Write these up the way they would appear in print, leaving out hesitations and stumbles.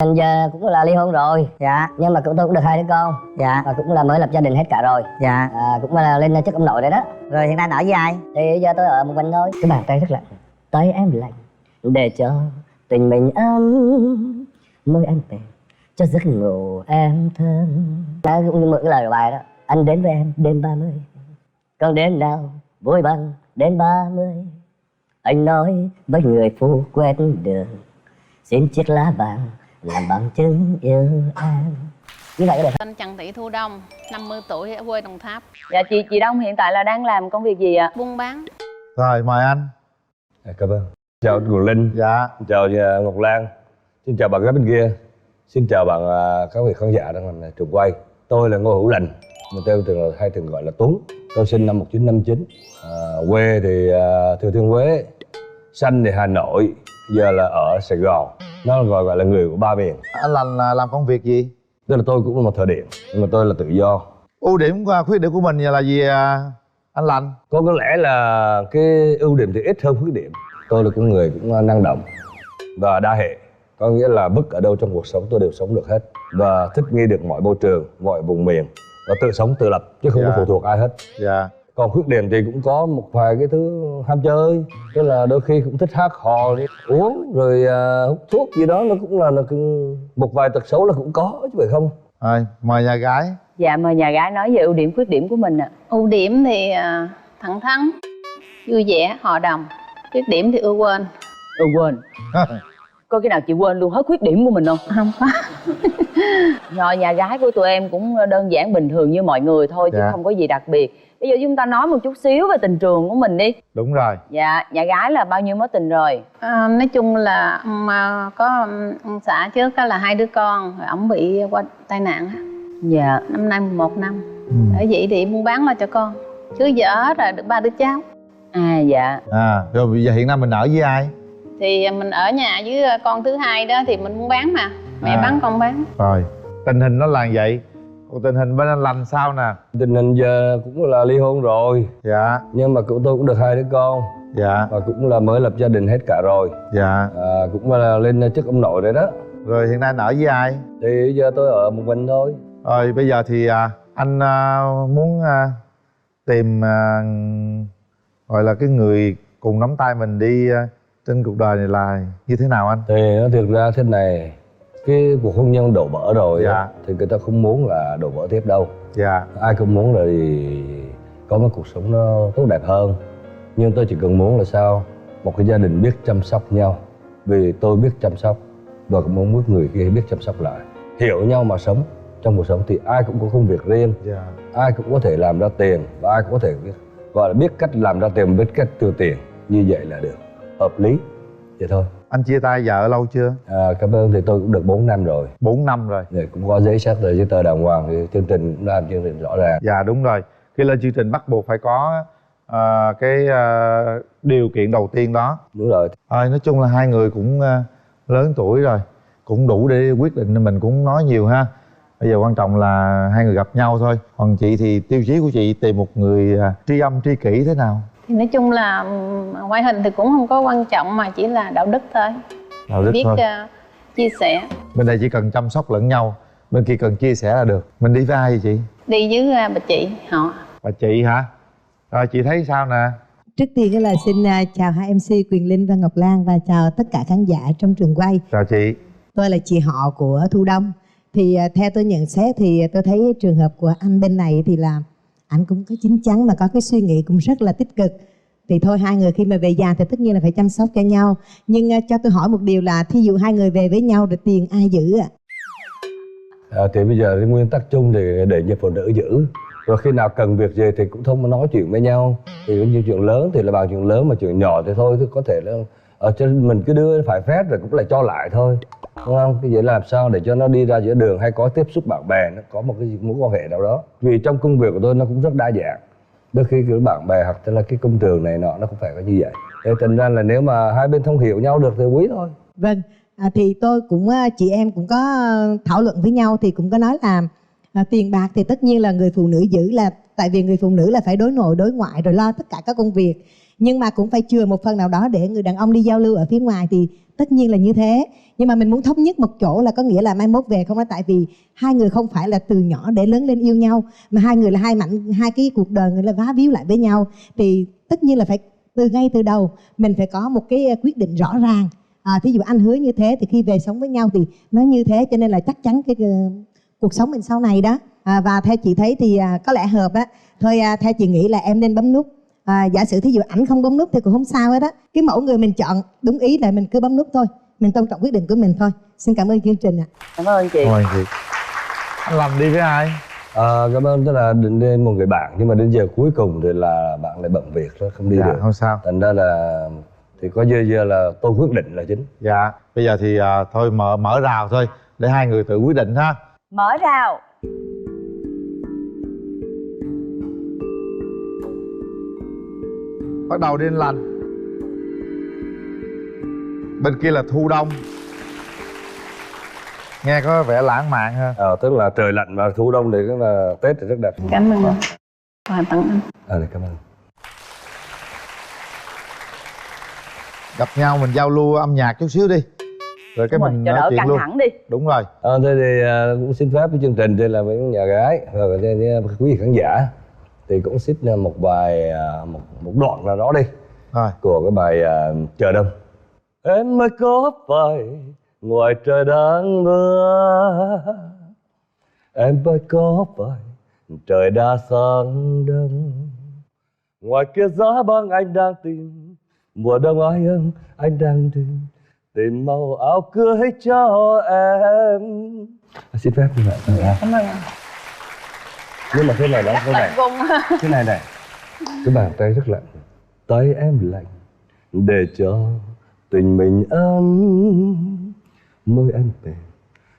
Anh giờ cũng là ly hôn rồi. Dạ. Nhưng mà tôi cũng được 2 đứa con. Dạ. Và cũng là mới lập gia đình hết cả rồi. Dạ. Cũng là lên chức ông nội rồi đó. Rồi hiện nay ở với ai? Thì giờ tôi ở một mình thôi. Cái bàn tay rất lạnh, tay em lạnh, để cho tình mình ấm, môi anh về cho giấc ngủ em thơm. Đã cũng như mượn cái lời của bài đó. Anh đến với em đêm 30, còn đêm nào vui bằng đêm 30. Anh nói với người phụ quét đường, xin chiếc lá vàng làm bằng chứng yêu em. Như vậy có được không? Tên Trần Thị Thu Đông, 50 tuổi, ở quê Đồng Tháp. Dạ chị Đông hiện tại là đang làm công việc gì ạ? Buôn bán. Rồi mời anh. Cảm ơn. Chào anh Ngọc Linh. Dạ. Chào Ngọc Lan. Xin chào bạn gái bên kia. Xin chào bạn các vị khán giả đang làm trường quay. Tôi là Ngô Hữu Lành, mà tôi hay thường gọi là Tuấn. Tôi sinh năm 1959. Quê thì Thừa Thiên Huế, sanh thì Hà Nội, giờ là ở Sài Gòn. Nó gọi là người của ba miền. Anh Lành làm công việc gì? Tức là tôi cũng là một thợ điện, nhưng mà tôi là tự do. Ưu điểm khuyết điểm của mình là gì anh Lành? Có lẽ là cái ưu điểm thì ít hơn khuyết điểm. Tôi là con người cũng năng động và đa hệ. Có nghĩa là bất ở đâu trong cuộc sống tôi đều sống được hết. Và thích nghi được mọi môi trường, mọi vùng miền. Và tự sống tự lập chứ không có phụ thuộc ai hết. Dạ. Còn khuyết điểm thì cũng có một vài cái thứ ham chơi. Tức là đôi khi cũng thích hát hò, uống rồi hút thuốc gì đó. Nó cũng là một vài tật xấu là cũng có chứ phải không. Rồi mời nhà gái. Dạ mời nhà gái nói về ưu điểm khuyết điểm của mình ạ. Ưu điểm thì thẳng thắn, vui vẻ, hòa đồng. Khuyết điểm thì ưa quên. Quên. Có khi nào chị quên luôn hết khuyết điểm của mình không? Không có. Rồi nhà gái của tụi em cũng đơn giản bình thường như mọi người thôi chứ Dạ. không có gì đặc biệt. Bây giờ chúng ta nói một chút xíu về tình trường của mình đi. Đúng rồi. Dạ, nhà gái là bao nhiêu mối tình rồi? Nói chung là mà có ông xã trước đó là 2 đứa con, rồi ổng bị qua tai nạn á. Dạ. Năm nay 11 năm. Ở vậy thì buôn bán lo cho con. Cưới vợ rồi được 3 đứa cháu. À dạ. Rồi bây giờ hiện nay mình ở với ai? Thì mình ở nhà với con thứ hai đó thì mình buôn bán mà. Mẹ bán con bán. Rồi tình hình nó là vậy. Còn tình hình bên anh Lành sao nè? Tình hình giờ cũng là ly hôn rồi. Dạ. Nhưng mà tôi cũng được 2 đứa con. Dạ. Và cũng là mới lập gia đình hết cả rồi. Dạ. Cũng là lên chức ông nội rồi đó. Rồi hiện nay anh ở với ai? Thì giờ tôi ở một mình thôi. Rồi bây giờ thì anh muốn tìm gọi là cái người cùng nắm tay mình đi trên cuộc đời này là như thế nào anh? Thì nó thực ra thế này, cái cuộc hôn nhân đổ vỡ rồi Dạ. thì người ta không muốn là đổ vỡ tiếp đâu. Dạ. Ai cũng muốn là có một cuộc sống nó tốt đẹp hơn. Nhưng tôi chỉ cần muốn là sao, một cái gia đình biết chăm sóc nhau. Vì tôi biết chăm sóc và cũng muốn người kia biết chăm sóc lại, hiểu nhau mà sống. Trong cuộc sống thì ai cũng có công việc riêng. Dạ. Ai cũng có thể làm ra tiền và ai cũng có thể gọi là biết cách làm ra tiền, biết cách tiêu tiền. Như vậy là được, hợp lý vậy thôi. Anh chia tay vợ lâu chưa? Cảm ơn, thì tôi cũng được 4 năm rồi. 4 năm rồi. Thì cũng có giấy xác rồi, giấy tờ đàng hoàng, thì chương trình cũng làm chương trình rõ ràng. Dạ đúng rồi. Khi lên chương trình bắt buộc phải có cái điều kiện đầu tiên đó. Đúng rồi. Nói chung là hai người cũng lớn tuổi rồi, cũng đủ để quyết định, nên mình cũng nói nhiều ha. Bây giờ quan trọng là hai người gặp nhau thôi. Còn chị thì tiêu chí của chị tìm một người tri âm tri kỷ thế nào? Thì nói chung là ngoại hình thì cũng không có quan trọng, mà chỉ là đạo đức thôi. Đạo đức biết thôi. Chia sẻ. Bên đây chỉ cần chăm sóc lẫn nhau, bên kia cần chia sẻ là được. Mình đi với ai vậy chị? Đi với bà chị họ. Bà chị hả? Rồi chị thấy sao nè? Trước tiên là xin chào hai MC Quyền Linh và Ngọc Lan, và chào tất cả khán giả trong trường quay. Chào chị. Tôi là chị họ của Thu Đông. Thì theo tôi nhận xét thì tôi thấy trường hợp của anh bên này thì là anh cũng có chín chắn mà có cái suy nghĩ cũng rất là tích cực. Thì thôi hai người khi mà về già thì tất nhiên là phải chăm sóc cho nhau. Nhưng cho tôi hỏi một điều là thí dụ hai người về với nhau rồi tiền ai giữ ạ? Thì bây giờ cái nguyên tắc chung thì để cho phụ nữ giữ. Rồi khi nào cần việc gì thì cũng thông nói chuyện với nhau. Thì những chuyện lớn thì là bằng chuyện lớn, mà chuyện nhỏ thì thôi, thì có thể là ở trên mình cứ đưa phải phép rồi cũng lại cho lại thôi, đúng không? Cái vậy làm sao để cho nó đi ra giữa đường hay có tiếp xúc bạn bè, nó có một cái mối quan hệ nào đó. Vì trong công việc của tôi nó cũng rất đa dạng, đôi khi kiểu bạn bè hoặc là cái công trường này nọ nó cũng phải có như vậy. Thế thành ra là nếu mà hai bên thông hiểu nhau được thì quý thôi. Vâng, thì tôi cũng chị em cũng có thảo luận với nhau thì cũng có nói là tiền bạc thì tất nhiên là người phụ nữ giữ, là tại vì người phụ nữ là phải đối nội đối ngoại rồi lo tất cả các công việc, nhưng mà cũng phải chừa một phần nào đó để người đàn ông đi giao lưu ở phía ngoài. Thì tất nhiên là như thế. Nhưng mà mình muốn thống nhất một chỗ là có nghĩa là mai mốt về không, là tại vì hai người không phải là từ nhỏ để lớn lên yêu nhau, mà hai người là hai cái cuộc đời người là vá víu lại với nhau, thì tất nhiên là phải ngay từ đầu mình phải có một cái quyết định rõ ràng. Thí dụ anh hứa như thế thì khi về sống với nhau thì nó như thế, cho nên là chắc chắn cái cuộc sống mình sau này đó. Và theo chị thấy thì có lẽ hợp á. Thôi theo chị nghĩ là em nên bấm nút. Giả sử thí dụ ảnh không bấm nút thì cũng không sao hết á. Cái mẫu người mình chọn đúng ý là mình cứ bấm nút thôi. Mình tôn trọng quyết định của mình thôi. Xin cảm ơn chương trình ạ. Cảm ơn chị. Cảm ơn chị. Anh làm đi với ai? Cảm ơn, tức là định đi một người bạn nhưng mà đến giờ cuối cùng thì là bạn lại bận việc đó, không đi Dạ, được. không sao. Thành ra là thì có giờ là tôi quyết định là chính. Dạ, bây giờ thì thôi mở rào thôi để hai người tự quyết định ha. Mở rào. Bắt đầu đi anh Lành. Bên kia là thu đông. Nghe có vẻ lãng mạn ha. Tức là trời lạnh và thu đông thì cái là Tết thì rất đẹp. Cảm ơn anh. Quà tặng anh. Cảm ơn. Gặp nhau mình giao lưu âm nhạc chút xíu đi, rồi cái mình cho nói đỡ chuyện căng luôn. thẳng đi. Đúng rồi. Thế thì cũng xin phép với chương trình đây là với nhà gái rồi quý vị khán giả thì cũng xin một bài một đoạn nào đó đi. Rồi. Của cái bài Chờ Đông. Em mới có phải ngoài trời đang mưa, em mới có phải trời đã sáng đông, ngoài kia giá băng anh đang tìm mùa đông ái ân, anh đang tìm màu áo cưới cho em. Xin phép như vậy. Cảm ơn anh. Nhưng mà thế này đó, thế này, Cung. thế này này, cái bàn tay rất lạnh, tay em lạnh để cho tình mình ấm, môi anh mềm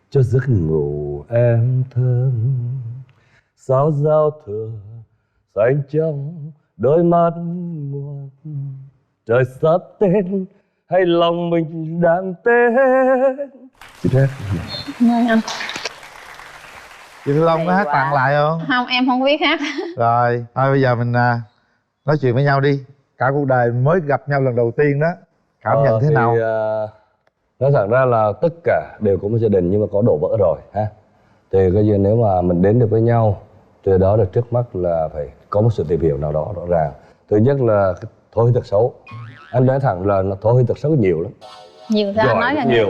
cho giấc ngủ em thơm, sao giao thừa xanh trong đôi mắt muộn, trời sắp đến hay lòng mình đang tết. Xin phép. Cảm ơn anh. Chị Thu Đông có hát tặng lại không? Không, em không biết hát. Rồi, thôi bây giờ mình nói chuyện với nhau đi. Cả cuộc đời mình mới gặp nhau lần đầu tiên đó. Cảm nhận thế thì, nào? nói thật ra là tất cả đều có một gia đình nhưng mà có đổ vỡ rồi ha. Thì cái gì nếu mà mình đến được với nhau thì đó là trước mắt là phải có một sự tìm hiểu nào đó rõ ràng. Thứ nhất là thói hư tật xấu. Anh nói thẳng là thói hư tật xấu nhiều lắm. Nhiều sao anh nói ra nhiều.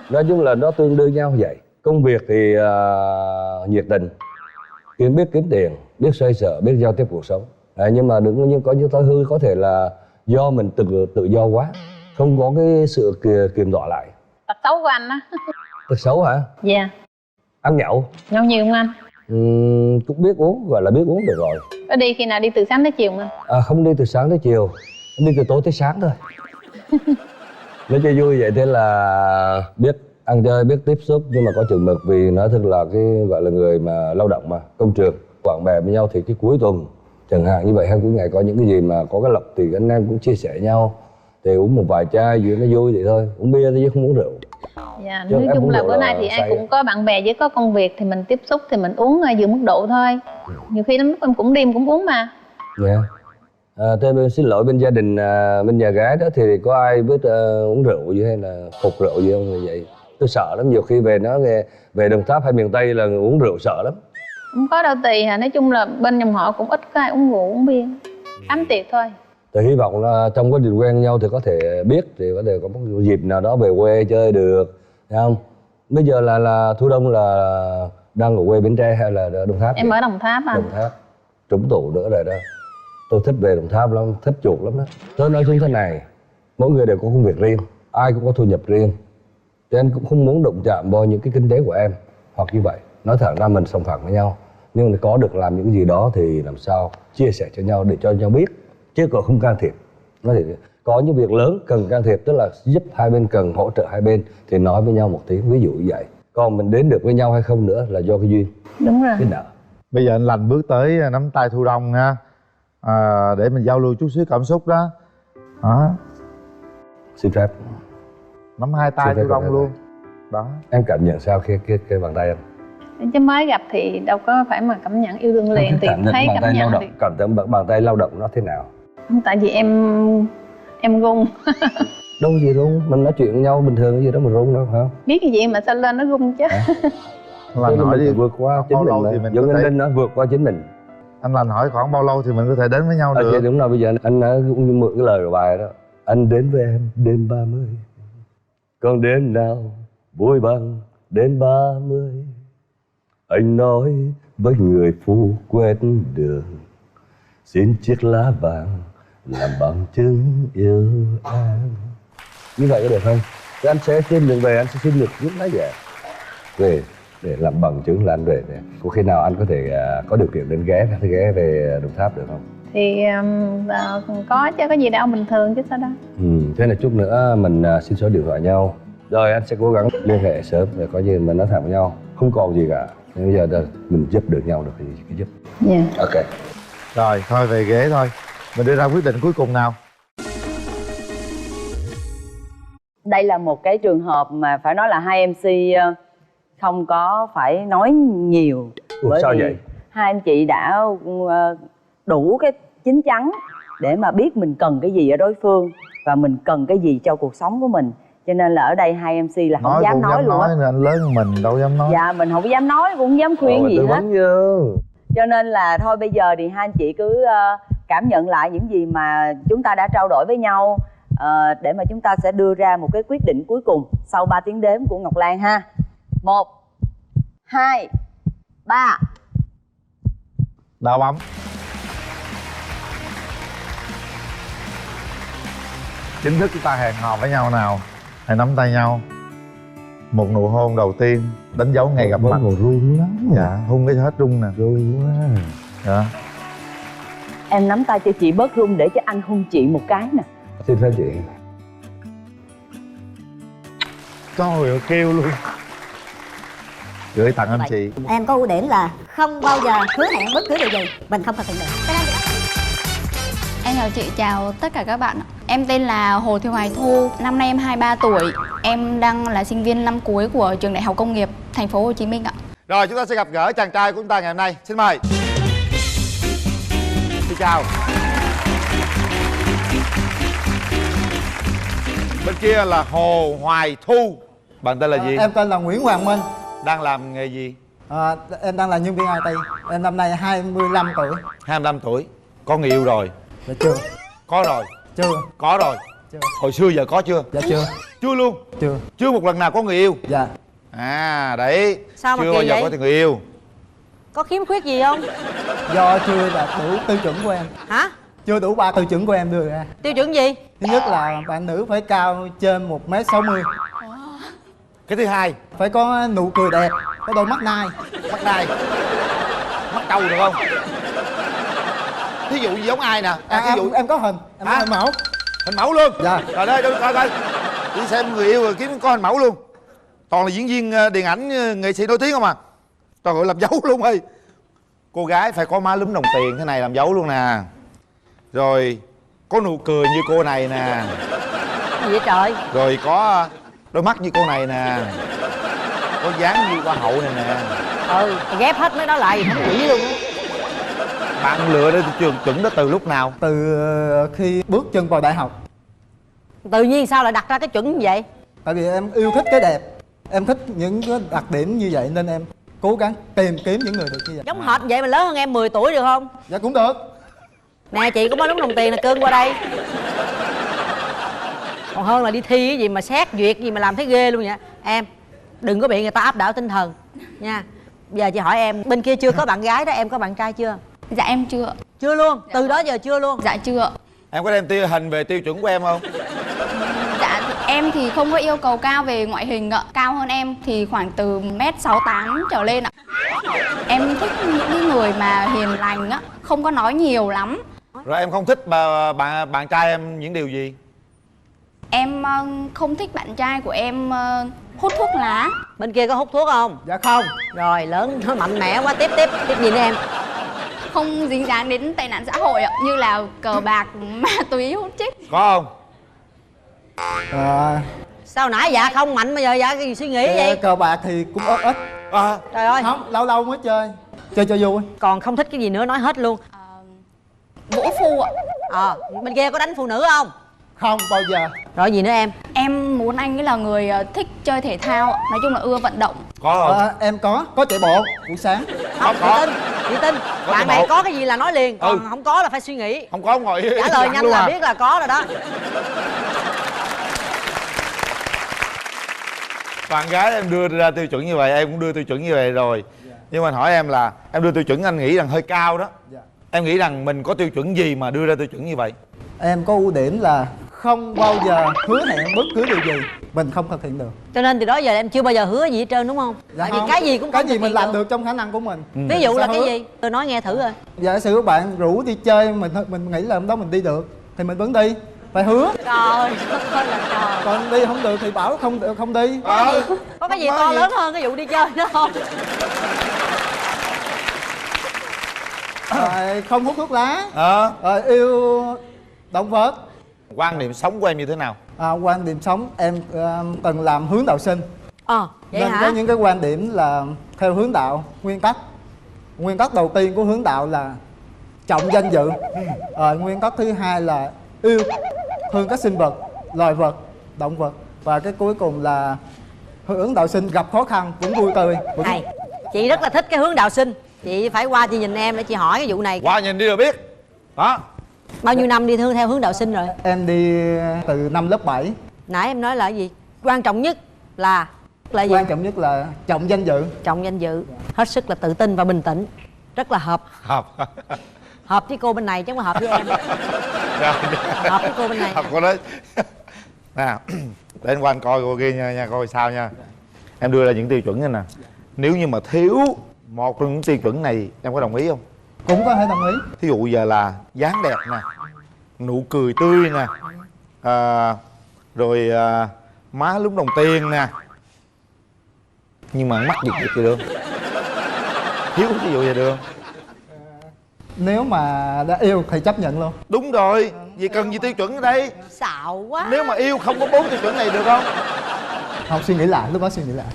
Nói chung là nó tương đương nhau vậy. Công việc thì nhiệt tình, biết kiếm tiền, biết xoay sở, biết giao tiếp cuộc sống. Nhưng mà đừng nhưng có những thói hư có thể là do mình tự do quá, không có cái sự kiềm tỏa lại. Tật xấu của anh á. Tật xấu hả? Dạ. Ăn nhậu. Nhậu nhiều không anh? Cũng biết uống, gọi là biết uống được rồi. Có đi khi nào đi từ sáng tới chiều không anh? Không đi từ sáng tới chiều, đi từ tối tới sáng thôi. Nói chơi vui vậy, thế là biết ăn chơi, biết tiếp xúc nhưng mà có chừng mực, vì nói thật là cái gọi là người mà lao động mà công trường, bạn bè với nhau thì cái cuối tuần chẳng hạn như vậy hay cuối ngày có những cái gì mà có cái lộc thì anh em cũng chia sẻ nhau, thì uống một vài chai gì nó vui vậy thôi, uống bia thôi chứ không uống rượu. Dạ, nói chung là bữa nay thì ai cũng có bạn bè với có công việc thì mình tiếp xúc thì mình uống vừa mức độ thôi. Nhiều khi lúc em cũng đi cũng uống mà. Dạ. Thế xin lỗi bên gia đình, bên nhà gái đó thì có ai biết uống rượu gì hay là phục rượu gì không? Như vậy tôi sợ lắm, nhiều khi về về Đồng Tháp hay miền Tây là uống rượu sợ lắm. Không có đâu Tì, nói chung là bên dòng họ cũng ít có ai uống rượu uống bia, đám tiệc thôi. Thì hy vọng là trong quá trình quen nhau thì có thể biết, thì có thể có một dịp nào đó về quê chơi được, thấy không? Bây giờ là Thu Đông là đang ở quê Bến Tre hay là ở Đồng Tháp? Em ở Đồng Tháp anh. Đồng Tháp, trúng tủ nữa rồi đó. Tôi thích về Đồng Tháp lắm, thích chuột lắm đó. Tôi nói chung thế này, mỗi người đều có công việc riêng, ai cũng có thu nhập riêng, thì anh cũng không muốn đụng chạm vào những cái kinh tế của em hoặc như vậy. Nói thẳng ra mình sòng phẳng với nhau, nhưng mà có được làm những cái gì đó thì làm sao chia sẻ cho nhau để cho nhau biết, chứ còn không can thiệp. Nó thì có những việc lớn cần can thiệp, tức là giúp hai bên, cần hỗ trợ hai bên thì nói với nhau một tiếng, ví dụ như vậy. Còn mình đến được với nhau hay không nữa là do cái duyên. Đúng rồi. Cái nợ. Bây giờ anh Lành bước tới nắm tay Thu Đông ha, để mình giao lưu chút xíu cảm xúc đó. Xin phép. Nắm hai tay Thu Đông luôn. Đó. Em cảm nhận sao khi cái bàn tay em? Chứ mới gặp thì đâu có phải mà cảm nhận yêu đương liền thì thấy cảm nhận thì... Cảm nhận bàn tay lao động nó thế nào? Không, tại vì em run. đâu gì rung, mình nói chuyện với nhau bình thường cái gì đó mà rung đâu, phải không? Biết cái gì mà sao lên nó rung chứ. Anh Lành hỏi mình đi, vượt qua chính bao lâu mình, thì mà mình giống có anh thể... Linh nói vượt qua chính mình. Anh Lành hỏi khoảng bao lâu thì mình có thể đến với nhau Thì được? đúng rồi, bây giờ anh cũng mượn cái lời của bài đó. Anh đến với em đêm 30, còn đêm nào vui bằng đêm 30. Anh nói với người phụ quét đường, xin chiếc lá vàng làm bằng chứng yêu em. Như vậy có được không? Thì anh sẽ xin được về, anh sẽ xin được chiếc lá vàng về để làm bằng chứng là anh về. Có khi nào anh có thể có điều kiện đến ghé về Đồng Tháp được không? Thì có chứ, có gì đâu, bình thường chứ sao đâu. Thế là chút nữa mình xin số điện thoại nhau. Rồi anh sẽ cố gắng liên hệ sớm để có gì mình nói thẳng với nhau. Không còn gì cả. Nên bây giờ mình giúp được nhau được thì cứ giúp. Dạ. Ok. Rồi, thôi về ghế thôi. Mình đưa ra quyết định cuối cùng nào. Đây là một cái trường hợp mà phải nói là hai MC không có phải nói nhiều. Ủa, sao vậy? Hai anh chị đã đủ cái chín chắn để mà biết mình cần cái gì ở đối phương và mình cần cái gì cho cuộc sống của mình. Cho nên là ở đây hai MC là không dám nói luôn á. Anh lớn hơn mình đâu dám nói. Dạ, mình không dám nói, cũng không dám khuyên gì hết. Vô. Cho nên là thôi bây giờ thì hai anh chị cứ cảm nhận lại những gì mà chúng ta đã trao đổi với nhau, để mà chúng ta sẽ đưa ra một cái quyết định cuối cùng sau 3 tiếng đếm của Ngọc Lan ha. 1, 2, 3. Đào bấm. Chính thức chúng ta hẹn hò với nhau nào. Hãy nắm tay nhau. Một nụ hôn đầu tiên đánh dấu ngày gặp mặt. Còn run lắm. Dạ, hôn cái hết run nè. Run quá. Dạ. Em nắm tay cho chị bớt run để cho anh hôn chị một cái nè. Xin phép chị. Trời ơi, kêu luôn. Gửi tặng anh chị. Em có ưu điểm là không bao giờ hứa hẹn bất cứ điều gì mình không thực hiện được. Em chào chị, chào tất cả các bạn. Em tên là Hồ Thị Hoài Thu, năm nay em 23 tuổi. Em đang là sinh viên năm cuối của trường Đại học Công nghiệp Thành phố Hồ Chí Minh ạ. Rồi chúng ta sẽ gặp gỡ chàng trai của chúng ta ngày hôm nay. Xin mời. Xin chào. Bên kia là Hồ Hoài Thu. Bạn tên là gì? Em tên là Nguyễn Hoàng Minh. Đang làm nghề gì? Em đang là nhân viên IT. Em năm nay 25 tuổi. 25 tuổi. Có người yêu rồi? Dạ chưa. Có rồi. Chưa. Có rồi. Chưa. Hồi xưa giờ có chưa? Dạ chưa. Chưa luôn? Chưa. Chưa một lần nào có người yêu? Dạ. À đấy. Sao mà chưa kỳ bao giờ vậy? có người yêu. Có khiếm khuyết gì không? Do chưa đạt đủ tiêu chuẩn của em. Hả? Chưa đủ 3 tiêu chuẩn của em đưa ra. Tiêu chuẩn gì? Thứ nhất là bạn nữ phải cao trên 1m60. Cái thứ hai, Phải có nụ cười đẹp, có đôi mắt nai. mắt nai, mắt trâu được không? Thí dụ gì giống ai nè? Thí dụ Em có hình, em có hình mẫu. hình mẫu luôn. Dạ. Rồi đây, coi coi. Đi xem người yêu rồi kiếm có hình mẫu luôn. Toàn là diễn viên điện ảnh, nghệ sĩ nổi tiếng không à. Toàn gọi làm dấu luôn ơi. Cô gái phải có má lúm đồng tiền thế này làm dấu luôn nè. Rồi có nụ cười như cô này nè. Gì vậy trời? Rồi có đôi mắt như cô này nè. Có dáng như hoa hậu này nè. Ghép hết mấy đó lại không nghĩ luôn á. Bạn lựa được trường chuẩn đó từ lúc nào? Từ khi bước chân vào đại học. Tự nhiên sao lại đặt ra cái chuẩn như vậy? Tại vì em yêu thích cái đẹp. Em thích những cái đặc điểm như vậy nên em cố gắng tìm kiếm những người được như vậy. Giống hệt vậy mà lớn hơn em 10 tuổi được không? Dạ cũng được. Nè chị có má lúm đồng tiền là cưng qua đây. Còn hơn là đi thi cái gì mà xét duyệt gì mà làm thấy ghê luôn vậy. Em đừng có bị người ta áp đảo tinh thần nha. Giờ chị hỏi em, bên kia chưa có bạn gái đó, em có bạn trai chưa? Dạ em chưa. Chưa luôn, từ đó giờ chưa luôn. Dạ chưa. Em có đem hình về tiêu chuẩn của em không? Dạ em thì không có yêu cầu cao về ngoại hình ạ. Cao hơn em thì khoảng từ 1m68 trở lên ạ. Em thích những cái người mà hiền lành á, không có nói nhiều lắm. Rồi em không thích bạn trai em những điều gì? Em không thích bạn trai của em hút thuốc lá. Bên kia có hút thuốc không? Dạ không. Rồi lớn nó mạnh mẽ quá, tiếp gì nữa em? Không dính dáng đến tệ nạn xã hội ạ, như là cờ bạc, ma túy, hút chích. Có không? Sao nãy dạ không mạnh bây giờ dạ cái gì suy nghĩ vậy? Cờ bạc thì cũng ít. Trời ơi. Không, lâu lâu mới chơi. Chơi cho vui. Còn không thích cái gì nữa nói hết luôn. Vũ phu ạ. Bên kia có đánh phụ nữ không? Không bao giờ. Rồi gì nữa em? Em muốn anh ấy là người thích chơi thể thao, nói chung là ưa vận động. Có không? Em có chạy bộ buổi sáng. Không, chị tin bạn này có cái gì là nói liền, còn không có là phải suy nghĩ. Không có ngồi Trả lời nhanh là biết là có rồi đó. Bạn gái em đưa ra tiêu chuẩn như vậy, em cũng đưa tiêu chuẩn như vậy rồi. Nhưng mà anh hỏi em là em đưa tiêu chuẩn anh nghĩ rằng hơi cao đó. Em nghĩ rằng mình có tiêu chuẩn gì mà đưa ra tiêu chuẩn như vậy? Em có ưu điểm là không bao giờ hứa hẹn bất cứ điều gì mình không thực hiện được. Cho nên từ đó giờ em chưa bao giờ hứa gì hết trơn đúng không? Dạ Tại vì không. cái gì cũng cái không gì thực mình hiện làm được trong khả năng của mình. Ví dụ là Sao cái hứa? gì? Tôi nói nghe thử rồi. Giả sử các bạn rủ đi chơi, mình nghĩ là hôm đó mình đi được thì mình vẫn đi, phải hứa. Trời đất ơi là trời. Còn đi không được thì bảo không đi. Có cái gì to lớn hơn cái vụ đi chơi đó không? Không hút thuốc lá. Yêu động vật. Quan niệm sống của em như thế nào? Quan điểm sống em từng làm hướng đạo sinh. Vậy Nên hả? có những cái quan điểm là theo hướng đạo, nguyên tắc đầu tiên của hướng đạo là trọng danh dự. Nguyên tắc thứ hai là yêu thương các sinh vật, loài vật, động vật, và cái cuối cùng là hướng đạo sinh gặp khó khăn cũng vui tươi. Hay. Chị rất là thích cái hướng đạo sinh. Chị phải qua chị nhìn em để chị hỏi cái vụ này. Qua nhìn đi rồi biết. Đó. Bao nhiêu năm đi theo hướng đạo sinh rồi? Em đi từ năm lớp 7. Nãy em nói là cái gì? Quan trọng nhất là gì? Quan trọng nhất là trọng danh dự. Trọng danh dự. Hết sức là tự tin và bình tĩnh. Rất là hợp với cô bên này chứ không có hợp với em. Hợp với cô bên này. Hợp cô đấy. Nè, để anh qua anh coi cô kia nha, coi sao nha. Em đưa ra những tiêu chuẩn này nè. Nếu như mà thiếu một trong những tiêu chuẩn này, em có đồng ý không? Cũng có thể đồng ý. Thí dụ giờ là dáng đẹp nè, nụ cười tươi nè, rồi má lúm đồng tiền nè, nhưng mà mắt giật giật thì được. Thiếu ví dụ vậy được không? Nếu mà đã yêu thì chấp nhận luôn. Đúng rồi, vì cần gì tiêu chuẩn ở đây? Xạo quá. Nếu mà yêu không có 4 tiêu chuẩn này được không? Không, suy nghĩ lại, lúc đó suy nghĩ lại.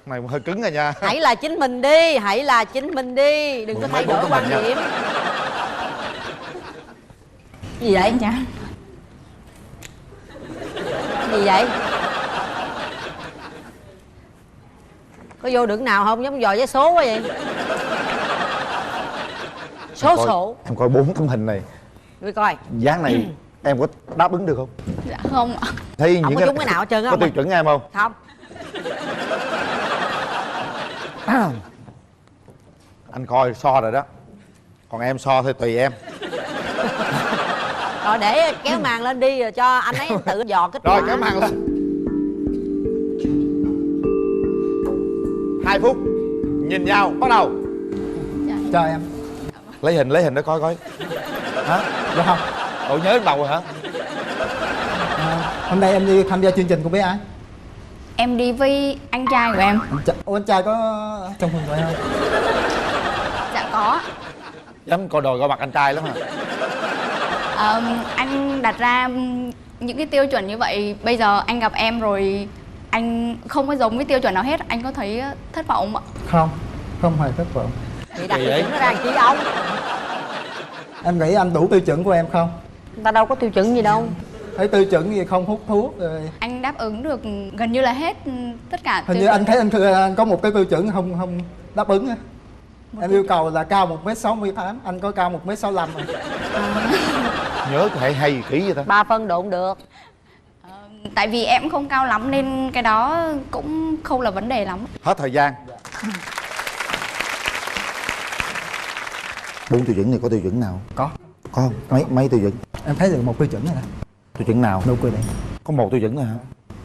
Này hơi cứng rồi nha. Hãy là chính mình đi, hãy là chính mình đi, đừng có thay đổi quan điểm. Gì vậy? Dạ. Gì vậy? Có vô được nào không? Giống dò vé số quá vậy. Sổ. Em coi 4 tấm hình này. Đi coi. Dáng này em có đáp ứng được không? Dạ không ạ. Thấy Không những có trúng cái nào hết trơn á. có tiêu chuẩn em không? Không. Anh coi so rồi đó. Còn em so thì tùy em. Rồi để kéo màn lên đi rồi cho anh ấy tự dò kết quả. Rồi kéo màn lên. 2 phút. Nhìn nhau, bắt đầu. Cho em. Lấy hình để coi. Hả? Dạ không. Cậu nhớ đến đầu rồi hả? Hôm nay em đi tham gia chương trình của bé ai? Em đi với anh trai của em. Anh trai có trong phần của em không? Dạ có. Dám coi đòi coi mặt anh trai lắm hả? Anh đặt ra những cái tiêu chuẩn như vậy. Bây giờ anh gặp em rồi anh không có giống cái tiêu chuẩn nào hết. Anh có thấy thất vọng không ạ? Không hề thất vọng. Chị đặt tiêu chuẩn nó ra làm chi ông? Em nghĩ anh đủ tiêu chuẩn của em không? Người ta đâu có tiêu chuẩn gì đâu. Thấy tiêu chuẩn gì không hút thuốc rồi. Anh đáp ứng được gần như là hết tất cả. Hình như anh thấy anh có một cái tiêu chuẩn không đáp ứng á. Em yêu cầu là cao 1m68, anh có cao 1m65 rồi. Nhớ hay kỹ vậy ta. 3 phân độ cũng được. Tại vì em không cao lắm nên cái đó cũng không là vấn đề lắm. Hết thời gian. 4 tiêu chuẩn này có tiêu chuẩn nào? Có không? Mấy tiêu chuẩn? Em thấy được một tiêu chuẩn này nè. Tiêu chuẩn nào? Nụ cười đẹp. Có 1 tiêu chuẩn rồi hả?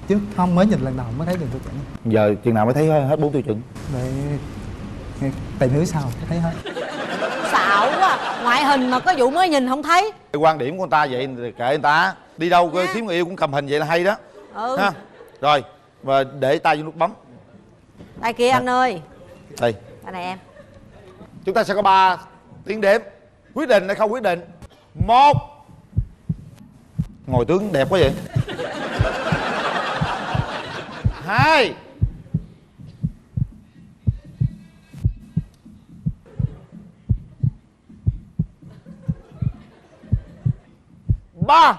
Chứ không, mới nhìn lần đầu mới thấy được tiêu chuẩn. Giờ chừng nào mới thấy hết 4 tiêu chuẩn? Để tìm hiểu sao thấy hết. Xạo quá. Ngoại hình mà có vụ mới nhìn không thấy. Quan điểm của người ta vậy thì kệ người ta. Đi đâu kiếm người yêu cũng cầm hình vậy là hay đó. Ha. Rồi, và để tay vô nút bấm. Đây kia anh ơi. Đây. Đây này em. Chúng ta sẽ có 3 tiếng đếm. Quyết định hay không quyết định? 1. Ngồi tướng đẹp quá vậy. 2. 3.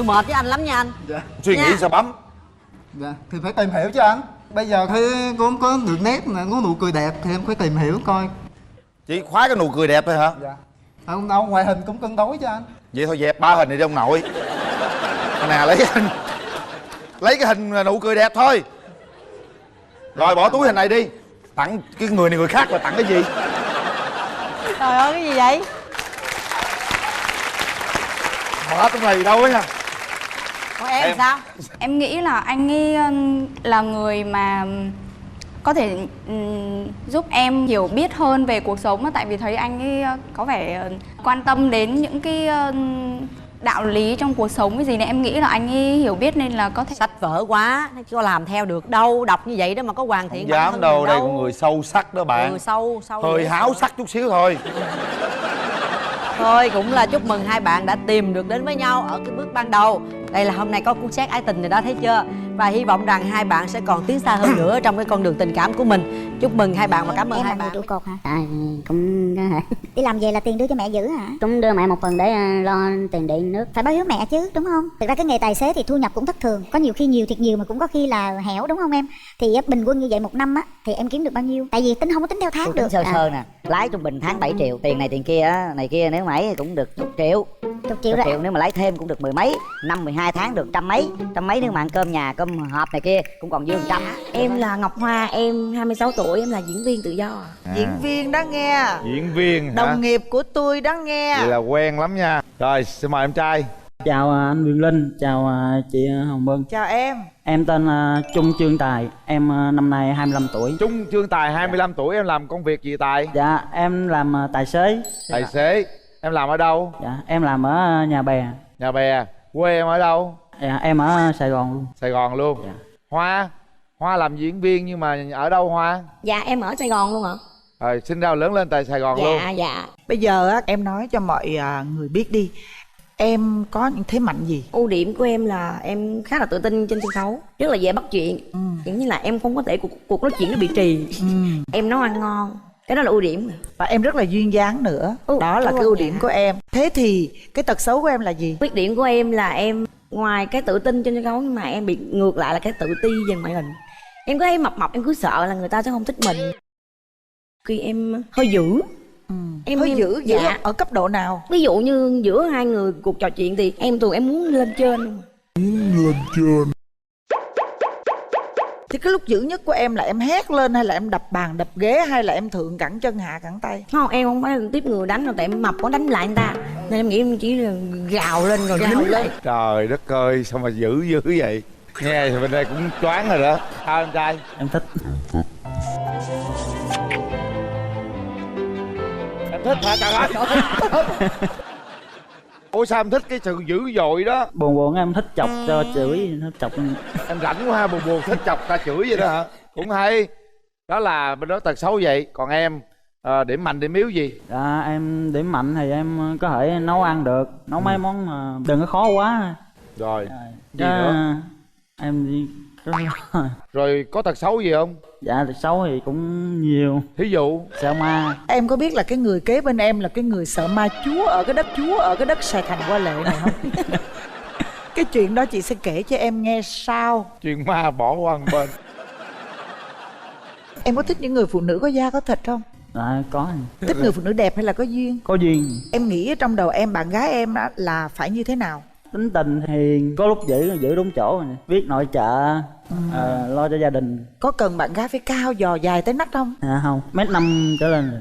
tôi mệt với anh lắm nha anh. Dạ. Suy nghĩ Nha. sao bấm. Dạ, thì phải tìm hiểu chứ anh. Bây giờ khi cô không có được nét mà có nụ cười đẹp thì em phải tìm hiểu coi. Chỉ khoái cái nụ cười đẹp thôi hả? Dạ. Không đâu, ngoại hình cũng cân đối chứ anh. Vậy thôi dẹp 3 hình này đi ông nội. Nè lấy cái hình nụ cười đẹp thôi. Rồi bỏ túi hình này đi. Tặng cái người này người khác là tặng cái gì? Trời ơi cái gì vậy? Bỏ trong này đâu ấy nha. Còn em sao? Em nghĩ là anh ấy là người mà có thể giúp em hiểu biết hơn về cuộc sống á, tại vì thấy anh ấy có vẻ quan tâm đến những cái đạo lý trong cuộc sống cái gì này, em nghĩ là anh ấy hiểu biết nên là có thể. Sách vở quá, nó chưa làm theo được đâu, đọc như vậy đó mà có hoàn thiện Không bản dám thân đâu, mình đây con người sâu sắc đó bạn. sâu Hơi vậy. háo sắc chút xíu thôi. Thôi cũng là chúc mừng hai bạn đã tìm được đến với nhau ở cái bước ban đầu. Đây là hôm nay có cuốn xét ái tình rồi đó, thấy chưa? Và hy vọng rằng hai bạn sẽ còn tiến xa hơn nữa trong cái con đường tình cảm của mình. Chúc mừng hai bạn và cảm ơn Em hai là người bạn. trụ cột hả? Cũng có thể. Đi làm về là tiền đưa cho mẹ giữ hả? Cũng đưa mẹ một phần để lo tiền điện nước. Phải báo hiếu mẹ chứ, đúng không? Thực ra cái nghề tài xế thì thu nhập cũng thất thường. Có nhiều khi nhiều thiệt nhiều mà cũng có khi là hẻo, đúng không em? Thì bình quân như vậy một năm á thì em kiếm được bao nhiêu? Tại vì tính không có tính theo tháng Tôi được. tính sơ nè. Lái trung bình tháng 7 triệu. Tiền này tiền kia á, này kia nếu mà cũng được 10 triệu. 10 triệu rồi. Nếu mà lấy thêm cũng được 10 mấy. Năm 12 tháng được trăm mấy nếu mà ăn cơm nhà, cơm hộp này kia cũng còn dư 100. Em là Ngọc Hoa, em 26 tuổi, em là diễn viên tự do. Diễn viên đó nghe. Diễn viên hả? Đồng nghiệp của tôi đó nghe. Vậy là quen lắm nha. Rồi xin mời em trai. Chào anh Quyền Linh, chào chị Hồng Vân. Chào em. Em tên là Trung Trương Tài, em năm nay 25 tuổi. Trung Trương Tài 25 tuổi, em làm công việc gì Tài? Dạ, em làm tài xế. Tài xế. Em làm ở đâu? Dạ, em làm ở Nhà Bè. Nhà Bè. Quê em ở đâu? Dạ, em ở Sài Gòn luôn. Sài Gòn luôn. Dạ. Hoa làm diễn viên nhưng mà ở đâu Hoa? Dạ em ở Sài Gòn luôn ạ. Rồi sinh ra lớn lên tại Sài Gòn luôn. Dạ. Bây giờ á, em nói cho mọi người biết đi. Em có những thế mạnh gì? Ưu điểm của em là em khá là tự tin trên sân khấu, rất là dễ bắt chuyện. Kiểu như là em không có thể cuộc nói chuyện nó bị trì. Em nấu ăn ngon, cái đó là ưu điểm. Và em rất là duyên dáng nữa. Đó là cái ưu điểm của em. Thế thì cái tật xấu của em là gì? Khuyết điểm của em là em ngoài cái tự tin trên sân khấu nhưng mà em bị ngược lại là cái tự ti về ngoại hình. Em có thấy mập em cứ sợ là người ta sẽ không thích mình. Khi em hơi dữ. Em hơi dữ dạ. ở cấp độ nào? Ví dụ như giữa hai người cuộc trò chuyện thì em thường em muốn lên trên. Lên trên. Thì cái lúc dữ nhất của em là em hét lên hay là em đập bàn đập ghế hay là em thượng cẳng chân hạ cẳng tay? Không, em không phải tiếp người đánh đâu, tại em mập có đánh lại người ta nên em nghĩ em chỉ là gào lên rồi gào lên. Trời đất ơi, sao mà dữ vậy? Nghe thì bên đây cũng choáng rồi đó. Sao em trai? Em thích. Em thích hả trời ơi? Ủa sao em thích cái sự dữ dội đó? Buồn em thích chọc cho chửi, thích chọc. Em rảnh quá ha, buồn thích chọc ta chửi vậy đó hả? Cũng hay. Đó là bên đó tật xấu vậy. Còn em điểm mạnh điểm yếu gì? Dạ, em điểm mạnh thì em có thể nấu ăn được, nấu mấy món mà đừng có khó quá. Rồi, gì nữa? Em đi. Rồi có tật xấu gì không? Dạ, tật xấu thì cũng nhiều. Thí dụ? Sợ ma. Em có biết là cái người kế bên em là cái người sợ ma chúa ở cái đất Sài Thành Hoa Lệ này không? Cái chuyện đó chị sẽ kể cho em nghe sau. Chuyện ma bỏ qua một bên. Em có thích những người phụ nữ có da có thịt không? Dạ, có. Thích người phụ nữ đẹp hay là có duyên? Có duyên. Em nghĩ ở trong đầu em bạn gái em là phải như thế nào? Tính tình hiền, có lúc giữ đúng chỗ, biết nội trợ, lo cho gia đình. Có cần bạn gái phải cao giò dài tới nách không? Dạ không, 1m5 trở lên rồi.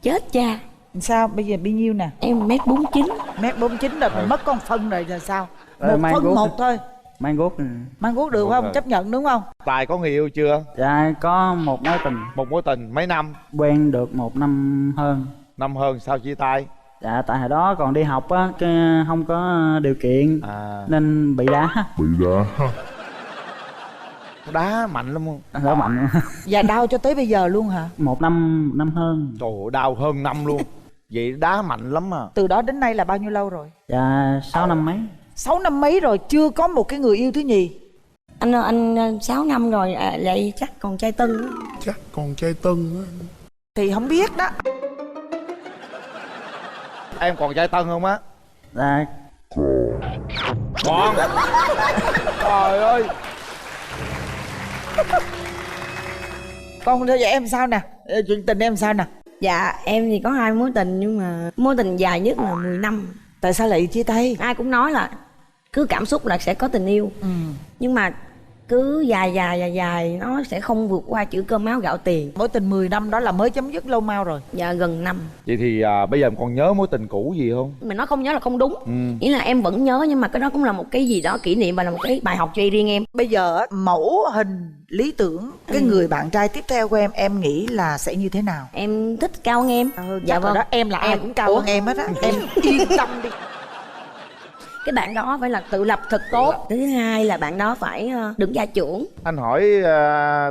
Chết cha. Sao bây giờ bao nhiêu nè? Em 1m49. 1m49 rồi mình mất con phân rồi giờ sao? Rồi, một phân một thôi. Mang guốc. Mang guốc được không? Chấp nhận đúng không? Tài có người yêu chưa? Dạ có một mối tình. Một mối tình mấy năm? Quen được 1 năm hơn. Năm hơn sao chia tay? Dạ tại hồi đó còn đi học á, cái không có điều kiện nên bị đá. Đá mạnh lắm không? Đá mạnh. Và đau cho tới bây giờ luôn hả? 1 năm hơn. Trời ơi, đau hơn năm luôn. Vậy đá mạnh lắm à. Từ đó đến nay là bao nhiêu lâu rồi? Dạ 6 năm mấy. 6 năm mấy rồi chưa có một cái người yêu thứ nhì? Anh 6 năm rồi vậy chắc còn trai tân. Chắc còn trai tân. Thì không biết đó. Em còn trai tân không á? Dạ Còn. Trời ơi. Con vậy em sao nè? Chuyện tình em sao nè? Dạ em thì có 2 mối tình, nhưng mà mối tình dài nhất là 10 năm. Tại sao lại chia tay? Ai cũng nói là cứ cảm xúc là sẽ có tình yêu, nhưng mà cứ dài nó sẽ không vượt qua chữ cơm áo gạo tiền. Mối tình 10 năm đó là mới chấm dứt lâu mau rồi. Dạ gần năm. Vậy thì bây giờ em còn nhớ mối tình cũ gì không? Mà nó không nhớ là không đúng. Nghĩa là em vẫn nhớ, nhưng mà cái đó cũng là một cái gì đó kỷ niệm và là một cái bài học cho riêng em. Bây giờ mẫu hình lý tưởng cái người bạn trai tiếp theo của em nghĩ là sẽ như thế nào? Em thích cao hơn em. Dạ vâng. Đó, em là ai cũng cao hơn em hết á. Em yên tâm đi. Cái bạn đó phải là tự lập thật tốt. Thứ hai là bạn đó phải được gia trưởng. Anh hỏi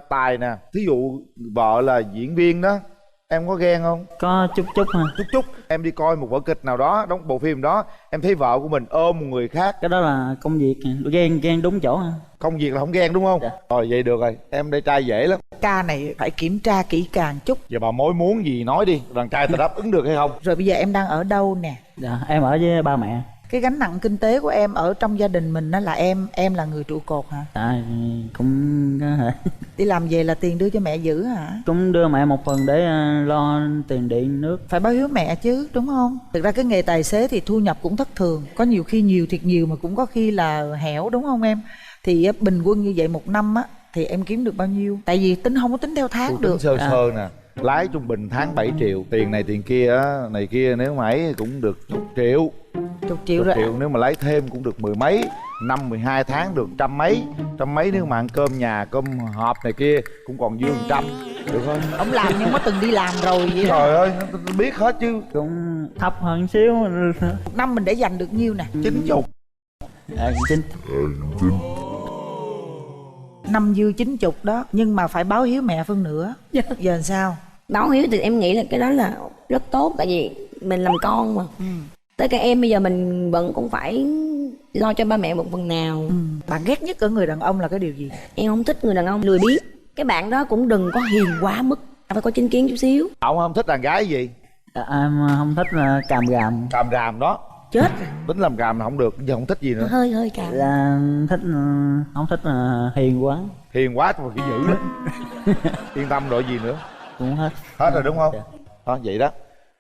Tài nè, thí dụ vợ là diễn viên đó, em có ghen không? Có chút ha. Chút. Em đi coi một vở kịch nào đó, đóng bộ phim đó, em thấy vợ của mình ôm một người khác. Cái đó là công việc, ghen đúng chỗ ha. Công việc là không ghen đúng không? Dạ. Rồi vậy được rồi, em đây trai dễ lắm. Ca này phải kiểm tra kỹ càng chút. Giờ bà mối muốn gì nói đi, đàn trai ta đáp ứng được hay không? Rồi bây giờ em đang ở đâu nè? Dạ, em ở với ba mẹ. Cái gánh nặng kinh tế của em ở trong gia đình mình đó là em là người trụ cột hả? Cũng có thể. Đi làm về là tiền đưa cho mẹ giữ hả? Cũng đưa mẹ một phần để lo tiền điện nước. Phải báo hiếu mẹ chứ, đúng không? Thực ra cái nghề tài xế thì thu nhập cũng thất thường. Có nhiều khi nhiều thiệt nhiều mà cũng có khi là hẻo, đúng không em? Thì bình quân như vậy một năm á thì em kiếm được bao nhiêu? Tại vì tính không có tính theo tháng được. Tính sơ nè. Lái trung bình tháng 7 triệu. Tiền này tiền kia á, này kia nếu mà ấy cũng được 10 triệu. 10 triệu rồi. Nếu mà lấy thêm cũng được 10 mấy. Năm 12 tháng được trăm mấy nếu mà ăn cơm nhà, cơm hộp này kia cũng còn dư 100. Được không? Ông làm nhưng có từng đi làm rồi vậy đó. Trời ơi, nó biết hết chứ. Cũng thấp hơn xíu. Một năm mình để dành được nhiêu nè? 90. Năm dư 90 đó. Nhưng mà phải báo hiếu mẹ phân nửa. Giờ làm sao? Báo hiếu thì em nghĩ là cái đó là rất tốt. Tại vì mình làm con mà. Tới cả em bây giờ mình vẫn cũng phải lo cho ba mẹ một phần nào. Bạn ghét nhất ở người đàn ông là cái điều gì? Em không thích người đàn ông lười biếng. Cái bạn đó cũng đừng có hiền quá mức, phải có chính kiến chút xíu. Ông không thích đàn gái gì? Em không thích càm ràm. Càm ràm đó. Chết. Tính làm càm là không được, giờ không thích gì nữa. Hơi càm. Là thích, không thích hiền quá. Hiền quá mà phải giữ lắm. Yên tâm rồi gì nữa. Cũng hết. Hết rồi đúng không? Dạ. Đó, vậy đó.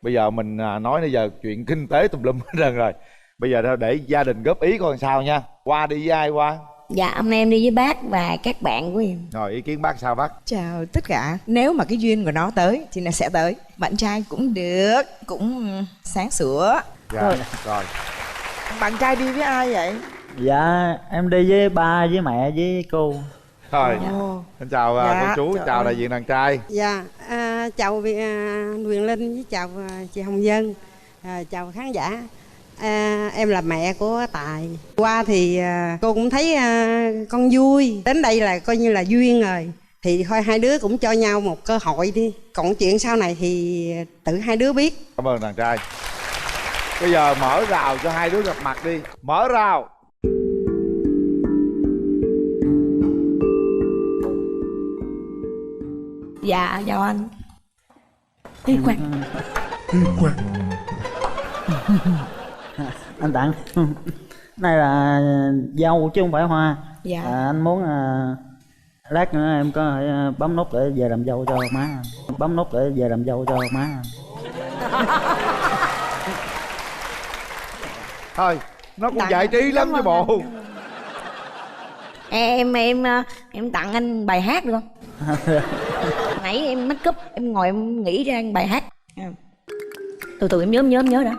Bây giờ mình nói bây giờ chuyện kinh tế tùm lum hết rồi. Bây giờ để gia đình góp ý coi sao nha. Qua đi với ai qua? Dạ hôm nay em đi với bác và các bạn của em. Rồi ý kiến bác sao bác? Chào tất cả. Nếu mà cái duyên của nó tới thì nó sẽ tới. Bạn trai cũng được, cũng sáng sủa. Dạ, rồi. Bạn trai đi với ai vậy? Dạ em đi với ba, với mẹ, với cô. Rồi, em chào Dạ, cô chú, chào đại diện đàn trai. Dạ, chào Quyền Linh với chào chị Hồng Vân, chào khán giả. Em là mẹ của Tài. Qua thì cô cũng thấy con vui. Đến đây là coi như là duyên rồi. Thì thôi hai đứa cũng cho nhau một cơ hội đi. Còn chuyện sau này thì tự hai đứa biết. Cảm ơn đàn trai. Bây giờ mở rào cho hai đứa gặp mặt đi. Mở rào. Dạ chào anh. Đi quạt. Anh tặng. Này là dâu chứ không phải hoa. Dạ. Anh muốn lát nữa em có thể bấm nút để về làm dâu cho má anh. Bấm nút để về làm dâu cho má anh. Thôi, nó cũng giải trí lắm chứ bộ. Em tặng anh bài hát được không? Nãy em make up, em ngồi em nghĩ ra bài hát. Từ từ em nhớ đã.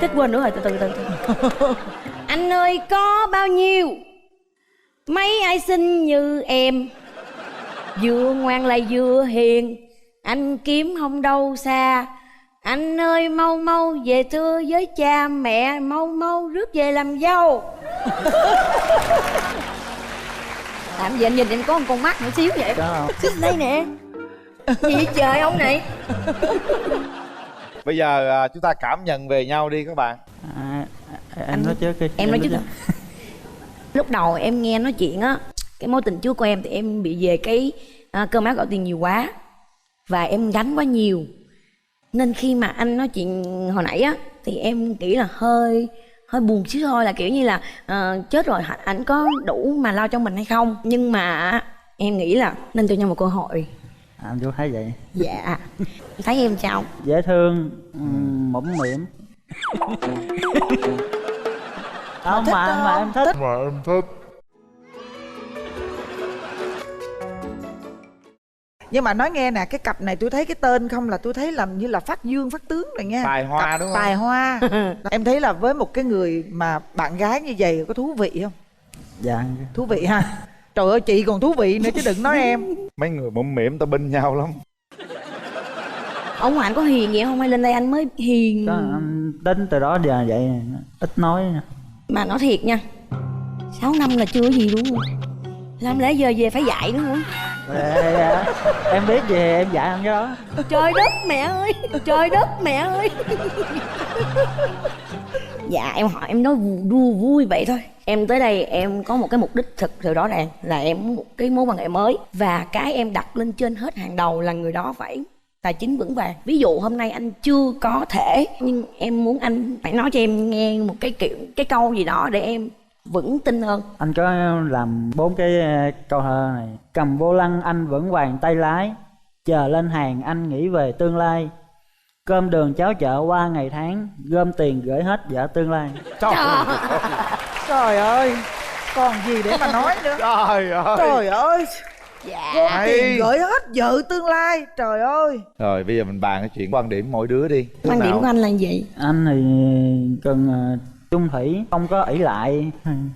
Chết quên nữa rồi, từ từ. Anh ơi có bao nhiêu mấy ai xinh như em, vừa ngoan lại vừa hiền, anh kiếm không đâu xa. Anh ơi mau mau về thưa với cha mẹ, mau mau rước về làm dâu. Làm gì anh nhìn em có một con mắt một xíu vậy? Đây nè. Gì vậy trời ông này? Bây giờ chúng ta cảm nhận về nhau đi các bạn. Em nói trước đi. Em nói trước. Lúc đầu em nghe nói chuyện á, cái mối tình trước của em thì em bị về cái cơm áo gạo tiền nhiều quá và em gánh quá nhiều, nên khi mà anh nói chuyện hồi nãy á thì em nghĩ là hơi hơi buồn xíu thôi, là kiểu như là chết rồi ảnh có đủ mà lo cho mình hay không. Nhưng mà em nghĩ là nên cho nhau một cơ hội. Anh chú thấy vậy? Dạ. Thấy em sao? Dễ thương, mũm mĩm. Không mà em thích. Mà em thích. Nhưng mà nói nghe nè, cái cặp này tôi thấy cái tên không là tôi thấy làm như là phát dương phát tướng rồi nha. Tài hoa cặp đúng không? Tài hoa. Em thấy là với một cái người mà bạn gái như vậy có thú vị không? Dạ. Thú vị ha. Trời ơi chị còn thú vị nữa chứ đừng nói em. Mấy người mũm mĩm ta binh nhau lắm. Ông ngoại anh có hiền vậy không hay lên đây anh mới hiền? Có, anh tính từ đó giờ vậy, ít nói. Mà nói thiệt nha, 6 năm là chưa gì đúng không? Làm lẽ giờ về phải dạy nữa hả? Em biết gì em dạy anh cái đó. Trời đất mẹ ơi, trời đất mẹ ơi. Dạ em hỏi em nói đùa vui vậy thôi. Em tới đây em có một cái mục đích thực sự rõ ràng là em muốn một cái mối quan hệ mới. Và cái em đặt lên trên hết hàng đầu là người đó phải tài chính vững vàng. Ví dụ hôm nay anh chưa có thể, nhưng em muốn anh phải nói cho em nghe một cái câu gì đó để em vững tin hơn. Anh có làm 4 cái câu thơ này. Cầm vô lăng anh vững vàng tay lái, chờ lên hàng anh nghĩ về tương lai. Cơm đường cháo chợ qua ngày tháng, gom tiền gửi hết vợ tương lai. Trời ơi, còn gì để mà nói nữa. Trời ơi. Trời ơi. Dạ. Gom tiền gửi hết vợ tương lai. Trời ơi. Rồi bây giờ mình bàn cái chuyện quan điểm mỗi đứa đi. Quan điểm của anh là gì? Anh thì cần chung thủy, không có ỷ lại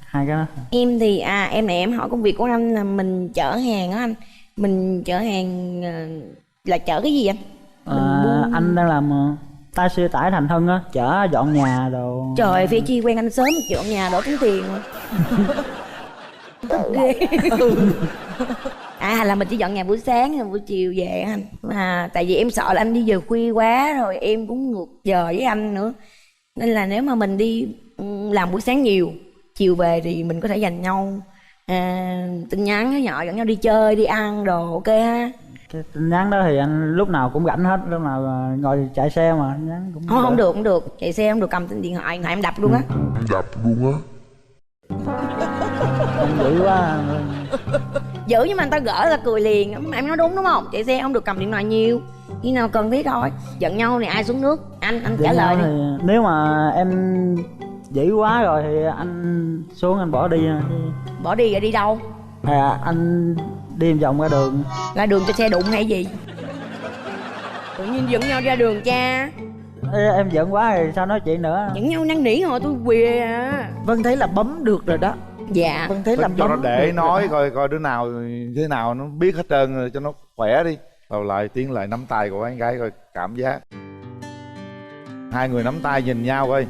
hai cái đó. Em thì em này em hỏi công việc của anh là mình chở hàng á anh. Mình chở hàng là chở cái gì anh? Anh đang làm tay xe tải thành thân á, chở dọn nhà đồ. Trời, phía chi quen anh sớm dọn nhà đổ tốn tiền mà. Tức ghê. Là mình chỉ dọn nhà buổi sáng rồi buổi chiều về anh. Mà tại vì em sợ là anh đi về khuya quá rồi em cũng ngược giờ với anh nữa. Nên là nếu mà mình đi làm buổi sáng nhiều, chiều về thì mình có thể dành nhau tin nhắn nhỏ dẫn nhau đi chơi, đi ăn đồ, ok ha. Cái tin nhắn đó thì anh lúc nào cũng rảnh hết, lúc nào ngồi chạy xe mà nhắn cũng không được, không được, chạy xe không được, cầm điện thoại em đập luôn á. Đập luôn á. Anh dữ quá. Dữ nhưng mà người ta gỡ là cười liền. Em nói đúng không? Chạy xe không được cầm điện thoại nhiều, khi nào cần thiết thôi. Giận nhau thì ai xuống nước? Anh trả lời đi. Nếu mà em dữ quá rồi thì anh xuống anh bỏ đi. Bỏ đi rồi đi đâu? Anh đi vòng ra đường. Ra đường cho xe đụng hay gì? Tự nhiên dẫn nhau ra đường cha. Em giận quá rồi sao nói chuyện nữa. Dẫn nhau năn nỉ rồi tôi quỳ à. Vân thấy là bấm được rồi đó. Dạ. Vân thấy là cho nó bấm để nói coi đứa nào thế nào nó biết hết trơn rồi cho nó khỏe đi. Rồi lại tiến lại nắm tay của anh gái coi cảm giác. Hai người nắm tay nhìn nhau coi.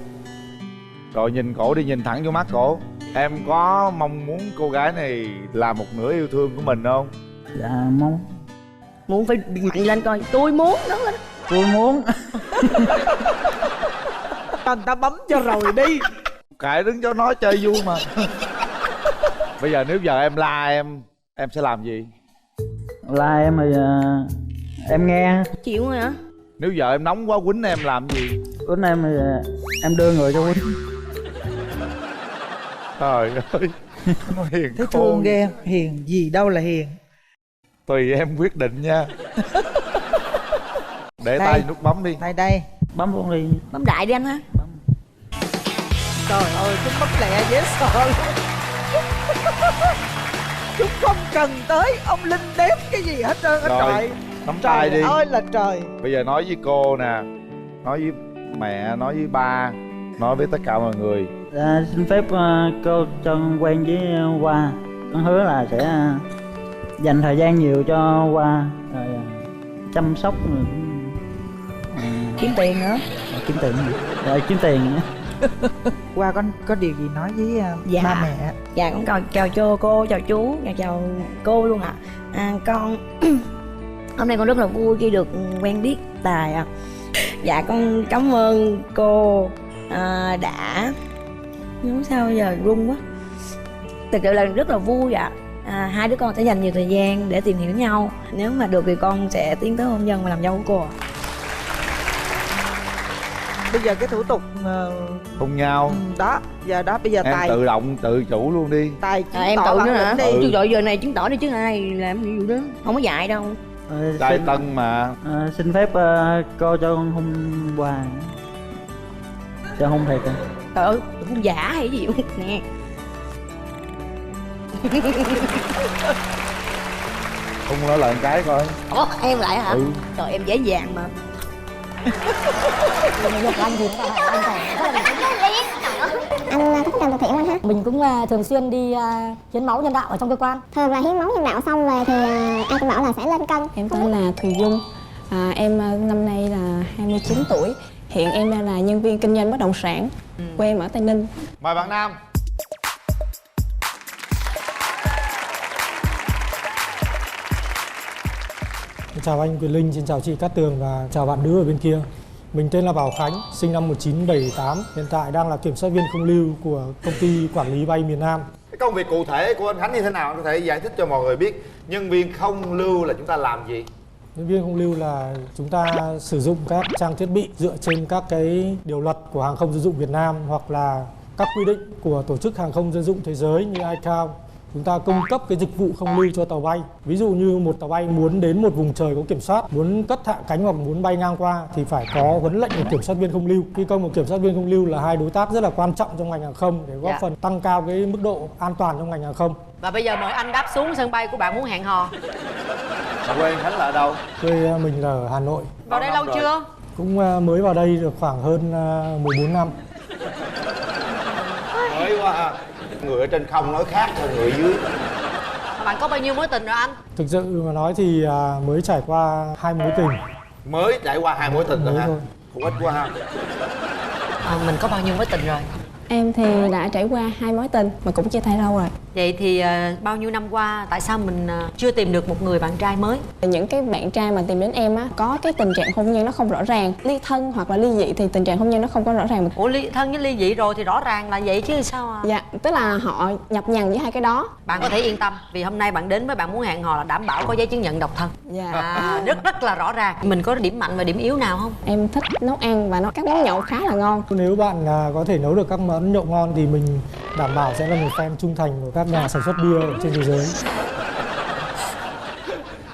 Rồi nhìn cổ đi, nhìn thẳng vô mắt cổ. Em có mong muốn cô gái này là một nửa yêu thương của mình không? Dạ muốn. Muốn phải mạnh lên coi. Tôi muốn đó lên. Tôi muốn. Người ta bấm cho rồi đi. Kệ đứng cho nói chơi vui mà. Bây giờ nếu giờ em la em sẽ làm gì? La em thì em nghe. Chịu rồi hả? Nếu giờ em nóng quá quýnh em làm gì? Quýnh em thì em đưa người cho quýnh. Trời ơi. Nó hiền thấy khôn. thương ghê. Hiền gì đâu là hiền. Tùy em quyết định nha. Để đây. Tay nút bấm đi. Tay đây. Bấm luôn đi. Bấm đại đi anh ha. Trời ơi, Trúc bấm lẹ dễ sợ luôn. Trúc không cần tới ông Linh đếm cái gì hết trơn á trời. Nắm tay đi. Trời ơi là trời. Bây giờ nói với cô nè, nói với mẹ, nói với ba, nói với tất cả mọi người. Xin phép cô cho con quen với Hoa. Con hứa là sẽ dành thời gian nhiều cho Hoa, rồi chăm sóc rồi kiếm tiền nữa. Kiếm tiền rồi kiếm tiền nữa. Hoa có điều gì nói với ba mẹ? Dạ con chào cho cô, chào chú, chào cô luôn ạ. Con hôm nay con rất là vui khi được quen biết Tài ạ. Dạ con cảm ơn cô đã nói sao giờ run quá. Thực sự là rất là vui ạ. Hai đứa con sẽ dành nhiều thời gian để tìm hiểu nhau. Nếu mà được thì con sẽ tiến tới hôn nhân và làm dâu của cô ạ. bây giờ cái thủ tục hôn nhau đó, giờ đó bây giờ em Tài tự động tự chủ luôn đi. Tài em tỏ tự bản nữa hả? lĩnh đi. Chứ rồi giờ này chứng tỏ đi chứ ai làm gì đó, không có dạy đâu. Trai tân mà. Xin phép cô cho con hôn quà. Cho hôn thiệt à? Trời ơi, hôn giả hay gì không nè. Hôn nó lần cái coi. Ủa, em lại hả? Ừ. Trời, em dễ dàng mà. Anh gì nữa anh có thích làm từ thiện không ha? Mình cũng thường xuyên đi hiến máu nhân đạo ở trong cơ quan. Thường là hiến máu nhân đạo xong về thì anh cũng bảo là sẽ lên cân. Em tên là Thùy Dung, em năm nay là 29 tuổi. Hiện em đang là nhân viên kinh doanh bất động sản, quê em ở Tây Ninh. Mời bạn nam. Chào anh Quyền Linh, xin chào chị Cát Tường và chào bạn nữ ở bên kia. Mình tên là Bảo Khánh, sinh năm 1978, hiện tại đang là kiểm soát viên không lưu của công ty quản lý bay miền Nam. Cái công việc cụ thể của anh Khánh như thế nào? Anh có thể giải thích cho mọi người biết. Nhân viên không lưu là chúng ta làm gì? Nhân viên không lưu là chúng ta sử dụng các trang thiết bị dựa trên các cái điều luật của hàng không dân dụng Việt Nam hoặc là các quy định của tổ chức hàng không dân dụng thế giới như ICAO. Chúng ta cung cấp cái dịch vụ không lưu cho tàu bay. Ví dụ như một tàu bay muốn đến một vùng trời có kiểm soát, muốn cất hạ cánh hoặc muốn bay ngang qua thì phải có huấn lệnh của kiểm soát viên không lưu. Phi công và kiểm soát viên không lưu là hai đối tác rất là quan trọng trong ngành hàng không để góp phần tăng cao cái mức độ an toàn trong ngành hàng không. Và bây giờ mời anh đáp xuống sân bay của bạn muốn hẹn hò. Quê anh Khánh là ở đâu? Quê mình là ở Hà Nội. Vào đây lâu chưa? Cũng mới vào đây được khoảng hơn 14 năm. Mới quá ha. Người ở trên không nói khác hơn người dưới. Bạn có bao nhiêu mối tình rồi anh? Thực sự mà nói thì mới trải qua 2 mối tình. Mới trải qua 2 mối tình rồi hả? Cũng ít quá ha. Mình có bao nhiêu mối tình rồi? Em thì đã trải qua 2 mối tình mà cũng chia tay lâu rồi. Vậy thì bao nhiêu năm qua tại sao mình chưa tìm được một người bạn trai mới? Những cái bạn trai mà tìm đến em á có cái tình trạng hôn nhân nó không rõ ràng, ly thân hoặc là ly dị thì tình trạng hôn nhân nó không có rõ ràng. Ủa ly thân với ly dị rồi thì rõ ràng là vậy chứ sao à? Dạ, tức là họ nhập nhằng với hai cái đó. Bạn có thể yên tâm vì hôm nay bạn đến với bạn muốn hẹn hò là đảm bảo có giấy chứng nhận độc thân. Dạ. Rất là rõ ràng. Mình có điểm mạnh và điểm yếu nào không? Em thích nấu ăn và các món nhậu khá là ngon. Nếu bạn có thể nấu được các món nhậu ngon thì mình đảm bảo sẽ là một fan trung thành của các nhà sản xuất bia ở trên thế giới.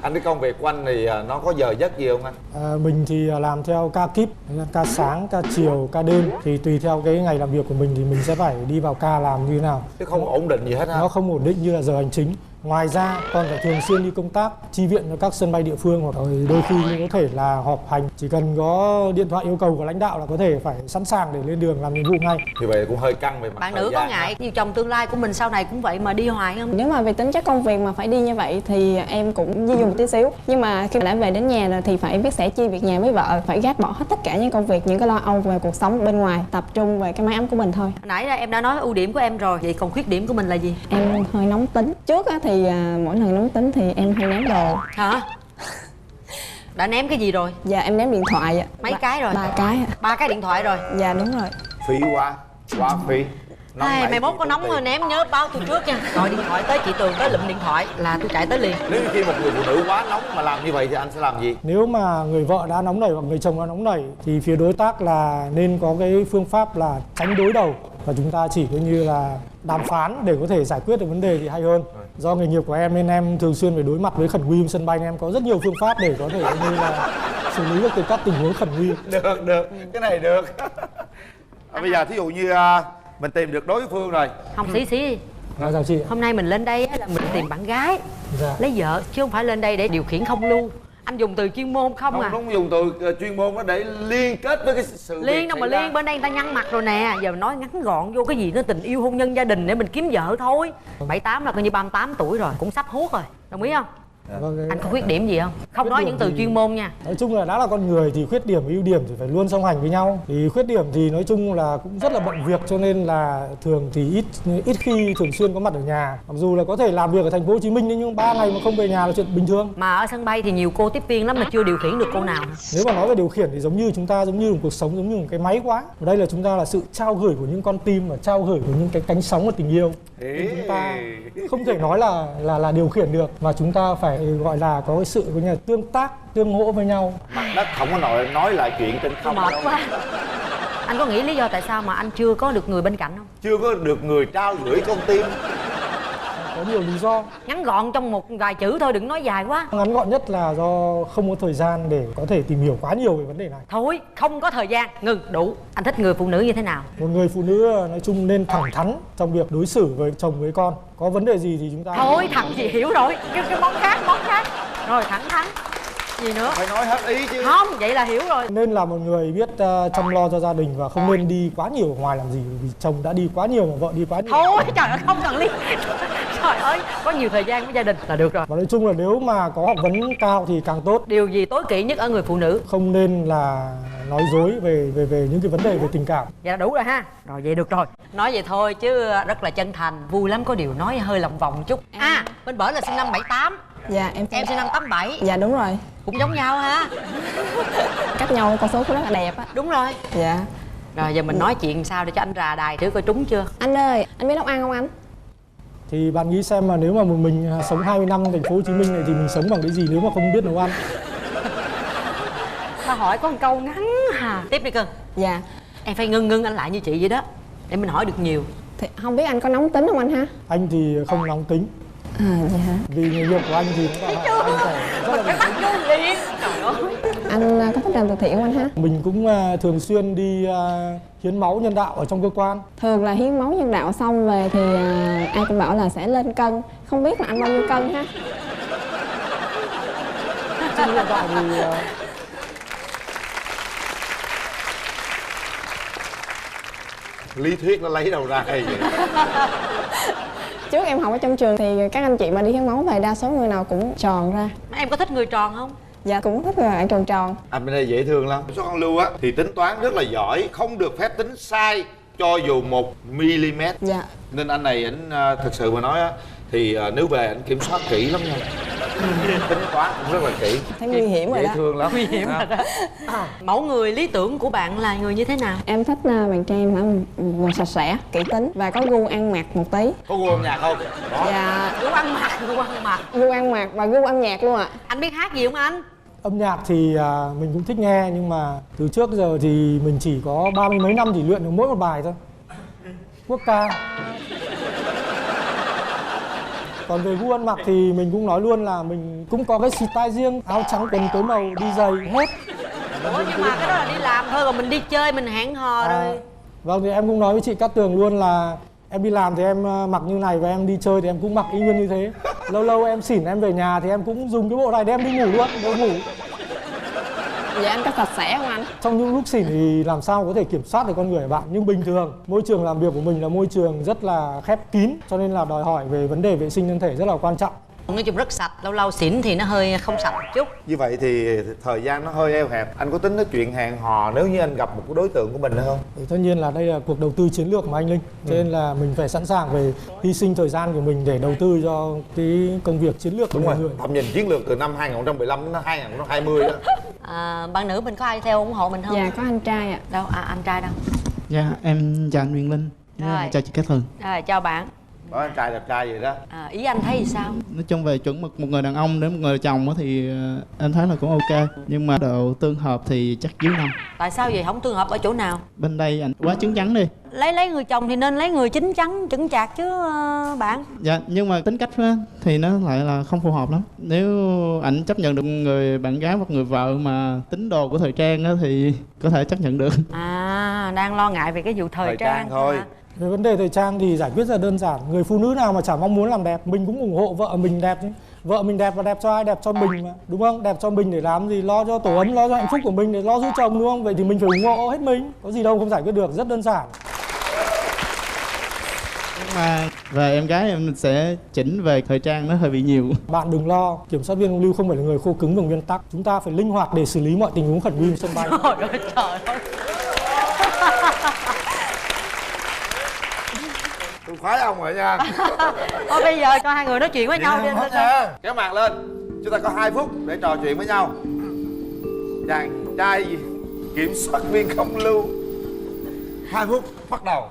Anh cái công việc của anh thì nó có giờ giấc gì không anh? Mình thì làm theo ca kíp, ca sáng, ca chiều, ca đêm. Thì tùy theo cái ngày làm việc của mình thì mình sẽ phải đi vào ca làm như thế nào. Chứ không ổn định gì hết ha? Nó không ổn định như là giờ hành chính. Ngoài ra còn phải thường xuyên đi công tác chi viện cho các sân bay địa phương hoặc đôi khi có thể là họp hành. Chỉ cần có điện thoại yêu cầu của lãnh đạo là có thể phải sẵn sàng để lên đường làm nhiệm vụ ngay. Thì vậy cũng hơi căng về mặt bạn thời nữ gian. có ngại nhiều chồng tương lai của mình sau này cũng vậy mà đi hoài không? Nếu mà về tính chất công việc mà phải đi như vậy thì em cũng di dùng một tí xíu. Nhưng mà khi đã về đến nhà rồi thì phải biết sẻ chia việc nhà với vợ, phải gác bỏ hết tất cả những công việc, những cái lo âu về cuộc sống bên ngoài, tập trung về cái mái ấm của mình thôi. Nãy ra em đã nói ưu điểm của em rồi, vậy còn khuyết điểm của mình là gì? Em hơi nóng tính. Trước thì mỗi lần nóng tính thì em hay ném đồ. Hả? Đã ném cái gì rồi? Dạ em ném điện thoại ạ. Mấy cái rồi? 3 cái ạ. 3 cái điện thoại rồi? Dạ đúng rồi. Phí quá phí. Mày mốt có nóng rồi ném nhớ báo tôi trước nha. Gọi điện thoại tới chị Tường tới lụm điện thoại là tôi chạy tới liền. Nếu như khi một người phụ nữ quá nóng mà làm như vậy thì anh sẽ làm gì? Nếu mà người vợ đã nóng nảy hoặc người chồng đã nóng nảy thì phía đối tác là nên có cái phương pháp là tránh đối đầu. Và chúng ta chỉ coi như là đàm phán để có thể giải quyết được vấn đề thì hay hơn. Do nghề nghiệp của em nên em thường xuyên phải đối mặt với khẩn nguy sân bay nên em có rất nhiều phương pháp để có thể như là xử lý được các tình huống khẩn nguy. Được, cái này được. Bây giờ thí dụ như mình tìm được đối phương rồi. Không xí. Chào chị. Hôm nay mình lên đây là mình tìm bạn gái, lấy vợ chứ không phải lên đây để điều khiển không lưu. Anh dùng từ chuyên môn không à? Không dùng từ chuyên môn đó để liên kết với cái sự liên đâu mà liên, bên đây người ta nhăn mặt rồi nè. Giờ nói ngắn gọn vô cái gì nó tình yêu hôn nhân gia đình để mình kiếm vợ thôi. 78 là coi như 38 tuổi rồi, cũng sắp hút rồi, đồng ý không? Anh có khuyết điểm gì không? Không nói những từ chuyên môn nha. Nói chung là đã là con người thì khuyết điểm và ưu điểm thì phải luôn song hành với nhau. Thì khuyết điểm thì nói chung là cũng rất là bận việc cho nên là thường thì ít khi thường xuyên có mặt ở nhà. Mặc dù là có thể làm việc ở thành phố Hồ Chí Minh nhưng 3 ngày mà không về nhà là chuyện bình thường. Mà ở sân bay thì nhiều cô tiếp viên lắm mà chưa điều khiển được cô nào. Nếu mà nói về điều khiển thì giống như một cuộc sống giống như một cái máy quá. Ở đây là chúng ta là sự trao gửi của những con tim và trao gửi của những cái cánh sóng của tình yêu. Nên chúng ta không thể nói là điều khiển được mà chúng ta phải gọi là có cái sự tương tác tương hỗ với nhau. Mặt đất không có nói lại chuyện trên không. Mệt quá. Anh có nghĩ lý do tại sao mà anh chưa có được người bên cạnh không? Chưa có được người trao gửi con tim. Có nhiều lý do. Ngắn gọn trong một vài chữ thôi, đừng nói dài quá. Ngắn gọn nhất là do không có thời gian để có thể tìm hiểu quá nhiều về vấn đề này. Thôi, không có thời gian, ngừng, đủ. Anh thích người phụ nữ như thế nào? Một người phụ nữ nói chung nên thẳng thắn trong việc đối xử với chồng với con. Có vấn đề gì thì chúng ta... Thôi, thằng gì hiểu rồi. Cái món khác. Rồi, thẳng thắn. Gì nữa? Phải nói hết ý chứ. Không, vậy là hiểu rồi. Nên là một người biết chăm lo cho gia đình và không nên đi quá nhiều ở ngoài làm gì. Vì chồng đã đi quá nhiều mà vợ đi quá nhiều. Thôi, trời ơi, không cần lý. Trời ơi, có nhiều thời gian với gia đình là được rồi. Và nói chung là nếu mà có học vấn cao thì càng tốt. Điều gì tối kỵ nhất ở người phụ nữ? Không nên là nói dối về những cái vấn đề về tình cảm. Vậy là đủ rồi ha. Rồi vậy được rồi. Nói vậy thôi chứ rất là chân thành. Vui lắm, có điều nói hơi lòng vòng chút. À, bên bển là sinh năm 78. Dạ em sinh năm 87. Dạ đúng rồi. Cũng giống nhau ha. Cách nhau con số cũng rất là đẹp á. Đúng rồi. Dạ. Rồi giờ mình nói chuyện sao để cho anh rà đài thử coi trúng chưa. Anh ơi, anh biết nấu ăn không anh? Thì bạn nghĩ xem mà nếu mà một mình sống 20 năm thành phố Hồ Chí Minh này thì mình sống bằng cái gì nếu mà không biết nấu ăn? Tao hỏi có một câu ngắn hà. Tiếp đi cưng. Dạ. Em phải ngưng anh lại như chị vậy đó, để mình hỏi được nhiều. Thì không biết anh có nóng tính không anh ha? Anh thì không nóng tính. À vậy hả? Vì nghề nghiệp của anh thì nó anh phải rất là phải bắt vô liền. Trời ơi. Anh có thích làm từ thiện không anh ha? Mình cũng thường xuyên đi hiến máu nhân đạo ở trong cơ quan. Thường là hiến máu nhân đạo xong về thì ai cũng bảo là sẽ lên cân. Không biết là anh bao nhiêu cân ha? Chứ hiện tại thì lý thuyết nó lấy đâu ra hay vậy? Trước em học ở trong trường thì các anh chị mà đi hiến máu về đa số người nào cũng tròn ra. Em có thích người tròn không? Dạ cũng thích người bạn tròn tròn. Anh bên đây dễ thương lắm. Số con Lưu á thì tính toán rất là giỏi, không được phép tính sai cho dù 1mm. Dạ. Nên anh này ảnh thật sự mà nói á thì nếu về anh kiểm soát kỹ lắm nha. Tính toán cũng rất là kỹ. Thấy nguy hiểm rồi dễ đó. thương lắm. Nguy hiểm rồi đó. Mẫu người lý tưởng của bạn là người như thế nào? Em thích bạn trai phải người sạch sẽ, kỹ tính và có gu ăn mặc một tí. Có gu âm nhạc không? Có. Dạ. Gu ăn mặc. Gu ăn mặc và gu âm nhạc luôn ạ. Anh biết hát gì không anh? Âm nhạc thì mình cũng thích nghe, nhưng mà từ trước giờ thì mình chỉ có 30 mấy năm thì luyện được mỗi một bài thôi. Quốc ca. Còn về gu ăn mặc thì mình cũng nói luôn là mình cũng có cái style riêng, áo trắng quần tối màu, đi giày hết. Ủa nhưng mà cái đó là đi làm thôi, còn mình đi chơi mình hẹn hò rồi. Vâng, thì em cũng nói với chị Cát Tường luôn là em đi làm thì em mặc như này và em đi chơi thì em cũng mặc y nguyên như thế. Lâu lâu em xỉn em về nhà thì em cũng dùng cái bộ này để em đi ngủ luôn, để ngủ. Vậy anh có sạch sẽ không anh? Trong những lúc xỉn thì làm sao có thể kiểm soát được con người của bạn. Nhưng bình thường môi trường làm việc của mình là môi trường rất là khép kín, cho nên là đòi hỏi về vấn đề vệ sinh thân thể rất là quan trọng. Nói chung rất sạch, lâu lâu xỉn thì nó hơi không sạch một chút. Như vậy thì thời gian nó hơi eo hẹp. Anh có tính nói chuyện hẹn hò nếu như anh gặp một cái đối tượng của mình nữa không? Thì tất nhiên là đây là cuộc đầu tư chiến lược mà anh Linh. Cho nên là mình phải sẵn sàng về hy sinh thời gian của mình để đầu tư cho cái công việc chiến lược của mọi người. Tầm nhìn chiến lược từ năm 2015 đến 2020 đó. Bạn nữ mình có ai theo ủng hộ mình không? Dạ có anh trai ạ. Đâu? Anh trai đâu? Dạ em chào anh Nguyễn Linh. Rồi. Chào chị Cát Tường. Rồi chào bạn. Đó, anh trai đẹp trai vậy đó. Ý anh thấy thì sao? Nói chung về chuẩn mực một người đàn ông đến một người chồng thì em thấy là cũng ok. Nhưng mà độ tương hợp thì chắc dưới 5. Tại sao vậy? Không tương hợp ở chỗ nào? Bên đây anh quá chín chắn đi. Lấy người chồng thì nên lấy người chín chắn, chững chạc chứ bạn. Dạ nhưng mà tính cách á, thì nó lại là không phù hợp lắm. Nếu ảnh chấp nhận được người bạn gái hoặc người vợ mà tín đồ của thời trang á, thì có thể chấp nhận được. Đang lo ngại về cái vụ thời trang thôi. Về vấn đề thời trang thì giải quyết rất là đơn giản. Người phụ nữ nào mà chả mong muốn làm đẹp, mình cũng ủng hộ vợ mình đẹp chứ. Vợ mình đẹp và đẹp cho ai? Đẹp cho mình mà, đúng không? Đẹp cho mình để làm gì? Lo cho tổ ấm, lo cho hạnh phúc của mình, để lo giữ chồng, đúng không? Vậy thì mình phải ủng hộ hết mình. Có gì đâu không giải quyết được, rất đơn giản. Mà về em gái em sẽ chỉnh về thời trang nó hơi bị nhiều. Bạn đừng lo, kiểm soát viên Lưu không phải là người khô cứng về nguyên tắc. Chúng ta phải linh hoạt để xử lý mọi tình huống khẩn nguy sân bay. Trời ơi. Tôi khoái ông rồi nha. Thôi bây giờ cho hai người nói chuyện với nhau đi. Kéo mặt lên. Chúng ta có 2 phút để trò chuyện với nhau. Chàng trai gì? Kiểm soát viên không Lưu. 2 phút bắt đầu.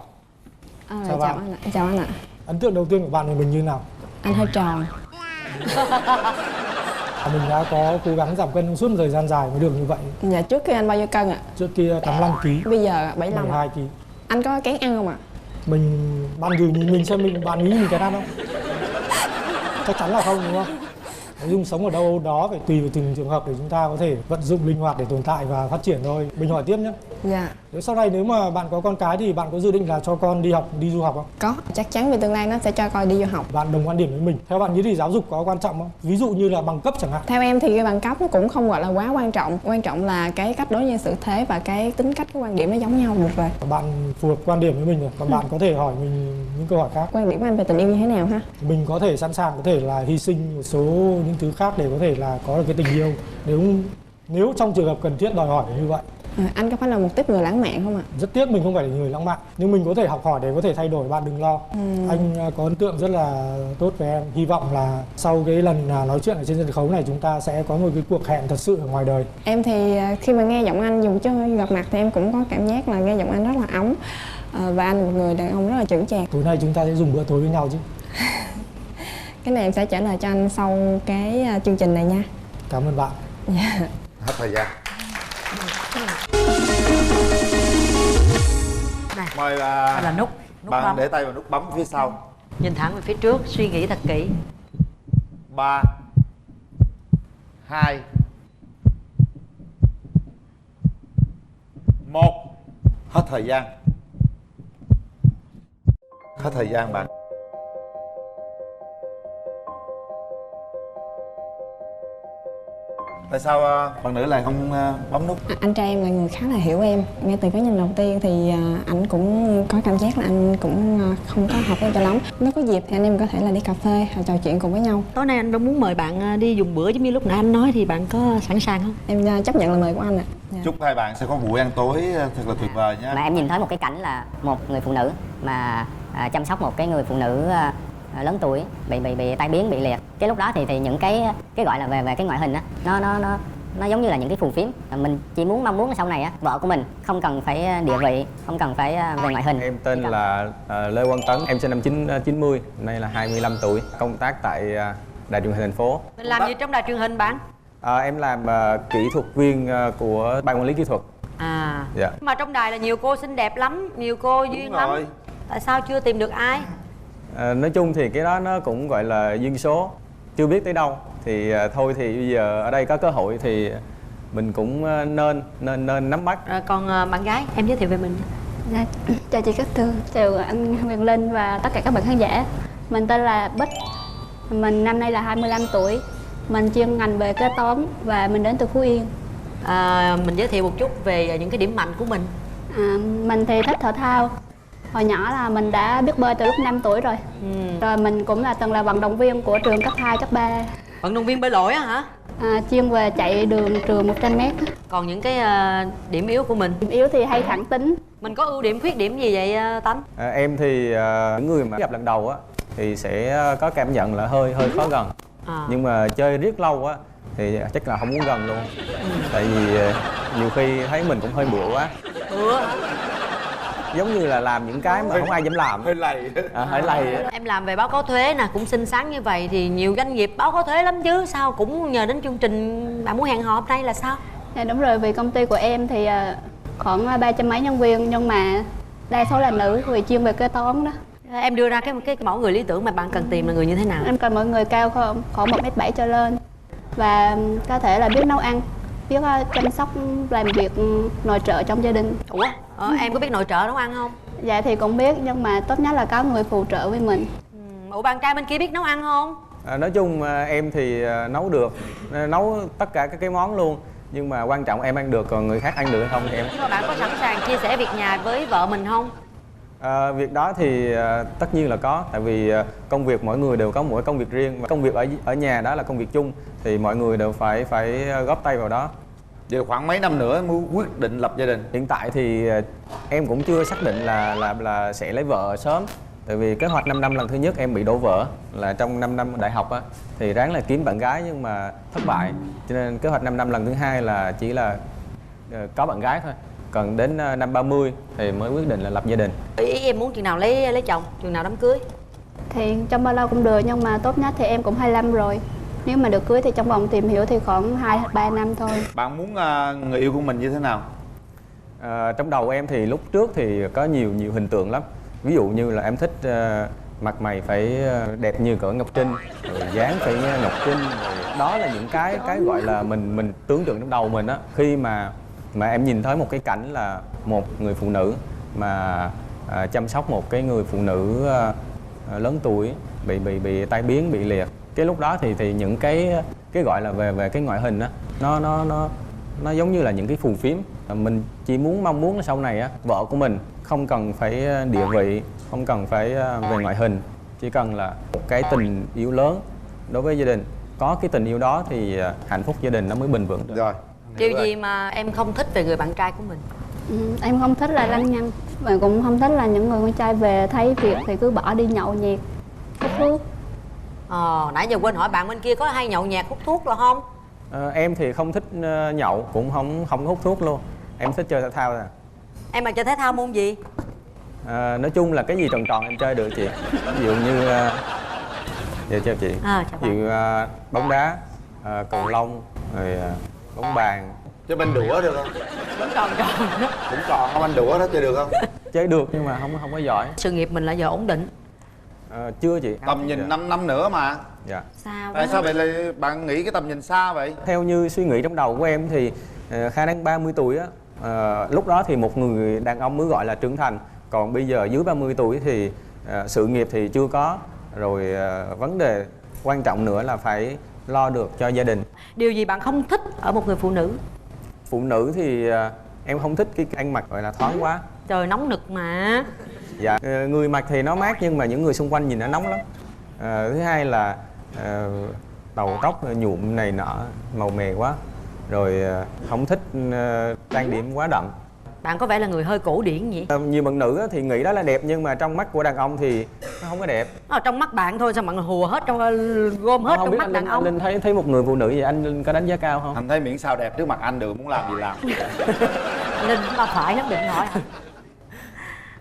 Chào bạn. Anh ạ. Chào anh ạ. Ấn tượng đầu tiên của bạn về mình như nào? Anh hơi tròn. Mình đã có cố gắng giảm cân suốt một thời gian dài mới được như vậy. Dạ, trước kia anh bao nhiêu cân ạ? Trước kia 85 kg. Bây giờ 75. 12 kg. Anh có kén ăn không ạ? Bạn thử nhìn mình xem bạn nghĩ mình kén ăn không? Chắc chắn là không, đúng không? Nói chung sống ở đâu đó phải tùy vào từng trường hợp để chúng ta có thể vận dụng linh hoạt để tồn tại và phát triển thôi. Mình hỏi tiếp nhé. Dạ. Nếu sau này nếu mà bạn có con cái thì bạn có dự định là cho con đi du học không? Có, chắc chắn về tương lai nó sẽ cho con đi du học. Bạn đồng quan điểm với mình. Theo bạn nghĩ thì giáo dục có quan trọng không? Ví dụ như là bằng cấp chẳng hạn. Theo em thì cái bằng cấp nó cũng không gọi là quá quan trọng. Quan trọng là cái cách đối nhân xử thế và cái tính cách, cái quan điểm nó giống nhau được rồi. Bạn phù hợp quan điểm với mình rồi. Còn bạn có thể hỏi mình những câu hỏi khác. Quan điểm của anh về tình yêu như thế nào ha? Mình có thể sẵn sàng có thể là hy sinh một số những thứ khác để có thể là có được cái tình yêu. Nếu trong trường hợp cần thiết đòi hỏi như vậy. Anh có phải là một tiếp người lãng mạn không ạ? Rất tiếc mình không phải là người lãng mạn, nhưng mình có thể học hỏi để có thể thay đổi, bạn đừng lo. Anh có ấn tượng rất là tốt với em. Hy vọng là sau cái lần nói chuyện ở trên sân khấu này chúng ta sẽ có một cái cuộc hẹn thật sự ở ngoài đời. Em thì khi mà nghe giọng anh dù chưa gặp mặt thì em cũng có cảm giác là nghe giọng anh rất là ấm. Và anh là một người đàn ông rất là chững chạc. Tối nay chúng ta sẽ dùng bữa tối với nhau chứ? Cái này em sẽ trả lời cho anh sau cái chương trình này nha. Cảm ơn bạn. Yeah. Hết thời gian. Này, mời là nút bạn bấm. để tay vào nút bấm phía sau. Nhìn thẳng về phía trước, suy nghĩ thật kỹ. 3 2 1. Hết thời gian. Hết thời gian bạn. Tại sao bạn nữ lại không bấm nút? Anh trai em là người khá là hiểu em. Ngay từ cái nhìn đầu tiên thì anh cũng có cảm giác là anh cũng không có hợp với em cho lắm. Nếu có dịp thì anh em có thể là đi cà phê hoặc trò chuyện cùng với nhau. Tối nay anh đã muốn mời bạn đi dùng bữa giống như lúc nãy anh nói, thì bạn có sẵn sàng không? Em chấp nhận lời mời của anh ạ. Chúc hai bạn sẽ có buổi ăn tối thật là tuyệt vời nhé. Mà em nhìn thấy một cái cảnh là một người phụ nữ mà chăm sóc một cái người phụ nữ lớn tuổi bị tai biến, bị liệt. Cái lúc đó thì những cái gọi là về cái ngoại hình á, nó giống như là những cái phù phiếm. Mình chỉ mong muốn sau này á, vợ của mình không cần phải địa vị, không cần phải về ngoại hình. Em tên là Lê Quang Tấn, em sinh năm 1990, nay là 25 tuổi, công tác tại đài truyền hình thành phố. Mình làm gì trong đài truyền hình bạn? Em làm kỹ thuật viên của ban quản lý kỹ thuật. Dạ. Mà trong đài là nhiều cô xinh đẹp lắm, nhiều cô duyên lắm. Tại sao chưa tìm được ai? Nói chung thì cái đó nó cũng gọi là duyên số, chưa biết tới đâu. Thì thôi thì bây giờ ở đây có cơ hội thì mình cũng nên nắm bắt. Còn bạn gái, em giới thiệu về mình. Dạ, chào chị Cát Tường, chào anh Huyền Linh và tất cả các bạn khán giả. Mình tên là Bích, mình năm nay là 25 tuổi. Mình chuyên ngành về kế toán và mình đến từ Phú Yên. Mình giới thiệu một chút về những cái điểm mạnh của mình. Mình thì thích thể thao. Hồi nhỏ là mình đã biết bơi từ lúc 5 tuổi rồi. Rồi mình cũng từng là vận động viên của trường cấp 2, cấp 3. Vận động viên bơi lội á hả? Chuyên về chạy đường trường 100m. Còn những cái điểm yếu của mình? Điểm yếu thì hay thẳng tính. Mình có ưu điểm khuyết điểm gì vậy Tánh? Em thì những người mà gặp lần đầu á thì sẽ có cảm nhận là hơi khó gần. Nhưng mà chơi riết lâu á thì chắc là không muốn gần luôn. Tại vì nhiều khi thấy mình cũng hơi bựa quá. Bựa hả? Giống như là làm những cái mà không ai dám làm. Hơi lầy. Hơi lầy. Em làm về báo cáo thuế nè, cũng xinh xắn như vậy thì nhiều doanh nghiệp báo cáo thuế lắm chứ. Sao cũng nhờ đến chương trình bạn muốn hẹn hò hôm nay là sao? Dạ đúng rồi, vì công ty của em thì khoảng 300 mấy nhân viên, nhưng mà đa số là nữ, vì chuyên về kế toán đó. Em đưa ra cái mẫu người lý tưởng mà bạn cần tìm là người như thế nào? Em cần mọi người cao khoảng 1m7 trở lên và có thể là biết nấu ăn, biết chăm sóc, làm việc nội trợ trong gia đình. Ủa? Em có biết nội trợ nấu ăn không? Dạ thì cũng biết, nhưng mà tốt nhất là có người phụ trợ với mình. Ủa bạn trai bên kia biết nấu ăn không? Nói chung em thì nấu được, nấu tất cả các cái món luôn. Nhưng mà quan trọng em ăn được, còn người khác ăn được hay không thì em. Nhưng mà bạn có sẵn sàng chia sẻ việc nhà với vợ mình không? Việc đó thì tất nhiên là có. Tại vì công việc mỗi người đều có mỗi công việc riêng. Và công việc ở nhà đó là công việc chung, thì mọi người đều phải góp tay vào đó. Vậy khoảng mấy năm nữa mới quyết định lập gia đình? Hiện tại thì em cũng chưa xác định là sẽ lấy vợ sớm. Tại vì kế hoạch 5 năm lần thứ nhất em bị đổ vỡ, là trong 5 năm đại học á thì ráng là kiếm bạn gái nhưng mà thất bại. Cho nên kế hoạch 5 năm lần thứ hai là chỉ là có bạn gái thôi. Còn đến năm 30 thì mới quyết định là lập gia đình. Ý em muốn chừng nào lấy chồng, chừng nào đám cưới? Thì trong bao lâu cũng được, nhưng mà tốt nhất thì em cũng 25 rồi. Nếu mà được cưới thì trong vòng tìm hiểu thì khoảng 2-3 năm thôi. Bạn muốn người yêu của mình như thế nào? Trong đầu em thì lúc trước thì có nhiều hình tượng lắm. Ví dụ như là em thích mặt mày phải đẹp như cỡ Ngọc Trinh, rồi dáng phải Ngọc Trinh, rồi đó là những cái gọi là mình tưởng tượng trong đầu mình á. Khi mà em nhìn thấy một cái cảnh là một người phụ nữ mà chăm sóc một cái người phụ nữ lớn tuổi bị tai biến, bị liệt, cái lúc đó thì những cái gọi là về cái ngoại hình á, nó giống như là những cái phù phiếm. Mình chỉ mong muốn là sau này á, vợ của mình không cần phải địa vị, không cần phải về ngoại hình, chỉ cần là một cái tình yêu lớn đối với gia đình. Có cái tình yêu đó thì hạnh phúc gia đình nó mới bền vững được. Rồi. Điều gì mà em không thích về người bạn trai của mình? Em không thích là lăng nhăng, và cũng không thích là những người con trai về thấy việc thì cứ bỏ đi nhậu nhẹt, hút thuốc. Nãy giờ quên hỏi bạn bên kia có hay nhậu nhẹt hút thuốc là không? Em thì không thích nhậu, cũng không hút thuốc luôn. Em thích chơi thể thao nè. Em mà chơi thể thao môn gì? Nói chung là cái gì tròn tròn em chơi được chị. Ví dụ như dạ chào chị. Ví dụ bóng đá, cầu lông, rồi bóng bàn. Chơi banh đũa được không? Cũng tròn tròn đó. Cũng tròn không, banh đũa đó chơi được không? Chơi được nhưng mà không có giỏi. Sự nghiệp mình là giờ ổn định? Chưa chị. Tầm nhìn 5 năm nữa mà. Dạ. Tại sao vậy lại bạn nghĩ cái tầm nhìn xa vậy? Theo như suy nghĩ trong đầu của em thì khả năng 30 tuổi á, lúc đó thì một người đàn ông mới gọi là trưởng thành. Còn bây giờ dưới 30 tuổi thì sự nghiệp thì chưa có. Rồi vấn đề quan trọng nữa là phải lo được cho gia đình. Điều gì bạn không thích ở một người phụ nữ? Phụ nữ thì em không thích cái ăn mặc gọi là thoáng quá. Trời nóng nực mà. Dạ, người mặc thì nó mát nhưng mà những người xung quanh nhìn nó nóng lắm. Thứ hai là đầu tóc nhuộm này nọ, màu mè quá. Rồi không thích trang điểm quá đậm. Bạn có vẻ là người hơi cổ điển nhỉ? Nhiều bạn nữ thì nghĩ đó là đẹp nhưng mà trong mắt của đàn ông thì nó không có đẹp. Ở trong mắt bạn thôi, sao bạn hùa hết trong gom hết trong mắt đàn ông? Anh Linh thấy một người phụ nữ vậy anh Linh có đánh giá cao không? Anh thấy miễn sao đẹp trước mặt anh được, muốn làm gì làm. Anh Linh ba phải lắm, đừng hỏi.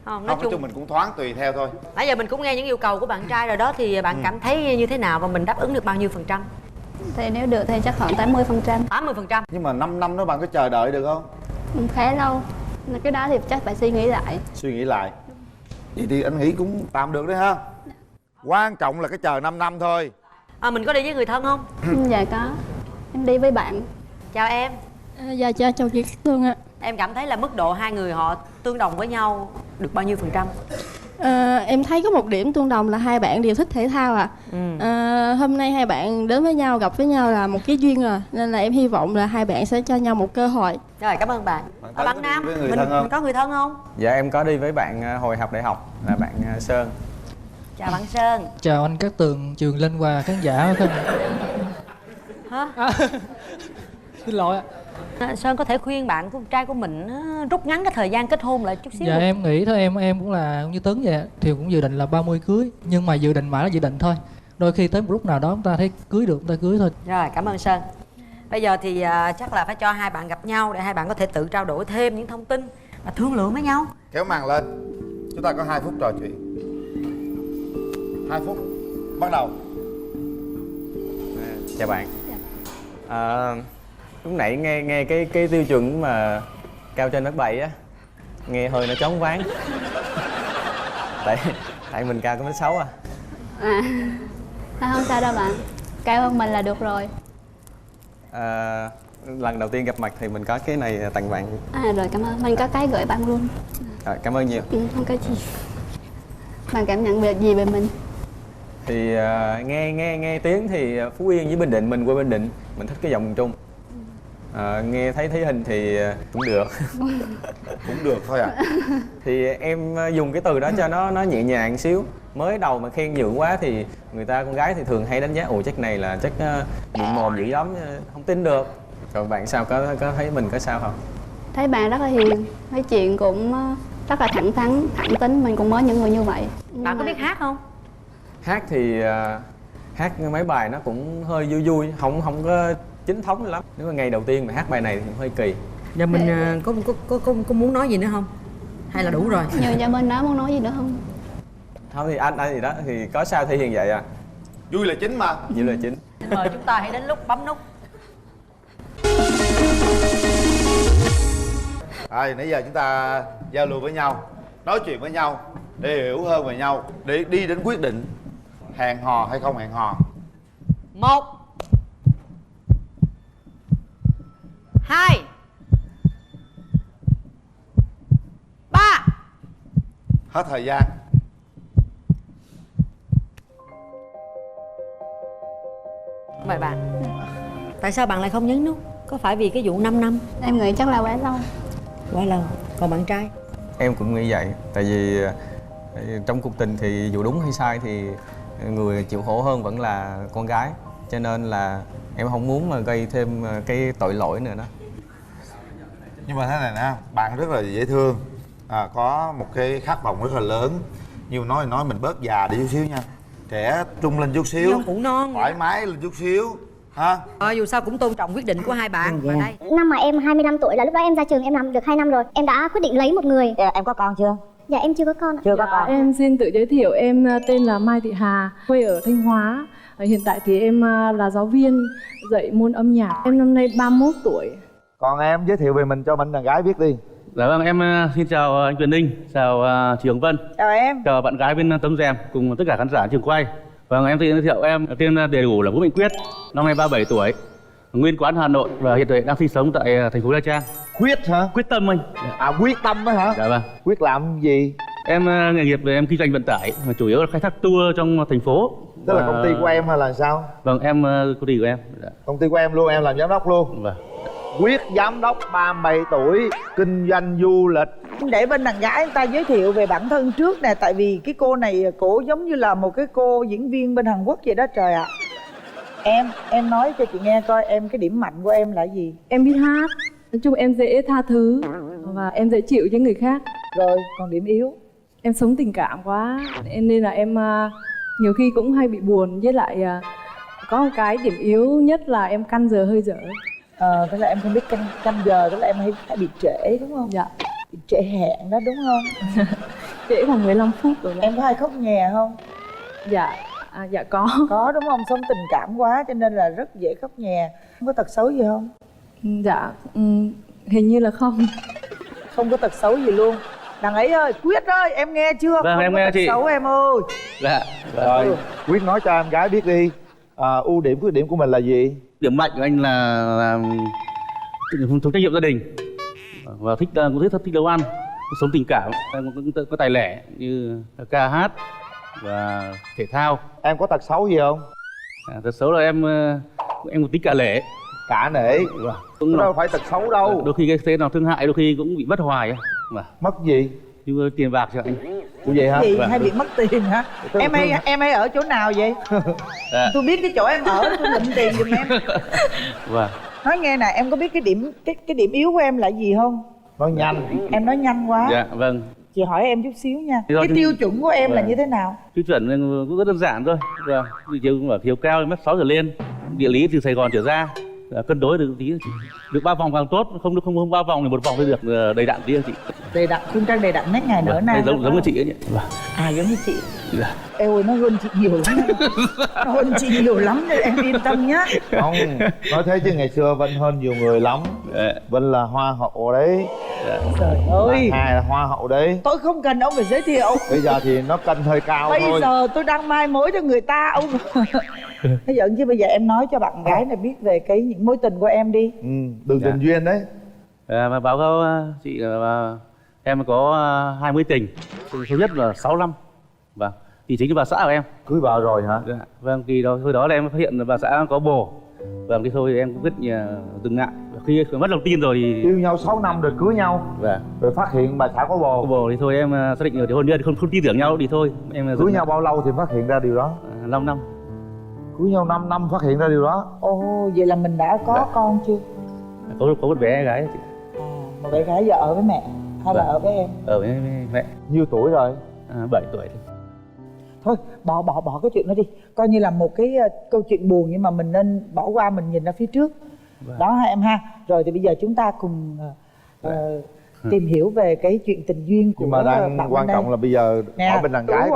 Nói chung mình cũng thoáng tùy theo thôi. Nãy giờ mình cũng nghe những yêu cầu của bạn trai rồi đó, thì bạn cảm thấy như thế nào và mình đáp ứng được bao nhiêu phần trăm? Thì nếu được thì chắc khoảng 80%. 80%. Nhưng mà 5 năm đó bạn có chờ đợi được không? Khá lâu. Cái đó thì chắc phải suy nghĩ lại. Suy nghĩ lại. Vậy thì anh nghĩ cũng tạm được đấy ha. Quan trọng là cái chờ 5 năm thôi. Mình có đi với người thân không? Dạ có. Em đi với bạn. Chào em. Dạ chào chị Cát Tường ạ. Em cảm thấy là mức độ hai người họ tương đồng với nhau được bao nhiêu phần trăm? Em thấy có một điểm tương đồng là hai bạn đều thích thể thao ạ. Hôm nay hai bạn đến với nhau, gặp với nhau là một cái duyên rồi, nên là em hy vọng là hai bạn sẽ cho nhau một cơ hội. Rồi, cảm ơn bạn. Bạn Nam, mình có người thân không? Dạ em có đi với bạn hồi học đại học là bạn Sơn. Chào bạn Sơn. Chào anh Cát Tường, Trường Linh và khán giả. Hả? Xin lỗi ạ. Sơn có thể khuyên bạn con trai của mình rút ngắn cái thời gian kết hôn lại chút xíu. Dạ em nghĩ thôi, em cũng là như Tấn vậy, thì cũng dự định là 30 cưới, nhưng mà dự định mãi là dự định thôi. Đôi khi tới một lúc nào đó chúng ta thấy cưới được, chúng ta cưới thôi. Rồi, cảm ơn Sơn. Bây giờ thì chắc là phải cho hai bạn gặp nhau để hai bạn có thể tự trao đổi thêm những thông tin và thương lượng với nhau. Kéo màn lên. Chúng ta có 2 phút trò chuyện. 2 phút. Bắt đầu. Chào bạn. Lúc nãy nghe cái tiêu chuẩn mà cao trên đất bậy á, nghe hơi nó chóng váng. Tại mình cao có mét 6 à. Không sao đâu bạn, cao hơn mình là được rồi. Lần đầu tiên gặp mặt thì mình có cái này tặng bạn. Rồi cảm ơn, mình có cái gửi bạn luôn. Cảm ơn nhiều. Không có gì. Bạn cảm nhận việc gì về mình? Thì nghe tiếng thì Phú Yên với Bình Định, mình quê Bình Định, mình thích cái giọng miền Trung. Nghe thấy hình thì cũng được. Cũng được thôi à. Thì em dùng cái từ đó cho nó nhẹ nhàng xíu. Mới đầu mà khen nhiều quá thì người ta con gái thì thường hay đánh giá ồ chắc này là chắc miệng mồm dữ lắm, không tin được. Còn bạn sao, có thấy mình có sao không? Thấy bạn rất là hiền, nói chuyện cũng rất là thẳng thắn, thẳng tính, mình cũng mới những người như vậy. Bạn có biết hát không? Hát thì hát mấy bài nó cũng hơi vui vui, không có chính thống lắm. Nếu mà ngày đầu tiên mà hát bài này thì cũng hơi kỳ. Giờ mình có muốn nói gì nữa không? Hay là đủ rồi? Nhờ cho mình nói muốn nói gì nữa không? Không thì anh gì đó thì có sao thể hiện vậy à. Vui là chính mà. Vui là chính. Mời chúng ta hãy đến lúc bấm nút. Rồi nãy giờ chúng ta giao lưu với nhau, nói chuyện với nhau để hiểu hơn về nhau, để đi đến quyết định hẹn hò hay không hẹn hò. 1 2 3. Hết thời gian. Mời bạn. Tại sao bạn lại không nhấn nút? Có phải vì cái vụ 5 năm? Em nghĩ chắc là quá lâu. Quá lâu. Còn bạn trai? Em cũng nghĩ vậy. Tại vì trong cuộc tình thì dù đúng hay sai thì người chịu khổ hơn vẫn là con gái. Cho nên là em không muốn mà gây thêm cái tội lỗi nữa đó. Nhưng mà thế này nè, bạn rất là dễ thương, có một cái khát vọng rất là lớn. Nhưng mà nói mình bớt già đi chút xíu nha, trẻ trung lên chút xíu, cũng non, thoải mái lên chút xíu ha. Dù sao cũng tôn trọng quyết định của hai bạn. Và đây Năm mà em 25 tuổi là lúc đó em ra trường, em làm được 2 năm rồi. Em đã quyết định lấy một người. Em có con chưa? Dạ em chưa có con ạ. Chưa có con. Em xin tự giới thiệu, em tên là Mai Thị Hà, quê ở Thanh Hóa. Hiện tại thì em là giáo viên dạy môn âm nhạc. Em năm nay 31 tuổi. Còn em giới thiệu về mình cho bạn đàn gái biết đi. Dạ vâng, em xin chào anh Quyền Ninh, chào chị Hồng Vân. Chào em. Chào bạn gái bên Tống Rèm cùng tất cả khán giả trường quay. Vâng, em giới thiệu em tên đầy đủ là Vũ Mạnh Quyết, năm nay 37 tuổi, nguyên quán Hà Nội và hiện tại đang sinh sống tại thành phố Nha Trang. Quyết hả? Quyết tâm anh. Quyết tâm á hả? Dạ vâng. Quyết làm gì? Em nghề nghiệp về em kinh doanh vận tải, mà chủ yếu là khai thác tour trong thành phố. Tức là công ty của em hay là sao? Vâng, em công ty của em. Dạ. Công ty của em luôn, em làm giám đốc luôn. Vâng. Quyết giám đốc 37 tuổi, kinh doanh du lịch. Để bên đàn gái người ta giới thiệu về bản thân trước nè. Tại vì cái cô này cổ giống như là một cái cô diễn viên bên Hàn Quốc vậy đó trời ạ. Em nói cho chị nghe coi em cái điểm mạnh của em là gì? Em biết hát, nói chung em dễ tha thứ và em dễ chịu với người khác. Rồi, còn điểm yếu? Em sống tình cảm quá nên là em nhiều khi cũng hay bị buồn. Với lại có một cái điểm yếu nhất là em căn giờ hơi dở. Tức là em không biết canh giờ, tức là em hay bị trễ đúng không? Dạ. Bị trễ hẹn đó đúng không? Trễ khoảng 15 phút rồi. Em có hay khóc nhè không? Dạ. Dạ có. Có đúng không? Sống tình cảm quá cho nên là rất dễ khóc nhè. Không có tật xấu gì không? Dạ, hình như là không. Không có tật xấu gì luôn. Đằng ấy ơi, Quyết ơi, em nghe chưa? Vâng, không em có nghe tật chị. xấu em ơi. Dạ. Rồi, Quyết nói cho em gái biết đi. Ưu điểm, khuyết điểm của mình là gì? Điểm mạnh của anh là thuộc trách nhiệm gia đình và cũng thích nấu ăn, sống tình cảm, em cũng có tài lẻ như ca hát và thể thao. Em có tật xấu gì không? Tật xấu là em một tính cả lể. Cả nể. Cũng đâu phải tật xấu đâu. Đôi khi cái thế nào thương hại, đôi khi cũng bị mất hoài. Mất gì? Như tiền bạc cho anh. Như vậy hả? Gì hay bị mất tiền hả? Em hay ở chỗ nào vậy? Tôi biết cái chỗ em ở, tôi lụm tiền giùm em. Vâng. Nói nghe nè, em có biết cái điểm yếu của em là gì không? Nói nhanh. Em nói nhanh quá. Dạ vâng. Chị hỏi em chút xíu nha. Cái tiêu chuẩn của em là như thế nào? Tiêu chuẩn cũng rất đơn giản thôi. Vâng. Chiều cao thì 1m6 trở lên. Địa lý từ Sài Gòn trở ra. Cân đối được tí, được 3 vòng càng tốt, không 3 vòng thì 1 vòng thì được đầy đặn tí chị. Đầy đặn, khung trăng đầy đặn nét ngày nở nang. Giống với chị ấy nhỉ. Giống như chị. Dạ. Eo ơi, nó hơn chị nhiều lắm. Nó hơn chị nhiều lắm nên em yên tâm nhá. Không, nói thế chứ ngày xưa Vân hơn nhiều người lắm. Vân là hoa hậu đấy. Trời ơi. Hai là hoa hậu đấy. Tôi không cần ông phải giới thiệu. Bây giờ thì nó cân hơi cao thôi. Bây giờ tôi đang mai mối cho người ta ông. Nó giận chứ bây giờ em nói cho bạn gái này biết về những mối tình của em đi. Đường tình duyên đấy. Mà báo cáo chị là em có 2 mối tình. Số nhất là 6 năm. Vâng. Thì chính là bà xã của em. Cưới vợ rồi hả? Dạ. Vâng, thì hồi đó là em phát hiện là bà xã có bồ. Vâng, thì thôi em cũng rất từng ngại. Khi mất lòng tin rồi thì yêu nhau 6 năm rồi cưới nhau. Vâng. Rồi phát hiện bà xã có bồ. Có bồ thì thôi em xác định rồi thì hôn nhân không tin tưởng nhau thì thôi. Em cưới nhau bao lâu thì phát hiện ra điều đó? 5 năm. Cưới nhau 5 năm phát hiện ra điều đó. Ồ, vậy là mình đã có con chưa? Có một bé gái chị. Một bé gái giờ ở với mẹ hay là ở với em? Ở với mẹ. Nhiêu tuổi rồi? 7 tuổi. Thôi bỏ cái chuyện đó đi. Coi như là một cái câu chuyện buồn nhưng mà mình nên bỏ qua, mình nhìn ra phía trước. Đó ha em ha. Rồi thì bây giờ chúng ta cùng tìm hiểu về cái chuyện tình duyên của nhưng mà đang bạn quan trọng là bây giờ nè, ở bên đàn gái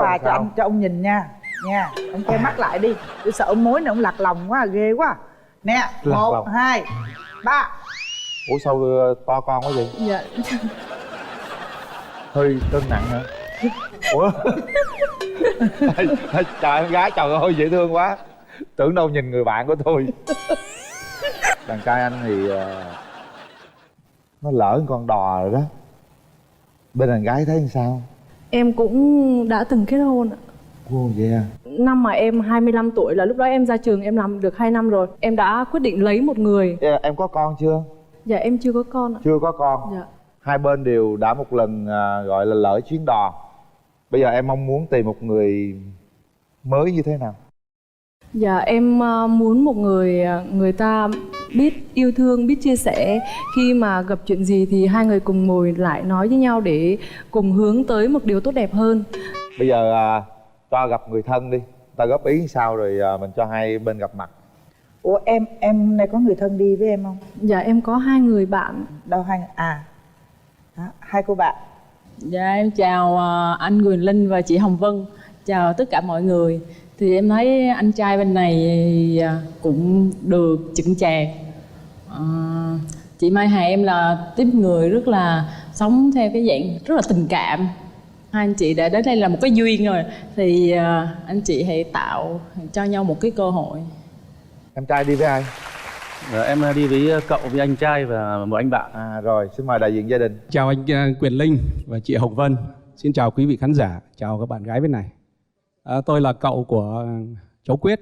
cho ông nhìn nha. nha. Ông che mắt lại đi, tôi sợ ông mối này ông lạc lòng quá, ghê quá. Nè, Lạc 1, lòng. 2, 3. Ủa sao to con quá vậy? Dạ. Hơi cân nặng hả? Ủa? Trời em gái, trời ơi dễ thương quá. Tưởng đâu nhìn người bạn của tôi. Đàn trai anh thì nó lỡ con đò rồi đó. Bên đàn gái thấy sao? Em cũng đã từng kết hôn ạ. Ồ vậy à? Năm mà em 25 tuổi là lúc đó em ra trường, em làm được 2 năm rồi. Em đã quyết định lấy một người. Em có con chưa? Dạ em chưa có con ạ. Chưa có con. Dạ. Hai bên đều đã một lần gọi là lỡ chuyến đò. Bây giờ em mong muốn tìm một người mới như thế nào? Dạ em muốn một người ta biết yêu thương, biết chia sẻ. Khi mà gặp chuyện gì thì hai người cùng ngồi lại nói với nhau để cùng hướng tới một điều tốt đẹp hơn. Bây giờ cho gặp người thân đi. Ta góp ý sao rồi mình cho hai bên gặp mặt. Ủa em này có người thân đi với em không? Dạ em có 2 người bạn. Đâu hai đó, 2 cô bạn. Dạ em chào anh Quyền Linh và chị Hồng Vân. Chào tất cả mọi người. Thì em thấy anh trai bên này cũng được chững chạc. Chị Mai Hà em là tiếp người rất là sống theo cái dạng rất là tình cảm. Hai anh chị đã đến đây là một cái duyên rồi. Thì anh chị hãy tạo cho nhau một cái cơ hội. Em trai đi với ai? Em đi với cậu, với anh trai và một anh bạn. Rồi, xin mời đại diện gia đình. Chào anh Quyền Linh và chị Hồng Vân. Xin chào quý vị khán giả, chào các bạn gái bên này. Tôi là cậu của cháu Quyết.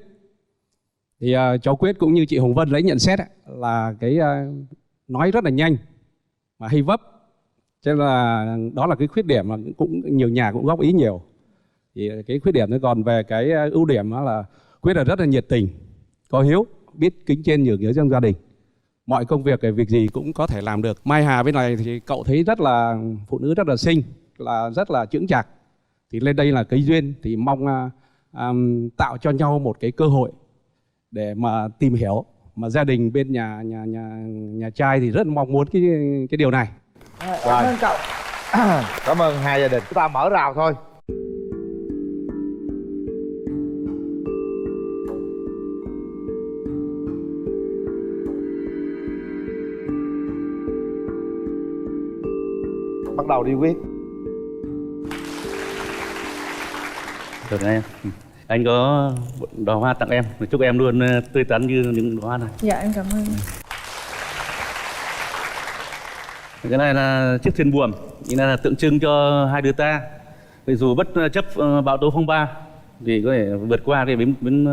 Thì cháu Quyết cũng như chị Hồng Vân lấy nhận xét là cái nói rất là nhanh mà hay vấp. Cho nên là đó là cái khuyết điểm mà cũng nhiều nhà cũng góp ý nhiều. Thì cái khuyết điểm nó còn về cái ưu điểm đó là Quyết là rất là nhiệt tình, có hiếu, biết kính trên nhường dưới trong gia đình. Mọi công việc, cái việc gì cũng có thể làm được. Mai Hà bên này thì cậu thấy rất là phụ nữ rất là xinh, là rất là chững chạc. Thì lên đây là cái duyên, thì mong tạo cho nhau một cái cơ hội để mà tìm hiểu. Mà gia đình bên nhà trai thì rất mong muốn cái điều này. Cảm ơn cậu. Cảm ơn hai gia đình. Chúng ta mở rào thôi. Bắt đầu đi Quyết. Được em. Anh có đóa hoa tặng em. Chúc em luôn tươi tắn như những đóa hoa này. Dạ em cảm ơn. Cái này là chiếc thuyền buồm, như là tượng trưng cho hai đứa ta. Vì dù bất chấp bão tố phong ba thì có thể vượt qua cái bến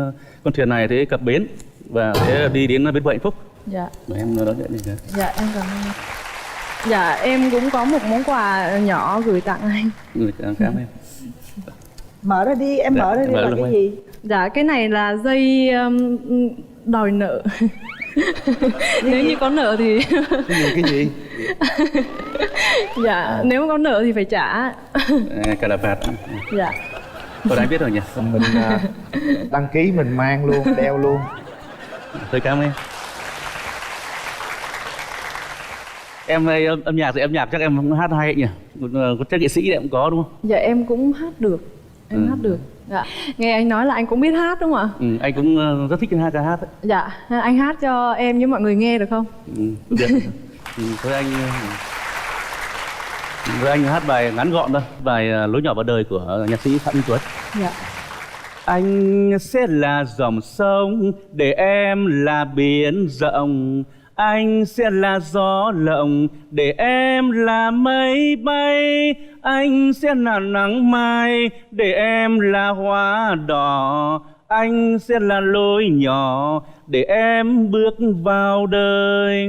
con thuyền này để cập bến và sẽ đi đến bến hạnh phúc. Dạ. Và em đón nhận đi. Dạ em cảm ơn. Dạ em cũng có một món quà nhỏ gửi tặng anh. Cảm ơn. Mở ra đi, em mở ra đi là cái gì? Dạ cái này là dây đòi nợ. Nếu như có nợ thì cái gì? Dạ nếu có nợ thì phải trả. Cà đà phạt. Dạ. Tôi đã biết rồi nhỉ. Mình đăng ký mình mang luôn, đeo luôn. Tôi cảm ơn em. Âm nhạc thì âm nhạc chắc em hát hay nhỉ? Chắc nghệ sĩ thì em cũng có đúng không? Dạ em cũng hát được. Em hát được. Dạ. Nghe anh nói là anh cũng biết hát đúng không ạ? Anh cũng rất thích ca hát ấy. Dạ, anh hát cho em với mọi người nghe được không? Được. Với anh hát bài ngắn gọn thôi, bài Lối nhỏ vào đời của nhạc sĩ Phạm Minh Tuấn. Dạ. Anh sẽ là dòng sông để em là biển rộng. Anh sẽ là gió lộng để em là mây bay. Anh sẽ là nắng mai để em là hoa đỏ. Anh sẽ là lối nhỏ để em bước vào đời.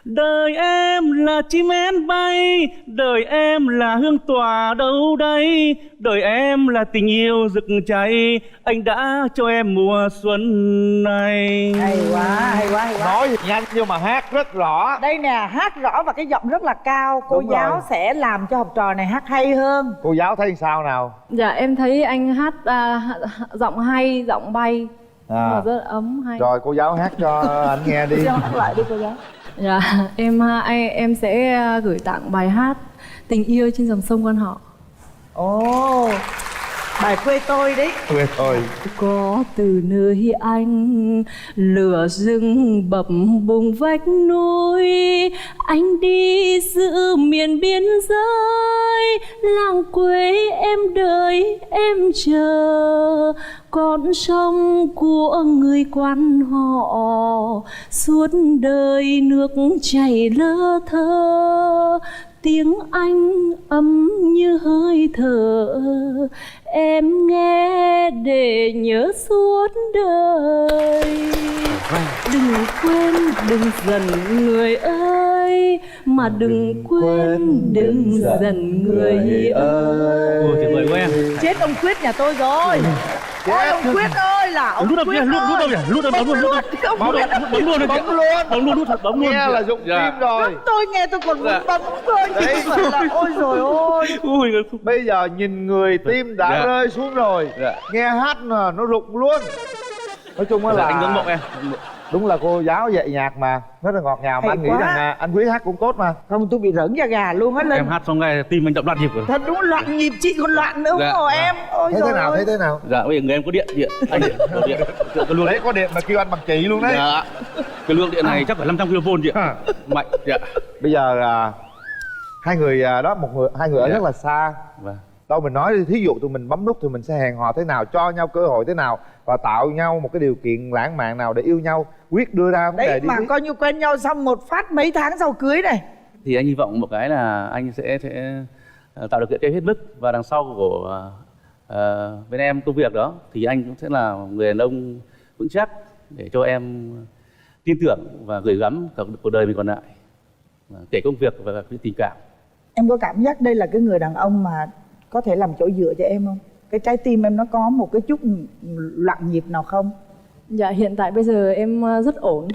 Đời em là chim én bay, đời em là hương tỏa đâu đây. Đời em là tình yêu rực cháy, anh đã cho em mùa xuân này. Hay quá, hay quá, hay quá. Nói nhanh nhưng mà hát rất rõ. Đây nè, hát rõ và cái giọng rất là cao. Cô Đúng giáo rồi. sẽ làm cho học trò này hát hay hơn. Cô giáo thấy sao nào? Dạ em thấy anh hát giọng hay, giọng bay. Rất ấm hay. Rồi cô giáo hát cho anh nghe đi. Hát lại đi cô giáo. Dạ em sẽ gửi tặng bài hát Tình yêu trên dòng sông Quan Họ. Ồ, Bài Quê Tôi đấy. Quê Tôi. Có từ nơi anh lửa rừng bập bùng vách núi, anh đi giữa miền biên giới, làng quê em đợi em chờ, con sông của người quan họ suốt đời nước chảy lơ thơ, tiếng anh ấm như hơi thở, em nghe để nhớ suốt đời. Đừng quên, đừng giận người ơi, mà đừng quên, đừng giận người ơi. Ôi tuyệt vời quá em. Chết ông Quyết nhà tôi rồi. Ôi ông Quyết ơi là ông Quyết ơi. Lút bấm luôn. Nghe là dụng tim rồi. Tôi nghe tôi còn muốn bấm thôi. Đấy là ôi rồi ôi. Bây giờ nhìn người tim đã rơi xuống rồi. Nghe hát mà nó rụng luôn. Nói chung là anh ngưỡng mộ em. Đúng là cô giáo dạy nhạc mà rất là ngọt ngào, mà anh nghĩ rằng anh Quý hát cũng tốt mà. Không, tôi bị rỡn da gà luôn hết lên. Em hát xong ngay tim anh chậm loạn nhịp rồi. Thật đúng loạn nhịp, chị còn loạn nữa không em. Ôi thấy thế nào, thấy thế nào? Dạ bây giờ người em có điện anh điện cái luồng đấy có điện mà kêu anh bằng chỉ luôn đấy. Dạ. Cái lượng điện này chắc phải 500 kV chị ạ. Mạnh. Dạ. Bây giờ hai người đó, hai người ở rất là xa. Vâng. Đâu mình nói thí dụ tụi mình bấm nút thì mình sẽ hẹn hò thế nào, cho nhau cơ hội thế nào và tạo nhau một cái điều kiện lãng mạn nào để yêu nhau. Quyết đưa ra vấn đề đấy đi. Mà coi như quen nhau xong một phát mấy tháng sau cưới này. Thì anh hy vọng một cái là anh sẽ tạo điều kiện cho hết mức, và đằng sau của bên em công việc đó thì anh cũng sẽ là người đàn ông vững chắc để cho em tin tưởng và gửi gắm cả cuộc đời mình còn lại, kể công việc và tình cảm. Em có cảm giác đây là cái người đàn ông mà có thể làm chỗ dựa cho em không? Cái trái tim em nó có một cái chút loạn nhịp nào không? Dạ hiện tại bây giờ em rất ổn.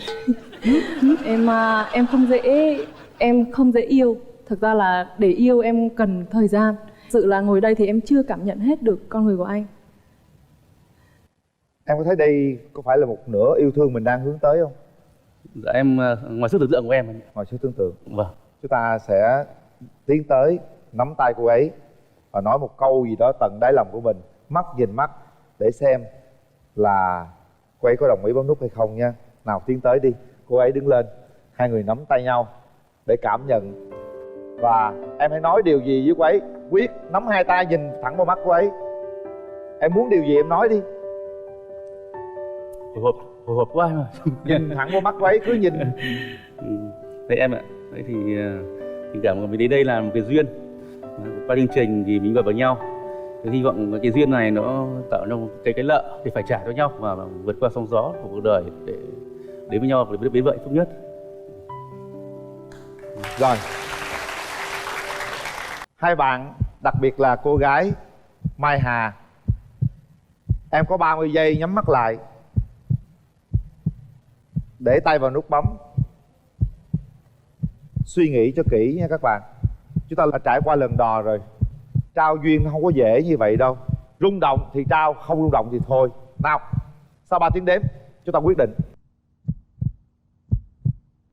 em không dễ yêu. Thực ra là để yêu em cần thời gian. Sự là ngồi đây thì em chưa cảm nhận hết được con người của anh. Em có thấy đây có phải là một nửa yêu thương mình đang hướng tới không? Dạ em ngoài sức tưởng tượng của em. Ngoài sức tưởng tượng. Vâng. Chúng ta sẽ tiến tới nắm tay cô ấy và nói một câu gì đó tận đáy lòng của mình, mắt nhìn mắt, để xem là cô ấy có đồng ý bấm nút hay không nha. Nào tiến tới đi. Cô ấy đứng lên, hai người nắm tay nhau để cảm nhận. Và em hãy nói điều gì với cô ấy. Quyết nắm hai tay nhìn thẳng vào mắt cô ấy. Em muốn điều gì em nói đi. Hồi hộp quá mà. Nhìn thẳng vào mắt cô ấy, cứ nhìn. Đấy em ạ. Đấy thì tình cảm của mình đến đây là một cái duyên. Qua chương trình thì mình vào nhau. Thì hy vọng cái duyên này nó tạo ra một cái lợi thì phải trả cho nhau và vượt qua sóng gió của cuộc đời để đến với nhau và đến với hạnh phúc nhất. Rồi. Hai bạn, đặc biệt là cô gái Mai Hà, em có 30 giây nhắm mắt lại, để tay vào nút bấm, suy nghĩ cho kỹ nha các bạn. Chúng ta đã trải qua lần đò rồi. Trao duyên nó không có dễ như vậy đâu. Rung động thì trao, không rung động thì thôi. Nào, sau 3 tiếng đếm chúng ta quyết định.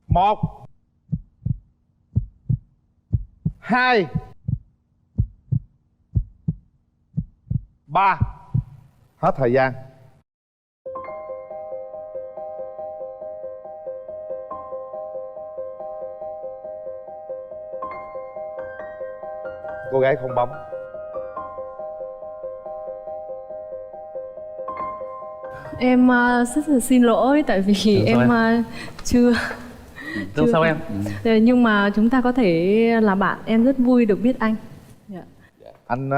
1 2 3. Hết thời gian. Cô gái không bấm. Em rất là xin lỗi tại vì em chưa sao em? Nhưng mà chúng ta có thể là bạn. Em rất vui được biết anh. Anh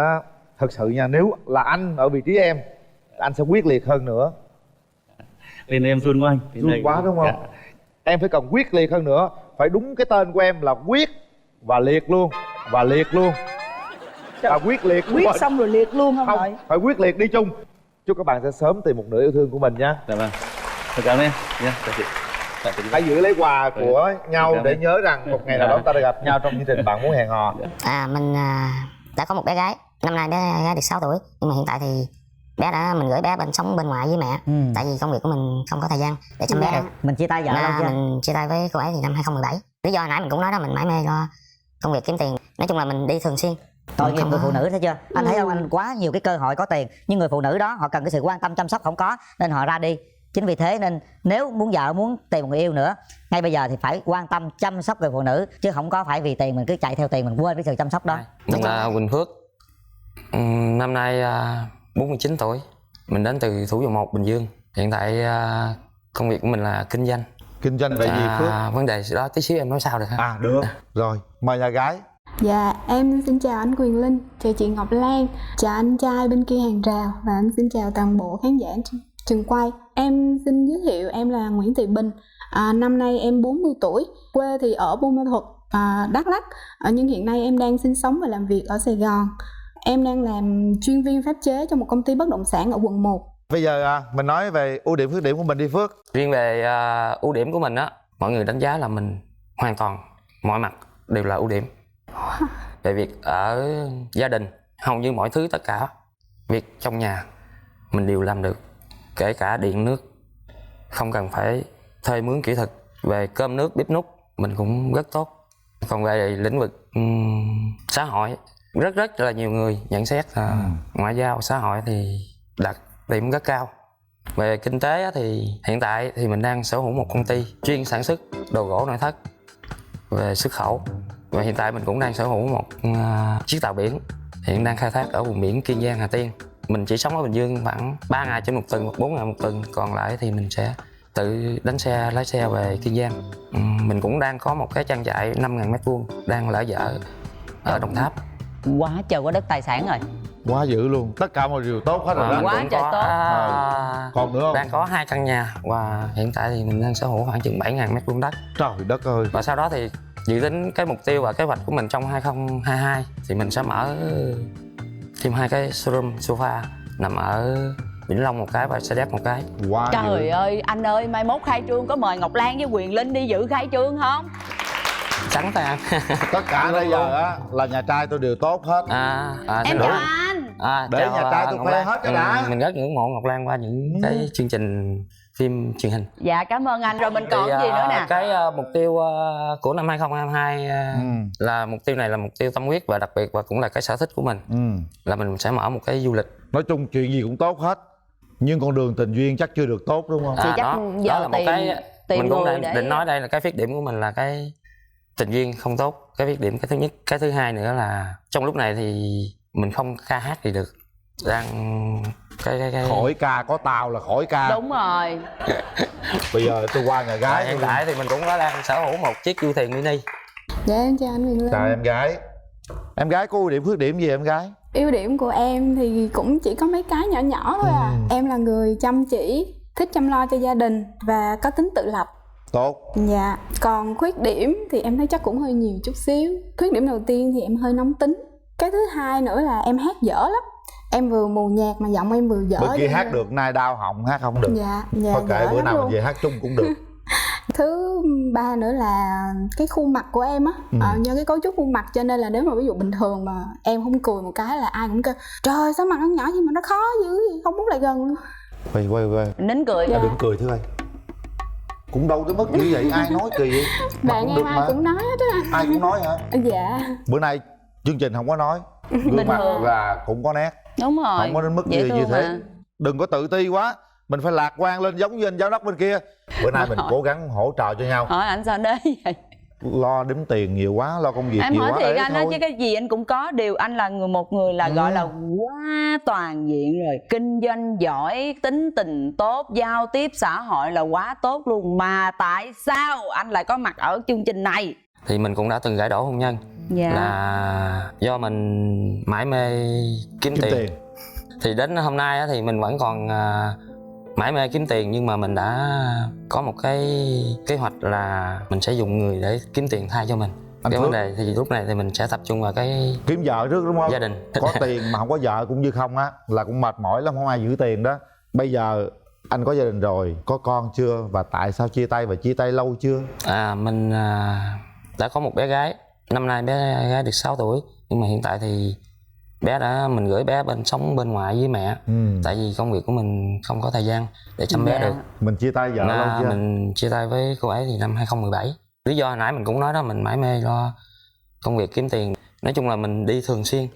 thật sự nha, nếu là anh ở vị trí em, anh sẽ quyết liệt hơn nữa. Nên em run quá anh. Run quá đúng không? Dạ. Em phải cần quyết liệt hơn nữa. Phải đúng cái tên của em là Quyết và liệt luôn. Và liệt luôn. Và quyết liệt. Quyết xong rồi liệt luôn không rồi? Phải quyết liệt đi chung. Chúc các bạn sẽ sớm tìm một nửa yêu thương của mình nha. Dạ vâng. Cảm ơn em nha. Hãy giữ lấy quà của nhau để nhớ rằng một ngày nào đó ta đã gặp nhau trong chương trình Bạn Muốn Hẹn Hò. Mình đã có một bé gái. Năm nay bé gái được 6 tuổi. Nhưng mà hiện tại thì mình gửi bé sống bên ngoài với mẹ. Tại vì công việc của mình không có thời gian để chăm bé được. Mình chia tay vợ lâu chưa? Mình chia tay với cô ấy thì năm 2017. Lý do hồi nãy mình cũng nói đó, mình mải mê lo công việc kiếm tiền. Nói chung là mình đi thường xuyên. Tội nghiệp người phụ nữ, thấy chưa? Anh thấy không, anh quá nhiều cái cơ hội có tiền, nhưng người phụ nữ đó họ cần cái sự quan tâm chăm sóc không có, nên họ ra đi. Chính vì thế nên nếu muốn vợ muốn tìm một người yêu nữa, ngay bây giờ thì phải quan tâm chăm sóc người phụ nữ, chứ không có phải vì tiền mình cứ chạy theo tiền mình quên cái sự chăm sóc đó. Mình là Quỳnh Phước, năm nay 49 tuổi, mình đến từ Thủ Dầu Một, Bình Dương. Hiện tại công việc của mình là kinh doanh. Kinh doanh về gì Phước? Vấn đề đó tí xíu em nói sao được hả? Được. Rồi, mời nhà gái. Dạ, em xin chào anh Quyền Linh, chào chị Ngọc Lan, chào anh trai bên kia hàng rào, và em xin chào toàn bộ khán giả trường quay. Em xin giới thiệu, em là Nguyễn Thị Bình, năm nay em 40 tuổi, quê thì ở Buôn Ma Thuột, Đắk Lắk, nhưng hiện nay em đang sinh sống và làm việc ở Sài Gòn. Em đang làm chuyên viên pháp chế cho một công ty bất động sản ở quận 1. Bây giờ mình nói về ưu điểm khuyết điểm của mình đi Phước. Riêng về ưu điểm của mình á, mọi người đánh giá là mình hoàn toàn mọi mặt đều là ưu điểm. Về việc ở gia đình, hầu như mọi thứ tất cả việc trong nhà mình đều làm được, kể cả điện nước, không cần phải thuê mướn kỹ thuật. Về cơm nước bếp núc mình cũng rất tốt. Còn về lĩnh vực xã hội, rất là nhiều người nhận xét ngoại giao xã hội thì đạt điểm rất cao. Về kinh tế thì hiện tại thì mình đang sở hữu một công ty chuyên sản xuất đồ gỗ nội thất về xuất khẩu. Và hiện tại mình cũng đang sở hữu một chiếc tàu biển hiện đang khai thác ở vùng biển Kiên Giang, Hà Tiên. Mình chỉ sống ở Bình Dương khoảng 3 ngày trên một tuần hoặc 4 ngày một tuần, còn lại thì mình sẽ tự đánh xe lái xe về Kiên Giang. Mình cũng đang có một cái trang trại 5.000 m² đang lỡ dở ở Đồng Tháp. Quá trời quá đất tài sản rồi. Quá dữ luôn, tất cả mọi điều tốt hết rồi đó. Quá trời tốt. Còn nữa không? Đang có 2 căn nhà và hiện tại thì mình đang sở hữu khoảng chừng 7.000 m² đất. Trời đất ơi. Và sau đó thì dự tính cái mục tiêu và kế hoạch của mình trong 2022 thì mình sẽ mở thêm 2 cái showroom sofa nằm ở Vĩnh Long một cái và Sa Đéc một cái. Wow, trời ơi, anh ơi, mai mốt khai trương có mời Ngọc Lan với Quyền Linh đi dự khai trương không? Sẵn sàng. Tất cả bây giờ á là nhà trai tôi đều tốt hết. Em chào anh. Để nhà trai tôi khoe hết cái đã. Mình rất ngưỡng mộ Ngọc Lan qua những cái chương trình phim truyền hình. Dạ cảm ơn anh. Rồi mình còn gì nữa nè? Cái mục tiêu của năm 2022 là mục tiêu này là mục tiêu tâm huyết và đặc biệt và cũng là cái sở thích của mình. Là mình sẽ mở một cái du lịch. Nói chung chuyện gì cũng tốt hết, nhưng con đường tình duyên chắc chưa được tốt đúng không? Thì chắc đó là một cái mình cũng để... định nói đây là cái khuyết điểm của mình là cái tình duyên không tốt. Cái khuyết điểm cái thứ nhất. Cái thứ hai nữa là trong lúc này thì mình không ca hát thì được. Đang cái khỏi ca, có tàu là khỏi ca. Đúng rồi. Bây giờ tôi qua nhà gái. Hiện tại thì mình cũng có đang sở hữu một chiếc du thuyền mini. Dạ em chào anh Quyền Linh. Chào em gái. Em gái có ưu điểm khuyết điểm gì em gái? Ưu điểm của em thì cũng chỉ có mấy cái nhỏ nhỏ thôi à. Em là người chăm chỉ, thích chăm lo cho gia đình và có tính tự lập. Tốt. Dạ. Còn khuyết điểm thì em thấy chắc cũng hơi nhiều chút xíu. Khuyết điểm đầu tiên thì em hơi nóng tính. Cái thứ hai nữa là em hát dở lắm. Em vừa mù nhạc mà giọng em vừa dở. Bữa kia hát được, nay đau họng hát không được. Dạ. Thôi kệ, bữa nào luôn. mình về hát chung cũng được. Thứ ba nữa là cái khuôn mặt của em á, do cái cấu trúc khuôn mặt cho nên là nếu mà ví dụ bình thường mà em không cười một cái là ai cũng kêu trời sao mặt nó nhỏ nhưng mà nó khó dữ gì, không muốn lại gần luôn. Quay nín cười. Đừng cười Thư ơi, cũng đâu tới mức như vậy, ai nói kỳ vậy? Bạn em ai cũng nói hết á. Ai cũng nói hả? Dạ. Bữa nay chương trình không có nói, gương mặt là cũng có nét. Đúng rồi. Không có đến mức gì như thế. Đừng có tự ti quá, mình phải lạc quan lên giống như anh giám đốc bên kia. Bữa nay mình cố gắng hỗ trợ cho nhau. Hỏi anh sao đấy vậy? Lo đếm tiền nhiều quá, lo công việc em nhiều quá. Em hỏi thiệt anh đó, chứ cái gì anh cũng có. Điều anh là một người là gọi là quá toàn diện rồi. Kinh doanh giỏi, tính tình tốt, giao tiếp xã hội là quá tốt luôn. Mà tại sao anh lại có mặt ở chương trình này? Thì mình cũng đã từng gãy đổ hôn nhân. Là do mình mải mê kiếm tiền. Thì đến hôm nay thì mình vẫn còn mải mê kiếm tiền, nhưng mà mình đã có một cái kế hoạch là mình sẽ dùng người để kiếm tiền thay cho mình. Cái vấn đề thì lúc này thì mình sẽ tập trung vào cái kiếm vợ trước đúng không? Gia đình. Có tiền mà không có vợ cũng như không á, là cũng mệt mỏi lắm, không ai giữ tiền đó. Bây giờ anh có gia đình rồi, có con chưa và tại sao chia tay và chia tay lâu chưa? Mình đã có một bé gái, năm nay bé gái được 6 tuổi, nhưng mà hiện tại thì mình gửi bé sống bên ngoại với mẹ. Tại vì công việc của mình không có thời gian để chăm bé được. Mình chia tay vợ lâu chưa? Mình chia tay với cô ấy thì năm 2017. Lý do hồi nãy mình cũng nói đó, mình mải mê lo công việc kiếm tiền. nói chung là mình đi thường xuyên.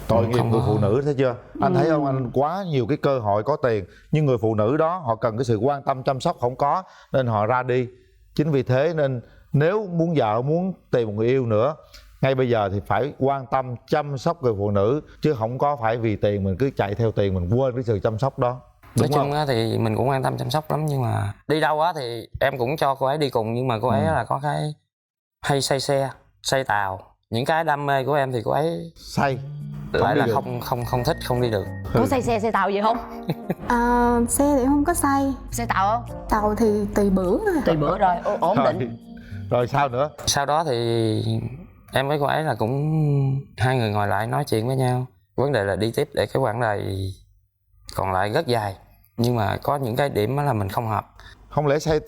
Tội nghiệp người phụ nữ, thấy chưa? Anh thấy không, anh quá nhiều cái cơ hội có tiền, nhưng người phụ nữ đó họ cần cái sự quan tâm chăm sóc không có, nên họ ra đi. Chính vì thế nên nếu muốn vợ muốn tìm một người yêu nữa, ngay bây giờ thì phải quan tâm chăm sóc người phụ nữ, chứ không có phải vì tiền mình cứ chạy theo tiền mình quên cái sự chăm sóc đó. Nói chung á thì mình cũng quan tâm chăm sóc lắm, nhưng mà đi đâu á thì em cũng cho cô ấy đi cùng, nhưng mà cô ấy là có cái hay say xe, say tàu. Những cái đam mê của em thì cô ấy say lại là không thích, không đi được. Có say xe say tàu gì không? Xe thì không có say. Xe tàu không? Tàu thì tùy bữa thôi. Tùy bữa rồi, ổn định. Rồi sao nữa? Sau đó thì em với cô ấy là cũng hai người ngồi lại nói chuyện với nhau. Vấn đề là đi tiếp để cái quãng đời còn lại rất dài, nhưng mà có những cái điểm đó là mình không hợp. Không lẽ xe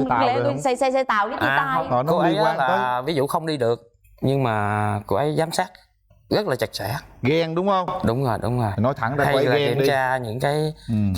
tàu rồi không? Xe tàu với chia tay. Cô ấy là ví dụ không đi được, nhưng mà cô ấy giám sát rất là chặt chẽ. Ghen đúng không? Đúng rồi. Nói thẳng ra, hay là ghen kiểm tra những cái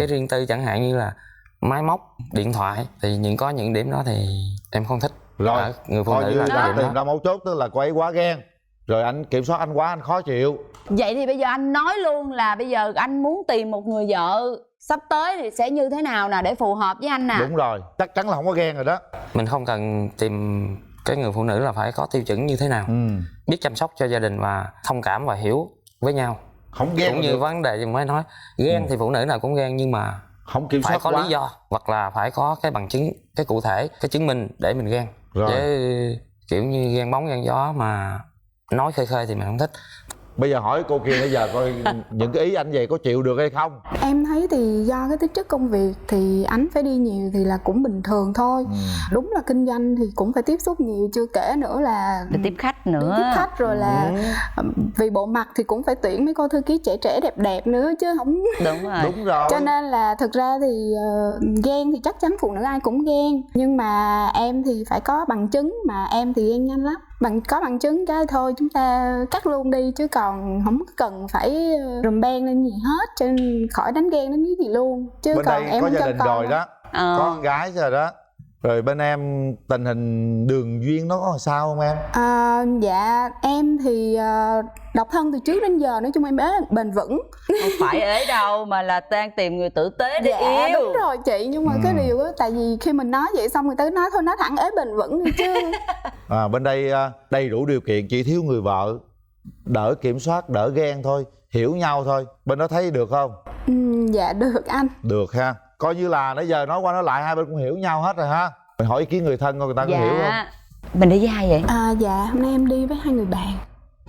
riêng tư, chẳng hạn như là máy móc, điện thoại, thì có những điểm đó thì em không thích. Rồi người phụ nữ là tìm ra mấu chốt, tức là cô ấy quá ghen, rồi anh kiểm soát anh quá, anh khó chịu. Vậy thì bây giờ anh nói luôn là bây giờ anh muốn tìm một người vợ sắp tới thì sẽ như thế nào nè để phù hợp với anh nè. Đúng rồi, chắc chắn là không có ghen rồi đó. Mình không cần tìm cái người phụ nữ là phải có tiêu chuẩn như thế nào, biết chăm sóc cho gia đình và thông cảm và hiểu với nhau. Không ghen cũng như vấn đề mới nói, ghen thì phụ nữ nào cũng ghen, nhưng mà không kiểm soát phải có quá. lý do, hoặc là phải có cái bằng chứng, cái cụ thể, cái chứng minh để mình ghen. Rồi. Chứ kiểu như ghen bóng ghen gió mà nói khơi khơi thì mình không thích. Bây giờ hỏi cô kia, bây giờ coi những cái ý anh về có chịu được hay không? Em thấy thì do cái tính chất công việc thì anh phải đi nhiều thì là cũng bình thường thôi. Đúng là kinh doanh thì cũng phải tiếp xúc nhiều, chưa kể nữa là để tiếp khách nữa. Tiếp khách rồi là vì bộ mặt thì cũng phải tuyển mấy cô thư ký trẻ trẻ đẹp đẹp nữa chứ không. Đúng rồi. Cho nên là thực ra thì ghen thì chắc chắn phụ nữ ai cũng ghen, nhưng mà em thì phải có bằng chứng, mà em thì ghen nhanh lắm. Có bằng chứng cái thôi chúng ta cắt luôn đi, chứ còn không cần phải rùm beng lên gì hết, cho nên khỏi đánh ghen đến cái gì luôn. Chứ bên còn đây em có không gia cho đình con rồi đó, có con gái rồi đó. Rồi bên em tình hình đường duyên nó có sao không em? Dạ em thì độc thân từ trước đến giờ, nói chung em ế bền vững. Không phải ế đâu, mà là đang tìm người tử tế để yêu. Đúng rồi chị, nhưng mà cái điều á, tại vì khi mình nói vậy xong người ta nói thôi nói thẳng ế bền vững đi chứ. Bên đây đầy đủ điều kiện, chỉ thiếu người vợ đỡ kiểm soát, đỡ ghen thôi, hiểu nhau thôi. Bên đó thấy được không? Dạ được anh. Được ha, coi như là nãy giờ nói qua nói lại hai bên cũng hiểu nhau hết rồi ha. Mình hỏi ý kiến người thân coi người ta có hiểu không? Mình đi với ai vậy? Dạ hôm nay em đi với hai người bạn.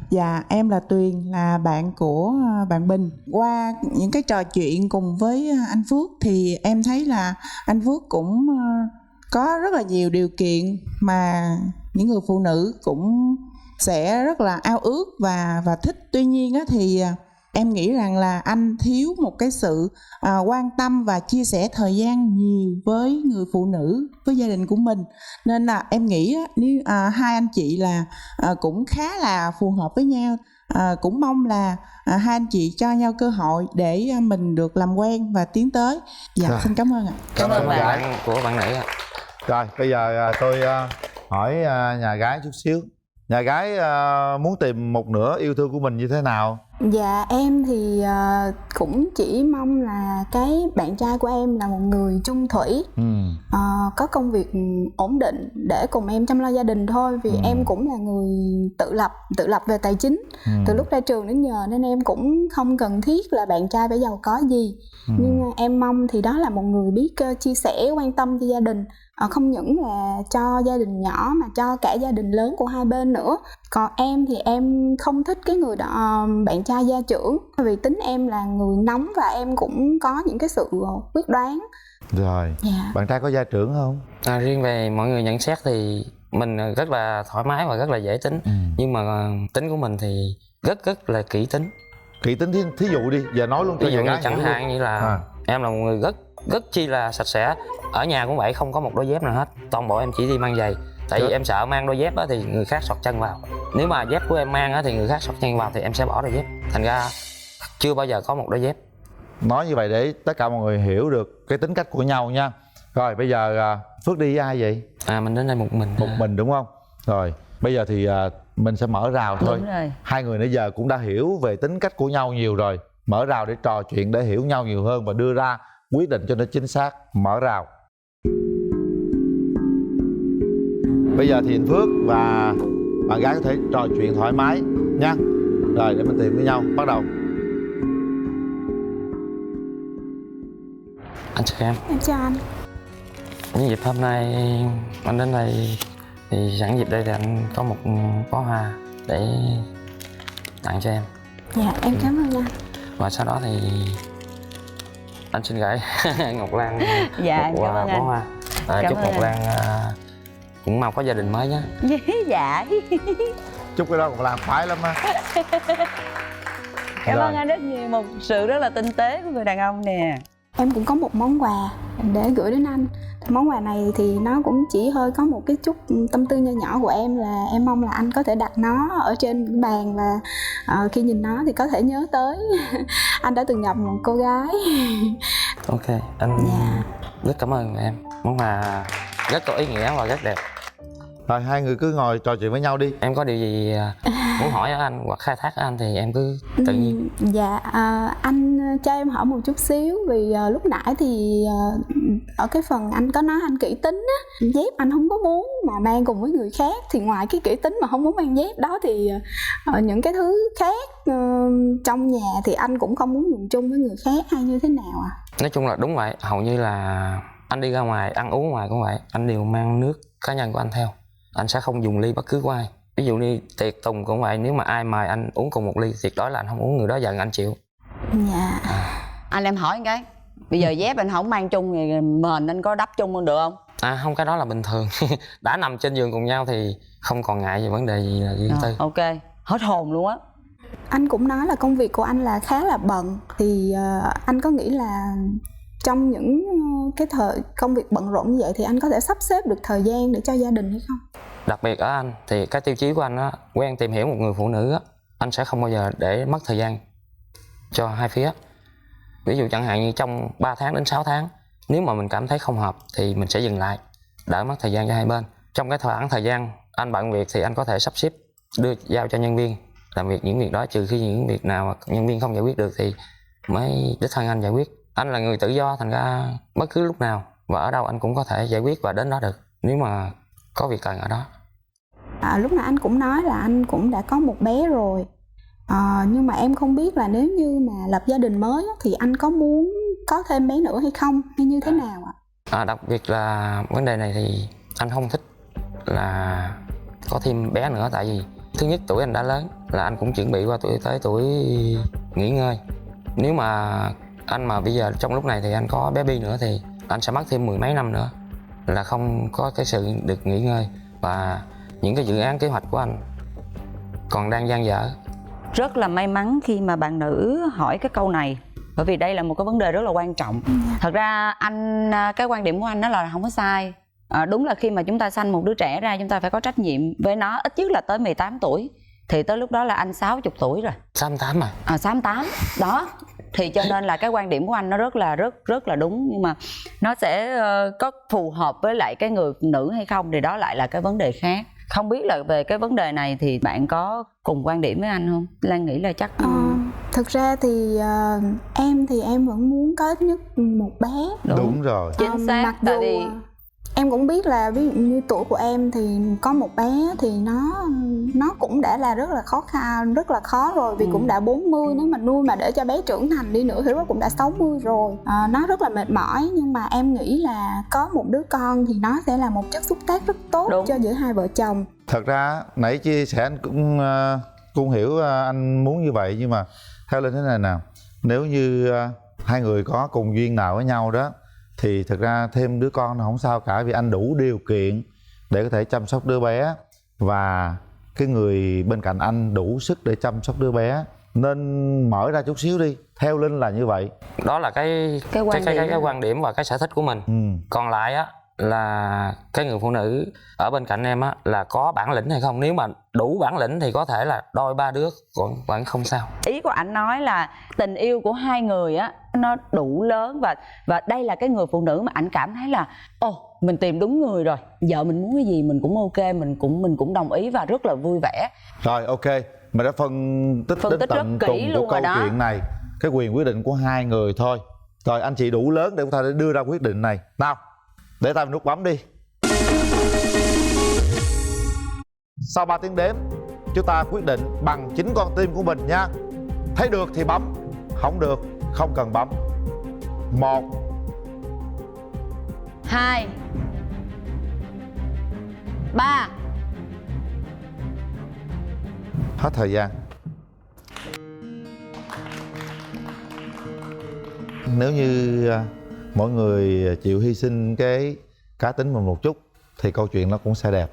Dạ em là Tuyền, là bạn của bạn Bình. Qua những cái trò chuyện cùng với anh Phước thì em thấy là anh Phước cũng có rất là nhiều điều kiện mà những người phụ nữ cũng sẽ rất là ao ước và thích. Tuy nhiên á, thì em nghĩ rằng là anh thiếu một cái sự quan tâm và chia sẻ thời gian nhiều với người phụ nữ, với gia đình của mình. Nên là em nghĩ nếu hai anh chị là cũng khá là phù hợp với nhau. Cũng mong là hai anh chị cho nhau cơ hội để mình được làm quen và tiến tới. Dạ xin cảm ơn ạ. Cảm ơn bạn của bạn nữ ạ. Rồi bây giờ tôi hỏi nhà gái chút xíu. Nhà gái muốn tìm một nửa yêu thương của mình như thế nào? Dạ em thì cũng chỉ mong là cái bạn trai của em là một người chung thủy, có công việc ổn định để cùng em chăm lo gia đình thôi. Vì em cũng là người tự lập về tài chính từ lúc ra trường đến giờ, nên em cũng không cần thiết là bạn trai phải giàu có gì. Nhưng em mong thì đó là một người biết chia sẻ, quan tâm cho gia đình, không những là cho gia đình nhỏ mà cho cả gia đình lớn của hai bên nữa. Còn em thì em không thích cái người đó, bạn trai gia trưởng, vì tính em là người nóng và em cũng có những cái sự quyết đoán. Rồi, bạn trai có gia trưởng không? Riêng về mọi người nhận xét thì mình rất là thoải mái và rất là dễ tính. Nhưng mà tính của mình thì rất là kỹ tính. Kỹ tính thí dụ đi, giờ nói luôn cho ví dụ nhà gái như chẳng hạn như là em là một người rất chi là sạch sẽ. Ở nhà cũng vậy, không có một đôi dép nào hết, toàn bộ em chỉ đi mang giày. Tại vì em sợ mang đôi dép đó thì người khác xọt chân vào. Nếu mà dép của em mang á thì người khác xọt chân vào thì em sẽ bỏ đôi dép. Thành ra chưa bao giờ có một đôi dép. Nói như vậy để tất cả mọi người hiểu được cái tính cách của nhau nha. Rồi bây giờ Phước đi với ai vậy? Mình đến đây một mình. Một mình đúng không? Rồi bây giờ thì mình sẽ mở rào thôi. Đúng rồi. Hai người nãy giờ cũng đã hiểu về tính cách của nhau nhiều rồi. Mở rào để trò chuyện, để hiểu nhau nhiều hơn và đưa ra quyết định cho nó chính xác. Mở rào. Bây giờ thì anh Phước và bạn gái có thể trò chuyện thoải mái nha. Rồi để mình tìm với nhau. Bắt đầu. Anh chào em. Em chào anh. Nhân dịp hôm nay anh đến đây thì sẵn dịp đây thì anh có một bó hoa để tặng cho em. Dạ em cảm ơn anh. Và sau đó thì anh xin gửi Ngọc Lan Dạ một cảm ơn bó anh. hoa. Chúc Ngọc Lan cũng mau có gia đình mới nhé. Dạ. Chúc cái đó Ngọc Lan khoái lắm á. Cảm ơn anh rất nhiều, một sự rất là tinh tế của người đàn ông nè. Em cũng có một món quà để gửi đến anh. Món quà này thì nó cũng chỉ hơi có một cái chút tâm tư nho nhỏ của em, là em mong là anh có thể đặt nó ở trên bàn và khi nhìn nó thì có thể nhớ tới anh đã từng gặp một cô gái. Ok, anh rất cảm ơn em. Món quà rất có ý nghĩa và rất đẹp. Rồi hai người cứ ngồi trò chuyện với nhau đi. Em có điều gì muốn hỏi ở anh hoặc khai thác ở anh thì em cứ tự nhiên. Dạ anh cho em hỏi một chút xíu, vì lúc nãy thì ở cái phần anh có nói anh kỹ tính á, dép anh không có muốn mà mang cùng với người khác, thì ngoài cái kỹ tính mà không muốn mang dép đó thì những cái thứ khác trong nhà thì anh cũng không muốn dùng chung với người khác hay như thế nào ạ? Nói chung là đúng vậy, hầu như là anh đi ra ngoài ăn uống ngoài cũng vậy, anh đều mang nước cá nhân của anh theo. Anh sẽ không dùng ly bất cứ của ai. Ví dụ như tiệc tùng cũng vậy, nếu mà ai mời anh uống cùng một ly, tuyệt đối là anh không uống, người đó giận anh chịu. Dạ. Anh em hỏi cái, bây giờ dép anh không mang chung thì mền anh có đắp chung được không? Không, cái đó là bình thường. Đã nằm trên giường cùng nhau thì không còn ngại về vấn đề gì là riêng tư. Ok, hết hồn luôn á. Anh cũng nói là công việc của anh là khá là bận, thì anh có nghĩ là trong những cái thời công việc bận rộn như vậy thì anh có thể sắp xếp được thời gian để cho gia đình hay không? Đặc biệt ở anh thì cái tiêu chí của anh á, quen tìm hiểu một người phụ nữ á, anh sẽ không bao giờ để mất thời gian cho hai phía. Ví dụ chẳng hạn như trong 3 tháng đến 6 tháng, nếu mà mình cảm thấy không hợp thì mình sẽ dừng lại, đỡ mất thời gian cho hai bên. Trong cái khoảng thời gian anh bận việc thì anh có thể sắp xếp giao cho nhân viên làm việc những việc đó, trừ khi những việc nào mà nhân viên không giải quyết được thì mới đích thân anh giải quyết. Anh là người tự do, thành ra bất cứ lúc nào và ở đâu anh cũng có thể giải quyết và đến đó được nếu mà có việc cần ở đó. Lúc nãy anh cũng nói là anh cũng đã có một bé rồi, nhưng mà em không biết là nếu như mà lập gia đình mới thì anh có muốn có thêm bé nữa hay không, hay như thế nào ạ? Đặc biệt là vấn đề này thì anh không thích là có thêm bé nữa, tại vì thứ nhất tuổi anh đã lớn, là anh cũng chuẩn bị qua tuổi nghỉ ngơi. Nếu mà anh mà bây giờ trong lúc này thì anh có baby nữa thì anh sẽ mất thêm 10 mấy năm nữa, là không có cái sự được nghỉ ngơi, và những cái dự án kế hoạch của anh còn đang dang dở. Rất là may mắn khi mà bạn nữ hỏi cái câu này, bởi vì đây là một cái vấn đề rất là quan trọng. Thật ra cái quan điểm của anh đó là không có sai. Đúng là khi mà chúng ta sanh một đứa trẻ ra, chúng ta phải có trách nhiệm với nó ít nhất là tới 18 tuổi. Thì tới lúc đó là anh 60 tuổi rồi. 68 à? 68 đó. Thì cho nên là cái quan điểm của anh nó rất là đúng, nhưng mà nó sẽ có phù hợp với lại cái người phụ nữ hay không thì đó lại là cái vấn đề khác. Không biết là về cái vấn đề này thì bạn có cùng quan điểm với anh không? Lan nghĩ là chắc thực ra thì em vẫn muốn có ít nhất một bé. Đúng rồi. Chính xác. Mặc dù em cũng biết là ví dụ như tuổi của em thì có một bé thì nó cũng đã là rất là khó khăn, rất là khó rồi, vì cũng đã 40, nếu mà nuôi mà để cho bé trưởng thành đi nữa thì cũng đã 60 rồi. Nó rất là mệt mỏi, nhưng mà em nghĩ là có một đứa con thì nó sẽ là một chất xúc tác rất tốt cho giữa hai vợ chồng. Thật ra nãy chia sẻ anh cũng hiểu anh muốn như vậy, nhưng mà theo Linh thế này nào, nếu như hai người có cùng duyên nào với nhau đó thì thật ra thêm đứa con nó không sao cả, vì anh đủ điều kiện để có thể chăm sóc đứa bé, và cái người bên cạnh anh đủ sức để chăm sóc đứa bé, nên mở ra chút xíu đi. Theo Linh là như vậy. Đó là cái quan điểm và cái sở thích của mình. Còn lại á là cái người phụ nữ ở bên cạnh em á là có bản lĩnh hay không. Nếu mà đủ bản lĩnh thì có thể là đôi ba đứa vẫn không sao. Ý của anh nói là tình yêu của hai người á nó đủ lớn, và đây là cái người phụ nữ mà anh cảm thấy là mình tìm đúng người rồi, vợ mình muốn cái gì mình cũng ok, mình cũng đồng ý và rất là vui vẻ. Rồi ok, mình đã phân tích đến rất tận kỹ cùng luôn của câu rồi đó. chuyện này. Cái quyền quyết định của hai người thôi. Rồi anh chị đủ lớn để chúng ta đưa ra quyết định này. Nào, để tay vào nút bấm đi. Sau 3 tiếng đếm, chúng ta quyết định bằng chính con tim của mình nha. Thấy được thì bấm, không được không cần bấm. 1 2 3. Hết thời gian. Nếu như mỗi người chịu hy sinh cái cá tính mình một chút thì câu chuyện nó cũng sẽ đẹp.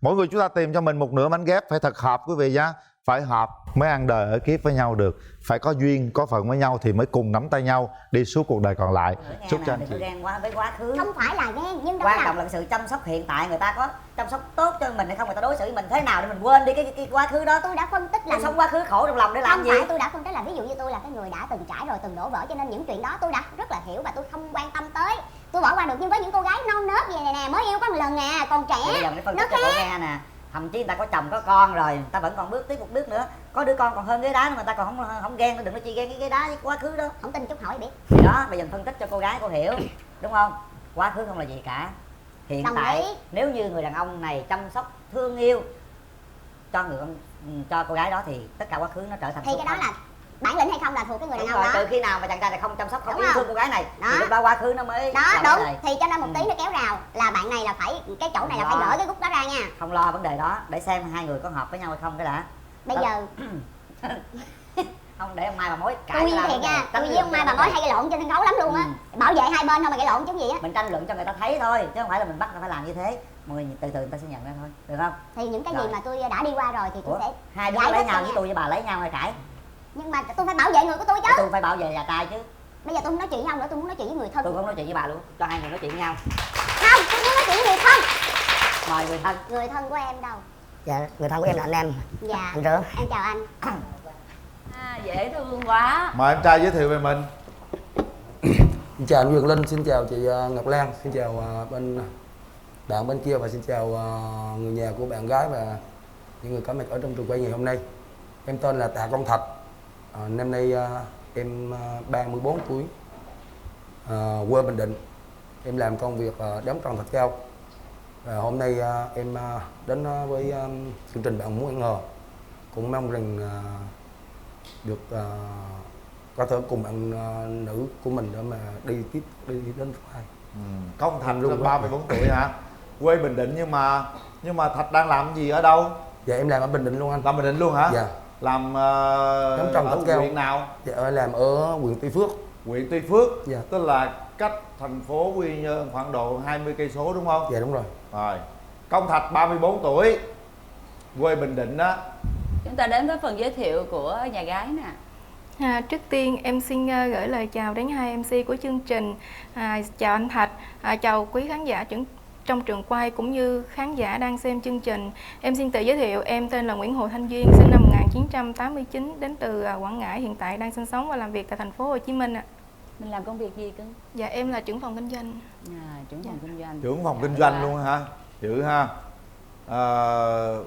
Mỗi người chúng ta tìm cho mình một nửa mảnh ghép phải thật hợp quý vị nhá. Phải hợp mới ăn đời ở kiếp với nhau được. Phải có duyên, có phận với nhau thì mới cùng nắm tay nhau đi suốt cuộc đời còn lại. Chúc cho anh chị. Đừng có ghen quá với quá khứ. Không phải là ghen, nhưng đó quan là trọng là sự chăm sóc hiện tại. Người ta có chăm sóc tốt cho mình hay không, người ta đối xử với mình thế nào để mình quên đi cái quá khứ đó. Tôi đã phân tích là sống quá khứ khổ trong lòng để làm không gì? Không phải, tôi đã phân tích là ví dụ như tôi là cái người đã từng trải rồi, từng đổ vỡ, cho nên những chuyện đó tôi đã rất là hiểu và tôi không quan tâm tới. Tôi bỏ qua được. Nhưng với những cô gái non nớt vậy này nè, mới yêu có một lần à, còn trẻ, bây giờ mình phân tích cho cô nghe nè. Thậm chí người ta có chồng có con rồi, người ta vẫn còn bước tiếp một bước nữa. Có đứa con còn hơn ghế đá nữa, người ta còn không ghen. Đừng có chi ghen cái ghế đá với quá khứ đó. Không tin chút hỏi biết. Thì đó, bây giờ mình phân tích cho cô gái cô hiểu, đúng không? Quá khứ không là gì cả. Hiện tại nếu như người đàn ông này chăm sóc thương yêu cho cô gái đó thì tất cả quá khứ nó trở thành thì cái đó là bản lĩnh hay không là thuộc cái người đàn ông đó. Từ khi nào mà chàng trai này không chăm sóc, không yêu thương cô gái này đó. Thì lúc đó quá khứ nó mới đó đúng. Thì cho nên một tí nó kéo rào là bạn này là phải cái chỗ này là phải gỡ cái gút đó ra nha. Không lo vấn đề đó, để xem hai người có hợp với nhau hay không cái đã. Bây giờ không để ông Mai bà mối cãi. Tôi thiệt nha, tôi với ông Mai bà mối hay gây lộn trên sân khấu lắm luôn á. Bảo vệ hai bên thôi mà gây lộn chứ gì á. Mình tranh luận cho người ta thấy thôi, chứ không phải là mình bắt người ta phải làm như thế. Mọi người từ từ người ta sẽ nhận ra thôi, được không? Thì những cái gì mà tôi đã đi qua rồi thì tôi sẽ hai đứa lấy nhau với tôi với bà lấy nhau hay cãi? Nhưng mà tôi phải bảo vệ người của tôi chứ. Tôi phải bảo vệ nhà trai chứ. Bây giờ tôi không nói chuyện với ông nữa, tôi muốn nói chuyện với người thân. Tôi không nói chuyện với bà luôn, cho hai người nói chuyện với nhau. Không, tôi muốn nói chuyện với người thân. Mời người thân. Người thân của em đâu? Dạ, người thân của em là anh em. Dạ. Anh Rửa. Em chào anh. Dễ thương quá. Mời em trai giới thiệu về mình. Xin chào anh Quyền Linh, xin chào chị Ngọc Lan, xin chào bên bạn bên kia và xin chào người nhà của bạn gái và những người có mặt ở trong trường quay ngày hôm nay. Em tên là Tạ Công Thạch, năm nay em 34 tuổi, quê Bình Định. Em làm công việc đóng tròn thạch cao. Và hôm nay em đến với chương trình Bạn Muốn Ăn Ngờ. Cũng mong rằng được có thể cùng bạn nữ của mình để mà đi đến thứ hai. Công Thạch luôn 34 tuổi hả? Quê Bình Định nhưng mà Thạch đang làm gì ở đâu? Dạ em làm ở Bình Định luôn anh. Làm Bình Định luôn hả? Dạ. Làm đóng tròn ở thạch cao. huyện nào? Dạ em làm ở huyện Tuy Phước. Huyện Tuy Phước. Dạ. Tức là cách thành phố Quy Nhơn khoảng độ 20 cây số đúng không? Dạ đúng rồi. Rồi. Công Thạch 34 tuổi, quê Bình Định đó. Chúng ta đến với phần giới thiệu của nhà gái nè. Trước tiên em xin gửi lời chào đến hai MC của chương trình. Chào anh Thạch, chào quý khán giả trong trường quay cũng như khán giả đang xem chương trình. Em xin tự giới thiệu, em tên là Nguyễn Hồ Thanh Duyên, sinh năm 1989, đến từ Quảng Ngãi, hiện tại đang sinh sống và làm việc tại thành phố Hồ Chí Minh ạ. Mình làm công việc gì cưng? Dạ em là trưởng phòng kinh doanh. Trưởng phòng kinh doanh. Trưởng phòng kinh doanh luôn hả? Dữ ha.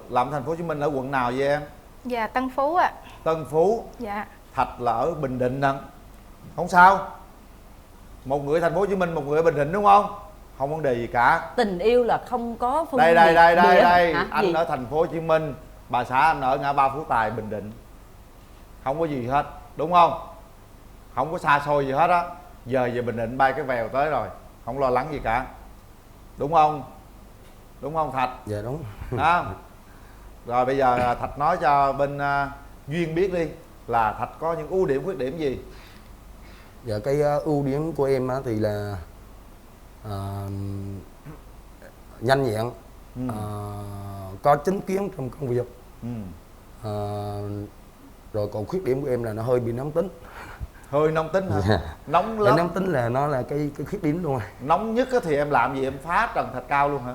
Làm thành phố Hồ Chí Minh ở quận nào vậy em? Dạ Tân Phú ạ. Tân Phú. Dạ. Thạch là ở Bình Định nè. Không sao. Một người thành phố Hồ Chí Minh, một người ở Bình Định đúng không? Không vấn đề gì cả. Tình yêu là không có phân biệt. Đây. Hả? Anh gì? ở thành phố Hồ Chí Minh, bà xã anh ở ngã ba Phú Tài, Bình Định. Không có gì hết, đúng không? Không có xa xôi gì hết á. Giờ về Bình Định bay cái vèo tới rồi, không lo lắng gì cả. Đúng không? Đúng không Thạch? Dạ đúng. Đó. Rồi bây giờ Thạch nói cho bên Duyên biết đi là Thạch có những ưu điểm khuyết điểm gì? Dạ cái ưu điểm của em thì là nhanh nhẹn, có chính kiến trong công việc. Rồi còn khuyết điểm của em là nó hơi bị nóng tính. Hơi nóng tính hả? Yeah. Nóng lắm. Nóng tính là nó là cái khuyết điểm luôn rồi. Nóng nhất thì em làm gì? Em phá trần thạch cao luôn hả?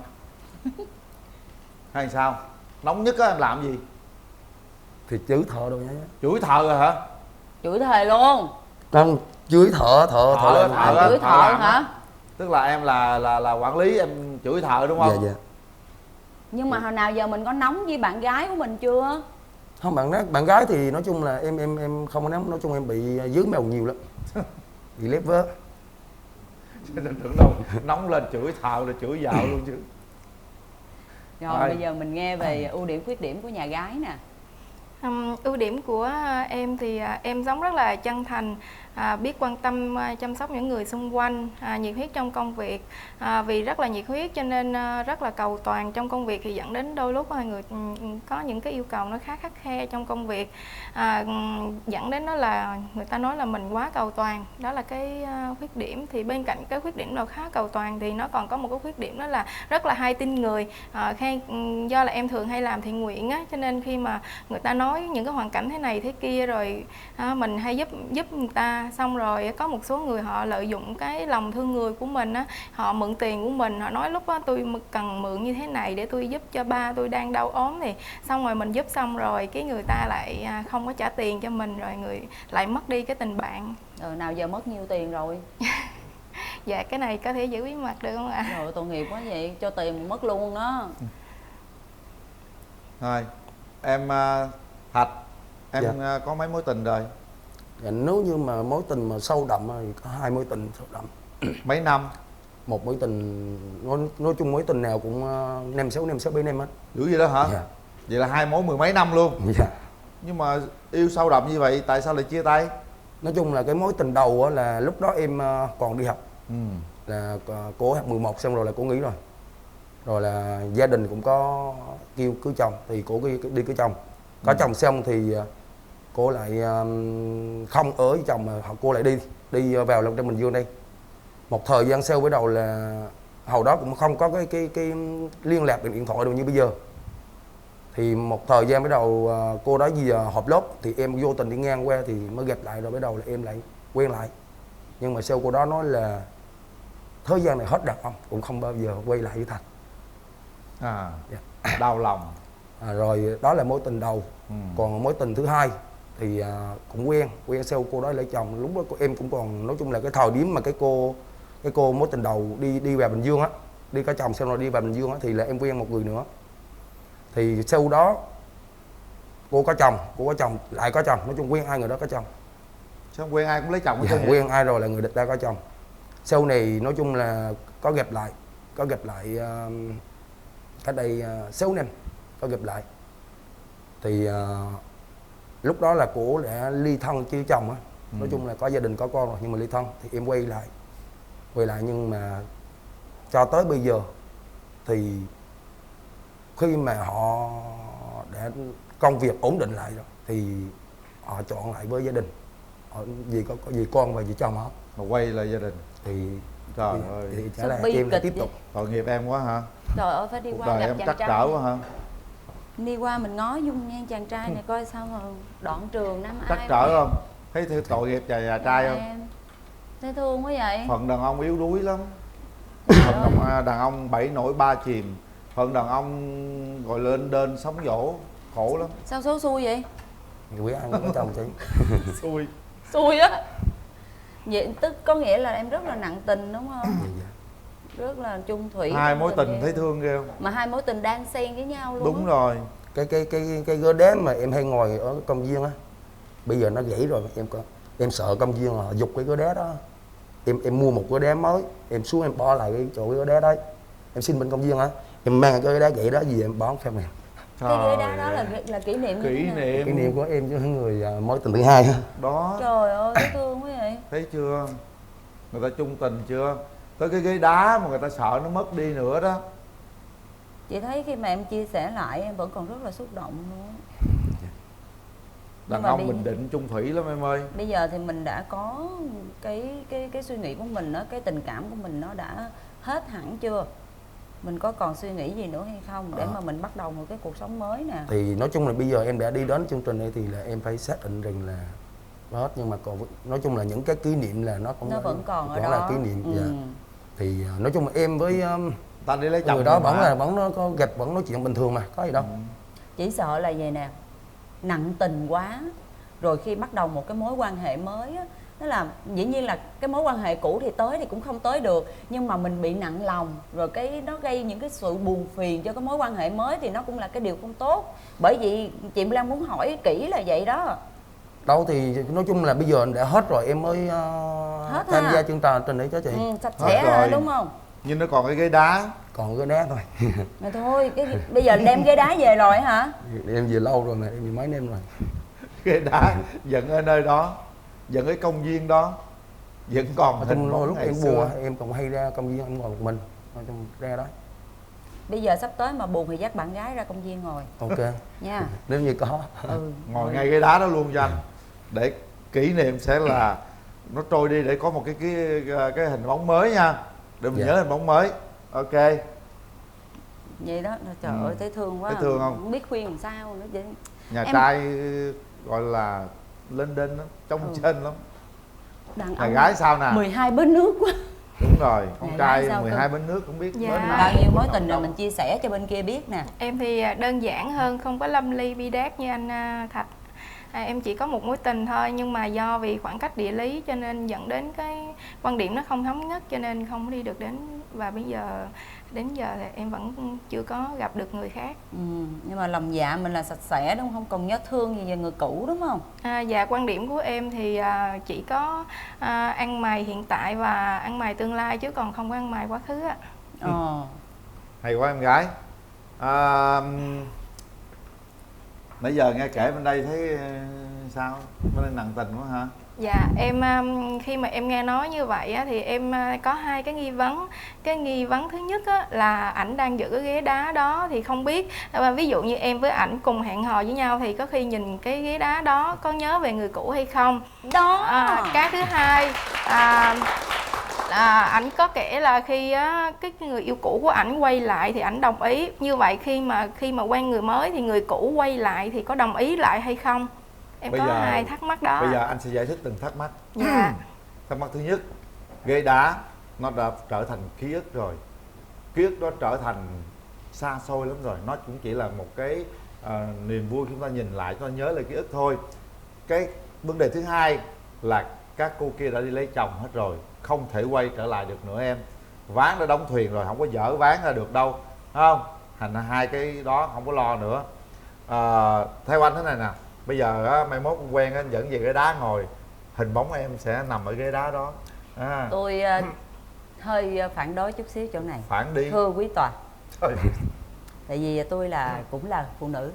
Hay sao? Nóng nhất em làm gì? Thì chửi thợ đâu nhá. Chửi thợ rồi hả? Chửi thề luôn. Không, chửi thợ chửi thợ hả? Tức là em là quản lý, em chửi thợ đúng không? Dạ dạ. Nhưng mà hồi nào giờ mình có nóng với bạn gái của mình chưa? Không, bạn gái thì nói chung là em không có nóng, nói chung em bị dướng mèo nhiều lắm. Bị lép vớ. Nên tưởng đâu nóng lên chửi thợ rồi chửi vợ luôn chứ. Rồi bây giờ mình nghe về ưu điểm khuyết điểm của nhà gái nè. Ưu điểm của em thì em sống rất là chân thành, biết quan tâm chăm sóc những người xung quanh, nhiệt huyết trong công việc. Vì rất là nhiệt huyết cho nên rất là cầu toàn trong công việc thì dẫn đến đôi lúc hai người có những cái yêu cầu nó khá khắt khe trong công việc, dẫn đến đó là người ta nói là mình quá cầu toàn. Đó là cái khuyết điểm. Thì bên cạnh cái khuyết điểm là khá cầu toàn thì nó còn có một cái khuyết điểm đó là rất là hay tin người. Do là em thường hay làm thiện nguyện á, cho nên khi mà người ta nói những cái hoàn cảnh thế này thế kia rồi mình hay giúp người ta, xong rồi có một số người họ lợi dụng cái lòng thương người của mình á, họ mượn tiền của mình, họ nói lúc đó tôi cần mượn như thế này để tôi giúp cho ba tôi đang đau ốm, thì xong rồi mình giúp xong rồi cái người ta lại không có trả tiền cho mình, rồi người lại mất đi cái tình bạn. Nào giờ mất nhiêu tiền rồi? Dạ cái này có thể giữ bí mật được không ạ? Rồi tội nghiệp quá vậy, cho tiền mất luôn đó. Rồi em Thạch, em Dạ. có mấy mối tình rồi? Dạ, nếu như mà mối tình mà sâu đậm thì có 2 mối tình sâu đậm. Mấy năm? Một mối tình, nói chung mối tình nào cũng 5-6 bên em hết. Dữ vậy đó hả? Dạ. Vậy là 2 mối 10 mấy năm luôn? Dạ. Nhưng mà yêu sâu đậm như vậy tại sao lại chia tay? Nói chung là cái mối tình đầu là lúc đó em còn đi học. Là cô học 11 xong rồi là cô nghỉ rồi. Rồi là gia đình cũng có kêu cưới chồng thì cô đi cưới chồng. Có chồng xong thì cô lại không ở với chồng mà cô lại đi vào trong Bình Dương đây. Một thời gian sau với đầu là hồi đó cũng không có cái liên lạc điện thoại đâu như bây giờ. Thì một thời gian bắt đầu cô đó gì họp lớp thì em vô tình đi ngang qua thì mới gặp lại, rồi bắt đầu là em lại quen lại. Nhưng mà sau cô đó nói là thời gian này hết đàn ông, cũng không bao giờ quay lại với Thành. Đau lòng. Rồi đó là mối tình đầu. Còn mối tình thứ hai thì cũng quen sau cô đó lấy chồng. Lúc đó em cũng còn, nói chung là cái thời điểm mà cái cô mối tình đầu đi vào Bình Dương á, đi có chồng xong rồi đi vào Bình Dương á, thì là em quen một người nữa. Thì sau đó cô có chồng lại có chồng, nói chung quen 2 người đó có chồng. Sao quen ai cũng lấy chồng? Dạ, quen ai rồi là người địch ta có chồng. Sau này nói chung là có gặp lại cách đây 6 năm có gặp lại. Thì lúc đó là cô đã ly thân chứ chồng á. Nói chung là có gia đình có con rồi nhưng mà ly thân thì em quay lại nhưng mà cho tới bây giờ thì khi mà họ đã công việc ổn định lại rồi thì họ chọn lại với gia đình, họ vì có gì con và vì chồng hết, mà quay lại gia đình thì trời ơi thì trả lại em lại tiếp tục. Tội nghiệp em quá hả? Trời ơi, phải đi Cuộc qua đời gặp em chàng trắc trai. trở quá hả? Đi qua mình ngó dung nhan chàng trai này coi sao mà đoạn trường năm Trắc ai. trở không? Thấy tội nghiệp nhà trai không? Em thấy thương quá vậy. Phận đàn ông yếu đuối lắm. Phận đàn ông 7 nổi 3 chìm. Phận đàn ông gọi lên đên sóng vỗ khổ lắm. Sao số xui vậy? Quý ăn có chồng chị. Xui á. Vậy tức có nghĩa là em rất là nặng tình đúng không? Rất là chung thủy. 2 mối tình thấy thương ghê không? Mà 2 mối tình đang xen với nhau luôn. Đúng rồi. Cái gớ đá mà em hay ngồi ở công viên á, bây giờ nó gãy rồi, em sợ công viên là giục cái gớ đá đó. Em mua một gớ đá mới, em xuống em bỏ lại cái chỗ cái gớ đá đấy. Em xin bên công viên á, em mang cái gớ đá gãy đó gì em bỏ phép này. Cái gớ đá đó là kỷ niệm Kỷ niệm của em với người mối tình thứ hai. Đó. Trời ơi, thấy thương quá vậy. Thấy chưa? Người ta chung tình chưa? Tới cái ghế đá mà người ta sợ nó mất đi nữa đó. Chị thấy khi mà em chia sẻ lại em vẫn còn rất là xúc động luôn. Đàn ông Bình Định chung thủy lắm em ơi. Bây giờ thì mình đã có cái suy nghĩ của mình đó, cái tình cảm của mình nó đã hết hẳn chưa? Mình có còn suy nghĩ gì nữa hay không để mà mình bắt đầu một cái cuộc sống mới nè? Thì nói chung là bây giờ em đã đi đến chương trình này thì là em phải xác định rằng là hết, nhưng mà còn nói chung là những cái kỷ niệm là nó vẫn còn ở đó. là kỷ niệm. Dạ. Thì nói chung là em với ta đi lấy chồng người đó vẫn nó có gặp, vẫn nói chuyện bình thường mà, có gì đâu. Chỉ sợ là vậy nè, nặng tình quá rồi khi bắt đầu một cái mối quan hệ mới á, Tức là dĩ nhiên là cái mối quan hệ cũ thì tới thì cũng không tới được, nhưng mà mình bị nặng lòng rồi cái nó gây những cái sự buồn phiền cho cái mối quan hệ mới thì nó cũng là cái điều không tốt. Bởi vì chị Lan muốn hỏi kỹ là vậy đó. Đâu thì nói chung là bây giờ đã hết rồi em mới tham gia chương trình đấy cho chị. Sạch sẽ rồi đúng không? Nhưng nó còn cái ghế đá. Còn cái đá thôi. Mà thôi, bây giờ đem ghế đá về rồi hả? Em về lâu rồi mà, em về mấy năm rồi. Ghế đá vẫn ở nơi đó, vẫn ở công viên đó, vẫn còn hình bóng lúc em buồn em còn hay ra công viên em ngồi một mình ra đó. Bây giờ sắp tới mà buồn thì dắt bạn gái ra công viên ngồi. Ok nha. Nếu như có. Ngồi ngay ghế đá đó luôn cho anh, để kỷ niệm sẽ là nó trôi đi, để có một cái hình bóng mới nha, để mình nhớ hình bóng mới. Ok vậy đó. Trời ơi thấy thương quá. Thấy thương không biết khuyên làm sao nữa vậy. Nhà trai gọi là lên đên lắm, trông trên lắm. Nhà gái sao nè, 12 bến nước quá. Đúng rồi, con trai 12 bến nước cũng biết. Bao nhiêu mối tình rồi mình chia sẻ cho bên kia biết nè. Em thì đơn giản hơn, không có lâm ly bi đát như anh Thạch. Em chỉ có một mối tình thôi, nhưng mà do vì khoảng cách địa lý cho nên dẫn đến cái quan điểm nó không thống nhất, cho nên không đi được đến. Và bây giờ đến giờ thì em vẫn chưa có gặp được người khác. Nhưng mà lòng dạ mình là sạch sẽ đúng không? Còn nhớ thương gì về người cũ đúng không? Dạ, quan điểm của em thì chỉ có ăn mày hiện tại và ăn mày tương lai, chứ còn không có ăn mày quá khứ ạ. Hay quá em gái. Nãy giờ nghe kể bên đây thấy sao? Bên đây nặng tình quá hả? Dạ, em khi mà em nghe nói như vậy á, thì em có hai cái nghi vấn. Cái nghi vấn thứ nhất á, là ảnh đang giữ cái ghế đá đó thì không biết, ví dụ như em với ảnh cùng hẹn hò với nhau thì có khi nhìn cái ghế đá đó có nhớ về người cũ hay không đó. Cái thứ hai ảnh có kể là khi cái người yêu cũ của ảnh quay lại thì ảnh đồng ý. Như vậy khi mà quen người mới thì người cũ quay lại thì có đồng ý lại hay không? Em bây có giờ, hai thắc mắc đó. Bây giờ anh sẽ giải thích từng thắc mắc. Dạ. Thắc mắc thứ nhất, ghế đá nó đã trở thành ký ức rồi. Ký ức đó trở thành xa xôi lắm rồi. Nó cũng chỉ là một cái niềm vui chúng ta nhìn lại, chúng ta nhớ lại ký ức thôi. Cái vấn đề thứ hai là các cô kia đã đi lấy chồng hết rồi, không thể quay trở lại được nữa em. Ván đã đóng thuyền rồi, không có dỡ ván ra được đâu, không? Thành ra hai cái đó không có lo nữa. Theo anh thế này nè, bây giờ á, mai mốt quen anh dẫn về ghế đá ngồi, hình bóng em sẽ nằm ở ghế đá đó. Tôi hơi phản đối chút xíu chỗ này. Phản đi. Thưa quý tòa. Tại vì tôi cũng là phụ nữ,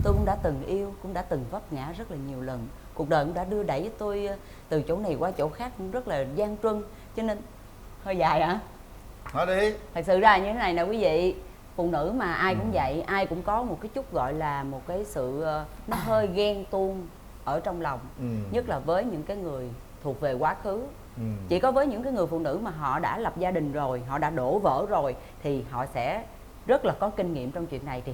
tôi cũng đã từng yêu, cũng đã từng vấp ngã rất là nhiều lần. Cuộc đời cũng đã đưa đẩy tôi từ chỗ này qua chỗ khác cũng rất là gian truân, cho nên hơi dài hả? Nói đi. Thật sự ra như thế này nè quý vị, phụ nữ mà ai cũng vậy, ai cũng có một cái chút gọi là một cái sự nó hơi ghen tuông ở trong lòng, nhất là với những cái người thuộc về quá khứ. Chỉ có với những cái người phụ nữ mà họ đã lập gia đình rồi, họ đã đổ vỡ rồi thì họ sẽ rất là có kinh nghiệm trong chuyện này, thì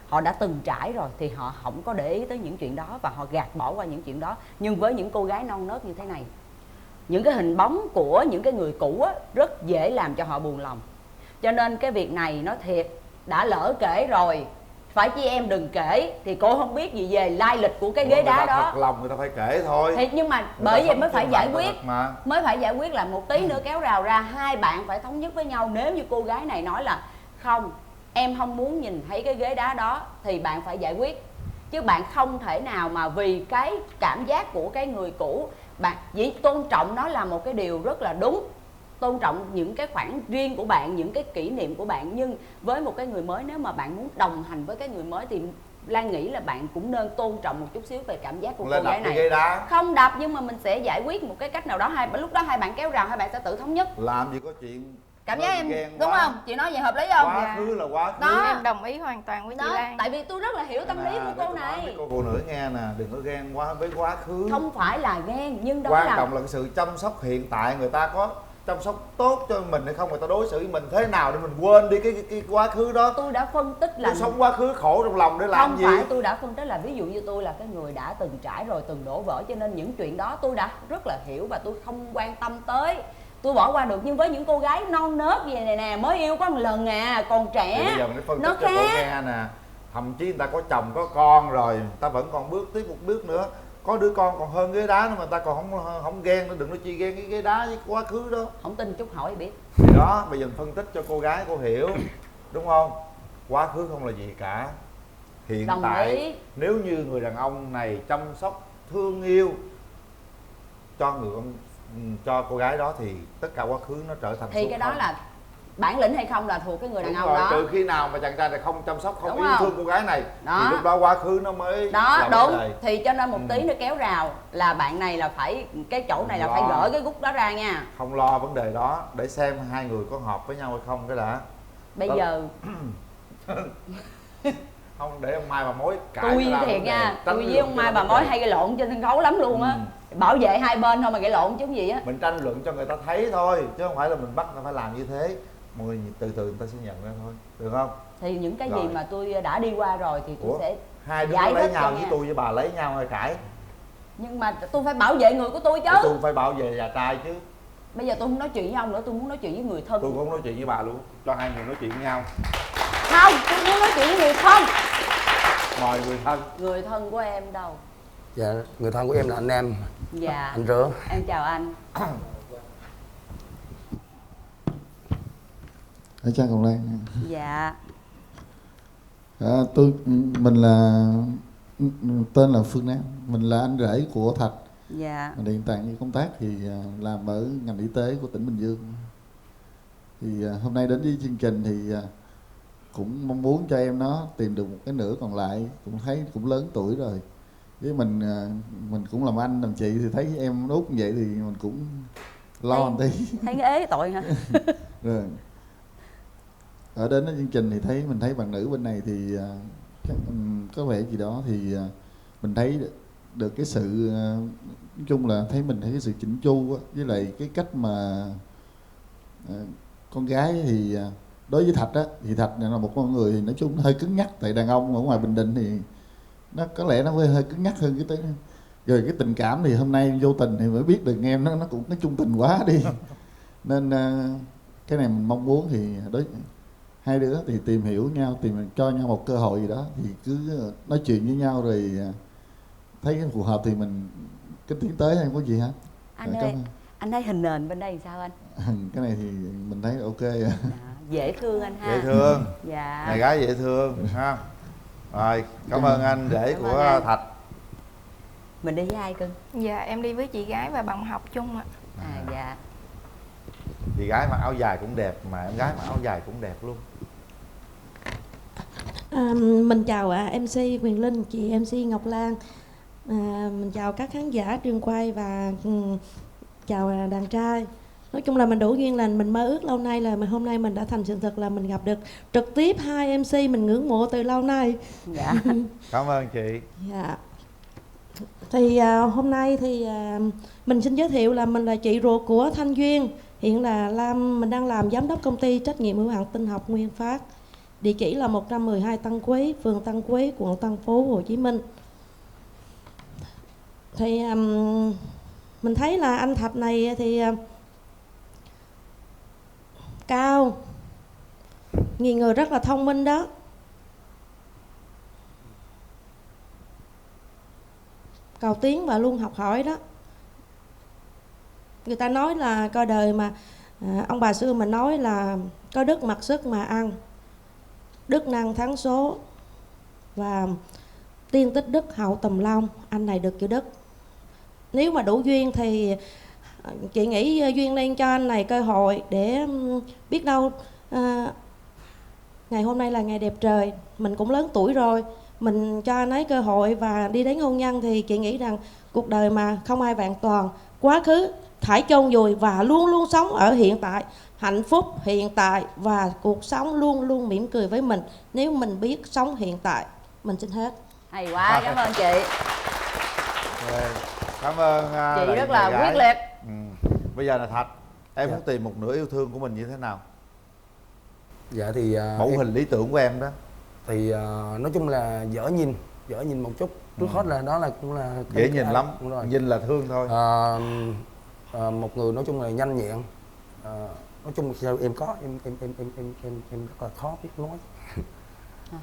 họ đã từng trải rồi thì họ không có để ý tới những chuyện đó và họ gạt bỏ qua những chuyện đó. Nhưng với những cô gái non nớt như thế này, những cái hình bóng của những cái người cũ á, rất dễ làm cho họ buồn lòng. Cho nên cái việc này nói thiệt, đã lỡ kể rồi, phải chị em đừng kể thì cô không biết gì về lai lịch của cái ghế đá đó. Thật lòng người ta phải kể thôi. Thì nhưng mà bởi vậy mới phải giải quyết, mới phải giải quyết là một tí nữa kéo rào ra, hai bạn phải thống nhất với nhau. Nếu như cô gái này nói là không, em không muốn nhìn thấy cái ghế đá đó thì bạn phải giải quyết. Chứ bạn không thể nào mà vì cái cảm giác của cái người cũ, bạn chỉ tôn trọng nó là một cái điều rất là đúng. Tôn trọng những cái khoảng riêng của bạn, những cái kỷ niệm của bạn. Nhưng với một cái người mới, nếu mà bạn muốn đồng hành với cái người mới thì Lan nghĩ là bạn cũng nên tôn trọng một chút xíu về cảm giác của cô gái này. Không đập, nhưng mà mình sẽ giải quyết một cái cách nào đó. Lúc đó hai bạn kéo rào, hai bạn sẽ tự thống nhất. Làm gì có chuyện cảm giác em đúng quá. Không? Chị nói vậy hợp lý không? Quá khứ là quá khứ. Đó. Em đồng ý hoàn toàn với chị Lan. Tại vì tôi rất là hiểu tâm lý của cô này. Cô phụ nữ nghe nè, đừng có ghen quá với quá khứ. Không phải là ghen, nhưng đó quan trọng là cái sự chăm sóc hiện tại. Người ta có chăm sóc tốt cho mình hay không, người ta đối xử với mình thế nào để mình quên đi cái quá khứ đó. Tôi đã phân tích là tôi sống quá khứ khổ trong lòng để làm gì. Không phải, tôi đã phân tích là ví dụ như tôi là cái người đã từng trải rồi, từng đổ vỡ, cho nên những chuyện đó tôi đã rất là hiểu và tôi không quan tâm tới, tôi bỏ qua được. Nhưng với những cô gái non nớt gì này nè, mới yêu có một lần còn trẻ, thì bây giờ mình phân tích cho cô nghe nè, thậm chí người ta có chồng có con rồi, người ta vẫn còn bước tiếp một bước nữa, có đứa con còn hơn ghế đá nữa mà ta còn không ghen nữa, đừng nói chi ghen cái ghế đá với quá khứ đó. Không tin chút hỏi biết. Thì đó, bây giờ mình phân tích cho cô gái cô hiểu, đúng không? Quá khứ không là gì cả. Hiện Đồng tại ý. nếu như người đàn ông này chăm sóc thương yêu cho cô gái đó thì tất cả quá khứ nó trở thành Thì số cái đó không. là bản lĩnh hay không là thuộc cái người đàn Đúng ông rồi, đó. trừ khi nào mà chàng trai này không chăm sóc, không Đúng yêu không? thương cô gái này Đó. thì lúc đó quá khứ nó mới Đó là đúng. vấn đề. Thì cho nên một tí nó kéo rào là bạn này là phải, cái chỗ này là phải gỡ cái gút đó ra nha. Không lo vấn đề đó, để xem hai người có hợp với nhau hay không cái đã. Bây Đó. giờ Không để ông Mai bà Mối cãi tôi nó ra thiệt vấn đề, nha, tránh tôi với luận ông cho Mai nó bà vấn Mối đề. hay gây lộn trên sân khấu lắm luôn á. Bảo vệ hai bên thôi mà gây lộn chứ gì á. Mình tranh luận cho người ta thấy thôi, chứ không phải là mình bắt người ta phải làm như thế. Mọi người từ từ người ta sẽ nhận ra thôi, được không? Thì những cái Rồi. gì mà tôi đã đi qua rồi thì tôi sẽ Hai đứa giải lấy thích nhau cho với nghe. tôi với bà lấy nhau hay cãi? Nhưng mà tôi phải bảo vệ người của tôi chứ. Tôi phải bảo vệ nhà trai chứ. Bây giờ tôi không nói chuyện với ông nữa, tôi muốn nói chuyện với người thân. Tôi cũng không nói chuyện với bà luôn, cho hai người nói chuyện với nhau. Không, tôi muốn nói chuyện với người thân. Mời người thân. Người thân của em đâu? Dạ, người thân của em là anh em. Dạ. Anh Rửa. Em chào anh. Chào Ngọc Lan. Dạ. Mình là tên là Phương Nam, mình là anh rể của Thạch. Dạ. Mình hiện tại như công tác thì làm ở ngành y tế của tỉnh Bình Dương. Thì hôm nay đến với chương trình thì cũng mong muốn cho em nó tìm được một cái nửa còn lại, cũng thấy cũng lớn tuổi rồi. Với mình cũng làm anh làm chị thì thấy em út như vậy thì mình cũng lo một tí. Thấy ế tội hả? Rồi. Ở đến chương trình thì mình thấy bạn nữ bên này thì có vẻ gì đó thì mình thấy được cái sự nói chung là mình thấy cái sự chỉnh chu á, với lại cái cách mà con gái thì đối với Thạch á thì Thạch này là một con người thì nói chung hơi cứng nhắc, tại đàn ông ở ngoài Bình Định thì nó có lẽ nó hơi cứng nhắc hơn cái rồi cái tình cảm thì hôm nay vô tình thì mới biết được em nó cũng nó trung tình quá đi nên cái này mình mong muốn thì hai đứa thì tìm hiểu nhau, tìm cho nhau một cơ hội gì đó thì cứ nói chuyện với nhau rồi thấy phù hợp thì mình cái tiến tới em có gì hết. Anh ơi, anh thấy hình nền bên đây sao anh? Cái này thì mình thấy ok rồi. Dễ thương anh ha. Dễ thương. Dạ. Này gái dễ thương ha. Rồi, cảm ơn anh rể của Thạch. Mình đi với ai cưng? Dạ em đi với chị gái và bạn học chung ạ. Dạ. Chị gái mặc áo dài cũng đẹp mà em gái mặc áo dài cũng đẹp luôn. Mình chào MC Quyền Linh, chị MC Ngọc Lan. Mình chào các khán giả trường quay và chào đàn trai. Nói chung là mình đủ duyên lành, mình mơ ước lâu nay là hôm nay mình đã thành sự thật là mình gặp được trực tiếp hai MC mình ngưỡng mộ từ lâu nay. Dạ. Cảm ơn chị. Dạ. Thì hôm nay thì mình xin giới thiệu là mình là chị ruột của Thanh Duyên. Hiện là mình đang làm giám đốc công ty trách nhiệm hữu hạn Tinh học Nguyên Phát. Địa chỉ là 112 Tân Quý, phường Tân Quý, quận Tân Phú, Hồ Chí Minh. Thì mình thấy là anh Thạch này thì cao, nhìn người rất là thông minh đó. Cầu tiến và luôn học hỏi đó. Người ta nói là coi đời mà ông bà xưa mình nói là có đức mặc sức mà ăn, đức năng thắng số và tiên tích đức hậu tầm long. Anh này được chữ đức. Nếu mà đủ duyên thì chị nghĩ duyên lên cho anh này cơ hội để biết đâu ngày hôm nay là ngày đẹp trời, mình cũng lớn tuổi rồi, mình cho anh ấy cơ hội và đi đến hôn nhân thì chị nghĩ rằng cuộc đời mà không ai vẹn toàn, quá khứ thải chôn vùi và luôn luôn sống ở hiện tại, hạnh phúc hiện tại và cuộc sống luôn luôn mỉm cười với mình nếu mình biết sống hiện tại. Mình xin hết. Hay quá, cảm ơn chị. Cảm ơn chị rất là quyết liệt. Bây giờ là Thạch, em muốn tìm một nửa yêu thương của mình như thế nào? Dạ thì mẫu hình lý tưởng của em đó thì nói chung là dở nhìn một chút. Trước hết là đó là cũng là dễ nhìn lắm, nhìn là thương thôi. Một người nói chung là nhanh nhẹn. Nói chung là em có em rất là khó biết nói.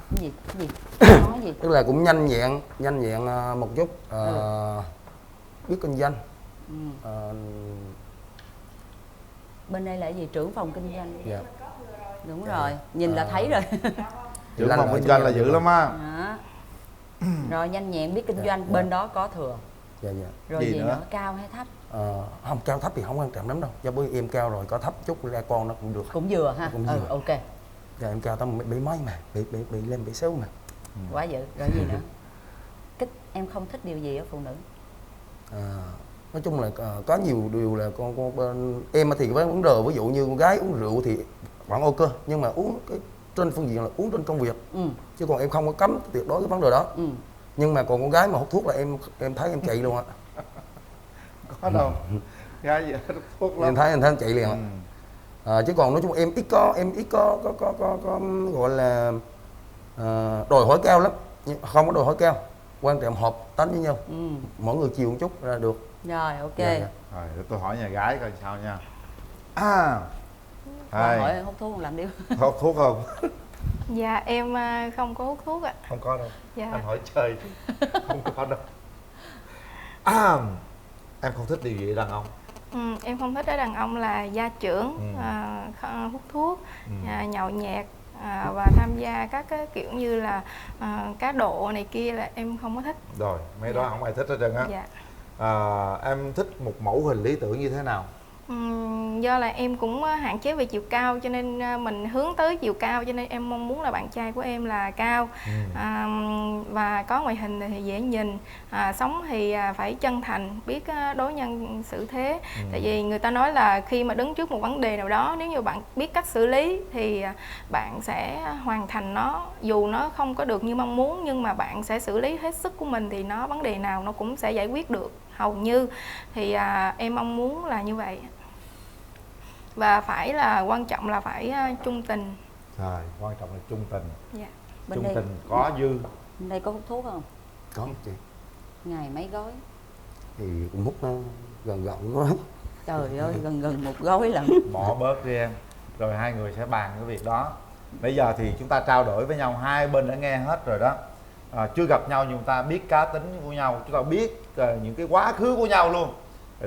Cái gì nói gì? Tức là cũng nhanh nhẹn một chút, biết kinh doanh. Bên đây là gì, trưởng phòng kinh doanh? Dạ. Đúng rồi, nhìn là thấy rồi. Trưởng phòng kinh doanh là dữ lắm á. Rồi nhanh nhẹn biết kinh doanh, bên đó có thừa. Dạ. Rồi gì nữa? Cao hay thấp? Không, cao thấp thì không quan trọng lắm đâu. Do bữa em cao rồi, có thấp chút ra con nó cũng được. Cũng vừa ha. Cũng vừa. Ok. Dạ em cao tầm bị mấy mà, bị lên bị xấu mà. Quá dữ. Rồi gì nữa? Em không thích điều gì ở phụ nữ? Nói chung là có nhiều điều là con bên em thì với uống rượu, ví dụ như con gái uống rượu thì vẫn ok, nhưng mà uống cái trên phương diện là uống trên công việc, chứ còn em không có cấm tuyệt đối cái vấn đề đó. Nhưng mà còn con gái mà hút thuốc là em thấy em chạy luôn ạ. Có đâu gái gì hút thuốc lắm. Em thấy em chạy liền ạ. Chứ còn nói chung em ít có gọi là đòi hỏi cao lắm, không có đòi hỏi cao, quan trọng hợp tánh với nhau, mỗi người chiều một chút là được. Rồi ok. Rồi để tôi hỏi nhà gái coi sao nha. Hỏi hút thuốc không làm điếu. Hút thuốc không? Dạ em không có hút thuốc ạ. Không có đâu. Dạ. Anh hỏi chơi không có đâu. Em không thích điều gì ở đàn ông? Em không thích ở đàn ông là gia trưởng, hút thuốc, nhậu nhẹt, và tham gia các cái kiểu như là cá độ này kia là em không có thích. Rồi mấy đó không ai thích hết trơn á. Dạ. Em thích một mẫu hình lý tưởng như thế nào? Do là em cũng hạn chế về chiều cao cho nên mình hướng tới chiều cao, cho nên em mong muốn là bạn trai của em là cao, và có ngoại hình thì dễ nhìn, sống thì phải chân thành, biết đối nhân xử thế. Tại vì người ta nói là khi mà đứng trước một vấn đề nào đó, nếu như bạn biết cách xử lý thì bạn sẽ hoàn thành nó, dù nó không có được như mong muốn nhưng mà bạn sẽ xử lý hết sức của mình thì vấn đề nào nó cũng sẽ giải quyết được hầu như. Thì em mong muốn là như vậy. Và phải là quan trọng là phải trung tình. Rồi, quan trọng là trung tình. Dạ. Trung tình có dư. Bên đây có hút thuốc không? Có chị. Ngày mấy gói? Thì cũng hút nó gần gói. Trời ơi, gần một gói lận. Bỏ bớt đi em. Rồi hai người sẽ bàn cái việc đó. Bây giờ thì chúng ta trao đổi với nhau, hai bên đã nghe hết rồi đó. Chưa gặp nhau nhưng chúng ta biết cá tính của nhau, chúng ta biết những cái quá khứ của nhau luôn.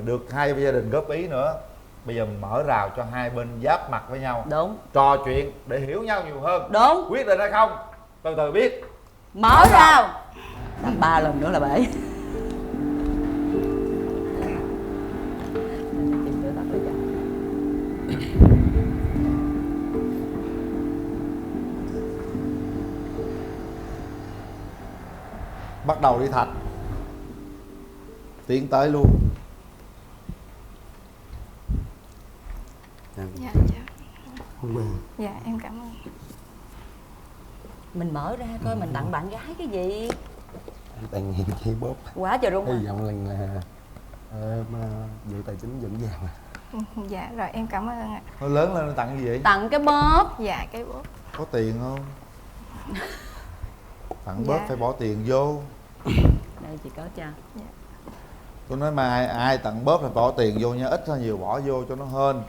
Được hai gia đình góp ý nữa. Bây giờ mình mở rào cho hai bên giáp mặt với nhau. Đúng. Trò chuyện để hiểu nhau nhiều hơn. Đúng. Quyết định hay không, từ từ biết. Mở rào. Làm 3 lần nữa là bể. Bắt đầu đi Thạch. Tiến tới luôn. Dạ. Dạ em cảm ơn. Mình mở ra coi mình tặng bạn gái cái gì. Tặng hiện chi bóp. Quá trời đúng. Hy vọng lần là dự tài chính vững vàng. Dạ rồi em cảm ơn ạ. Thôi lớn lên tặng gì vậy? Tặng cái bóp. Dạ cái bóp. Có tiền không? Tặng bóp Dạ. phải bỏ tiền vô. Đây chị có cho. Dạ. Tôi nói mà ai tặng bóp phải bỏ tiền vô nha, ít hay nhiều bỏ vô cho nó hên.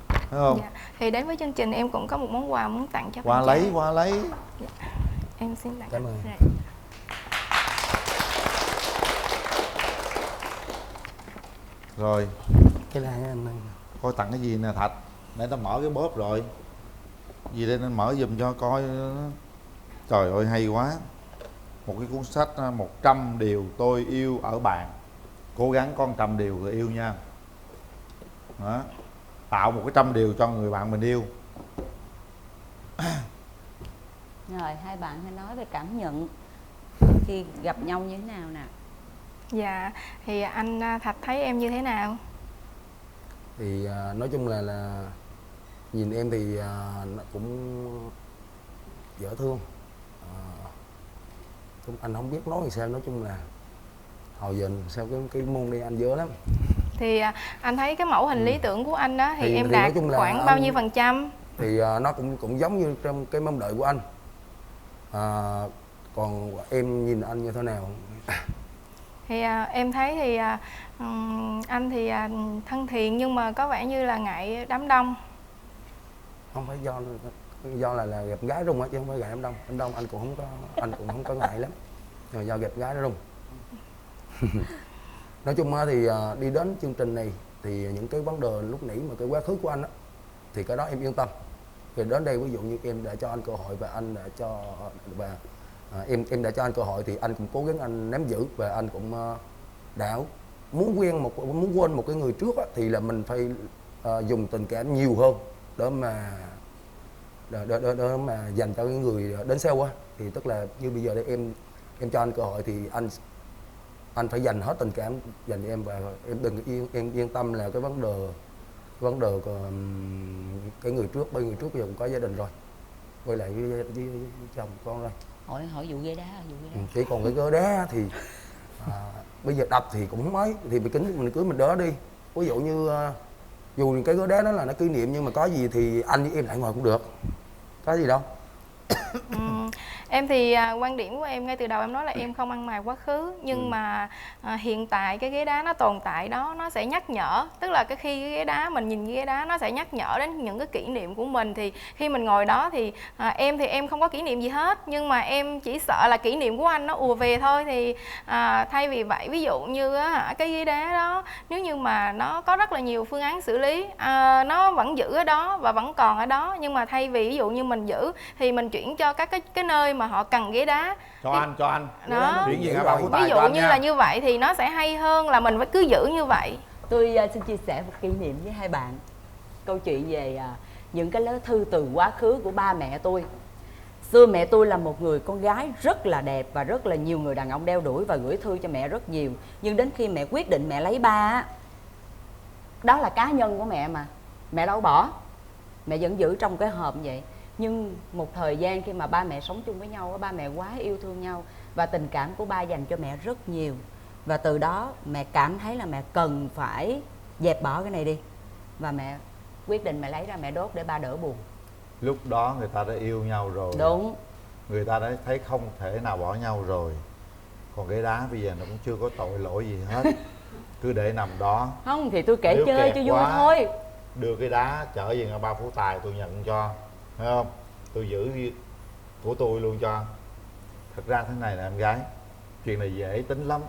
Thấy không? Dạ. Thì đến với chương trình em cũng có một món quà muốn tặng cho Qua bạn lấy, trai. qua lấy. Dạ. Em xin tặng. Cảm ơn. Dạ. Rồi. Cái này anh coi tặng cái gì nè Thạch. Để tao mở cái bóp rồi. Gì đây nên mở giùm cho coi. Trời ơi hay quá. Một cái cuốn sách 100 điều tôi yêu ở bạn. Cố gắng có 100 điều người yêu nha. Đó. Tạo một cái 100 điều cho người bạn mình yêu. Rồi hai bạn hãy nói về cảm nhận khi gặp nhau như thế nào nè. Dạ. Thì anh Thạch thấy em như thế nào? Thì nói chung là nhìn em thì nó cũng dễ thương. Anh không biết nói gì sao, nói chung là hồi giờ sao cái môn đi anh dở lắm. Thì anh thấy cái mẫu hình lý tưởng của anh đó thì em thì đạt khoảng bao nhiêu phần trăm? Thì nó cũng giống như trong cái mong đợi của anh. Còn em nhìn anh như thế nào? Thì em thấy thì anh thì thân thiện nhưng mà có vẻ như là ngại đám đông. Không phải do do là gặp gái rung á chứ không phải gài đám đông. Đám đông anh cũng không có ngại lắm, nhưng mà do gặp gái nó rung. Nói chung thì đi đến chương trình này thì những cái vấn đề lúc nãy mà cái quá khứ của anh á thì cái đó em yên tâm. Thì đến đây ví dụ như em đã cho anh cơ hội và anh đã cho em đã cho anh cơ hội thì anh cũng cố gắng anh nắm giữ, và anh cũng đã muốn quên một cái người trước á, thì là mình phải dùng tình cảm nhiều hơn để mà dành cho cái người đến sau á. Thì tức là như bây giờ đây em cho anh cơ hội thì anh phải dành hết tình cảm dành cho em, và em đừng yên tâm là cái vấn đề cái người trước bây giờ cũng có gia đình rồi, quay lại với chồng con rồi. Hỏi vụ ghế đá, Chỉ còn cái ghế đá thì bây giờ đập thì cũng mới thì mình cưới mình đỡ đi. Ví dụ như dù cái ghế đá đó là nó kỷ niệm, nhưng mà có gì thì anh với em lại ngồi cũng được, có gì đâu. Em thì quan điểm của em ngay từ đầu em nói là em không ăn mài quá khứ, nhưng mà hiện tại cái ghế đá nó tồn tại đó nó sẽ nhắc nhở, tức là khi cái ghế đá mình nhìn ghế đá nó sẽ nhắc nhở đến những cái kỷ niệm của mình. Thì khi mình ngồi đó thì em không có kỷ niệm gì hết, nhưng mà em chỉ sợ là kỷ niệm của anh nó ùa về thôi. Thì thay vì vậy, ví dụ như cái ghế đá đó nếu như mà nó có rất là nhiều phương án xử lý, nó vẫn giữ ở đó và vẫn còn ở đó, nhưng mà thay vì ví dụ như mình giữ thì mình chuyển cho các cái nơi mà họ cần ghế đá. Cho anh đó. Chuyển gì Bà Phú Tài ví dụ như là như vậy thì nó sẽ hay hơn là mình phải cứ giữ như vậy. Tôi xin chia sẻ một kỷ niệm với hai bạn, câu chuyện về những cái lá thư từ quá khứ của ba mẹ tôi. Xưa mẹ tôi là một người con gái rất là đẹp và rất là nhiều người đàn ông đeo đuổi và gửi thư cho mẹ rất nhiều. Nhưng đến khi mẹ quyết định mẹ lấy ba, đó là cá nhân của mẹ mà, mẹ đâu bỏ, mẹ vẫn giữ trong cái hộp vậy. Nhưng một thời gian khi mà ba mẹ sống chung với nhau, ba mẹ quá yêu thương nhau và tình cảm của ba dành cho mẹ rất nhiều. Và từ đó mẹ cảm thấy là mẹ cần phải dẹp bỏ cái này đi, và mẹ quyết định mẹ lấy ra mẹ đốt để ba đỡ buồn. Lúc đó người ta đã yêu nhau rồi. Đúng. Người ta đã thấy không thể nào bỏ nhau rồi. Còn cái đá bây giờ nó cũng chưa có tội lỗi gì hết. Cứ để nằm đó. Không thì tôi kể chơi cho vui thôi. Đưa cái đá trở về ngã ba Phú Tài tôi nhận cho, thấy không? Tôi giữ của tôi luôn cho. Thật ra thế này nè em gái, chuyện này dễ tính lắm,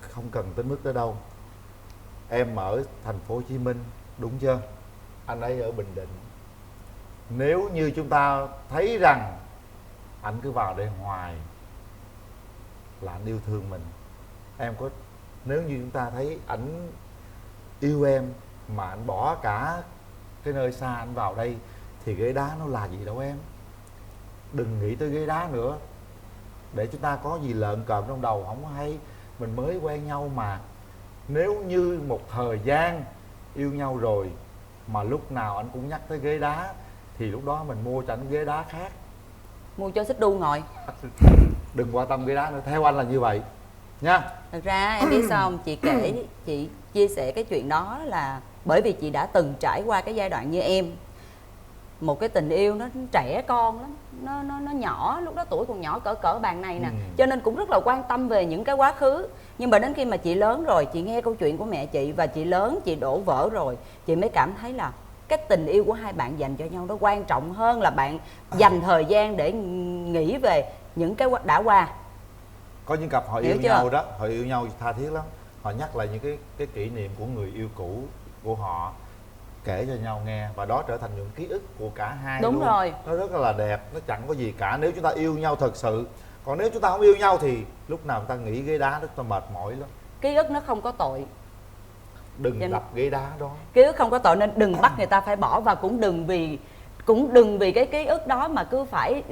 không cần tới mức tới đâu. Em ở thành phố Hồ Chí Minh đúng chưa? Anh ấy ở Bình Định. Nếu như chúng ta thấy rằng anh cứ vào đây hoài là anh yêu thương mình, em có, nếu như chúng ta thấy ảnh yêu em mà anh bỏ cả cái nơi xa anh vào đây thì ghế đá nó là gì đâu em. Đừng nghĩ tới ghế đá nữa, để chúng ta có gì lợn cợm trong đầu không có hay. Mình mới quen nhau mà. Nếu như một thời gian yêu nhau rồi mà lúc nào anh cũng nhắc tới ghế đá thì lúc đó mình mua cho anh ghế đá khác, mua cho xích đu ngồi. Đừng quan tâm ghế đá nữa, theo anh là như vậy nha. Thật ra em biết sao không? Chị kể, chị chia sẻ cái chuyện đó là bởi vì chị đã từng trải qua cái giai đoạn như em. Một cái tình yêu nó trẻ con lắm, nó nhỏ, lúc đó tuổi còn nhỏ cỡ bàn này nè, cho nên cũng rất là quan tâm về những cái quá khứ. Nhưng mà đến khi mà chị lớn rồi, chị nghe câu chuyện của mẹ chị và chị lớn, chị đổ vỡ rồi, chị mới cảm thấy là cái tình yêu của hai bạn dành cho nhau nó quan trọng hơn là bạn dành thời gian để nghĩ về những cái đã qua. Có những cặp họ yêu nhau đó, họ yêu nhau tha thiết lắm, họ nhắc lại những cái kỷ niệm của người yêu cũ của họ, kể cho nhau nghe, và đó trở thành những ký ức của cả hai. Đúng luôn. rồi. Nó rất là đẹp, nó chẳng có gì cả nếu chúng ta yêu nhau thật sự. Còn nếu chúng ta không yêu nhau thì lúc nào chúng ta nghĩ ghế đá rất là mệt mỏi lắm. Ký ức nó không có tội. Đừng đập ghế đá đó. Ký ức không có tội nên đừng bắt người ta phải bỏ, và cũng đừng vì cái ký ức đó mà cứ phải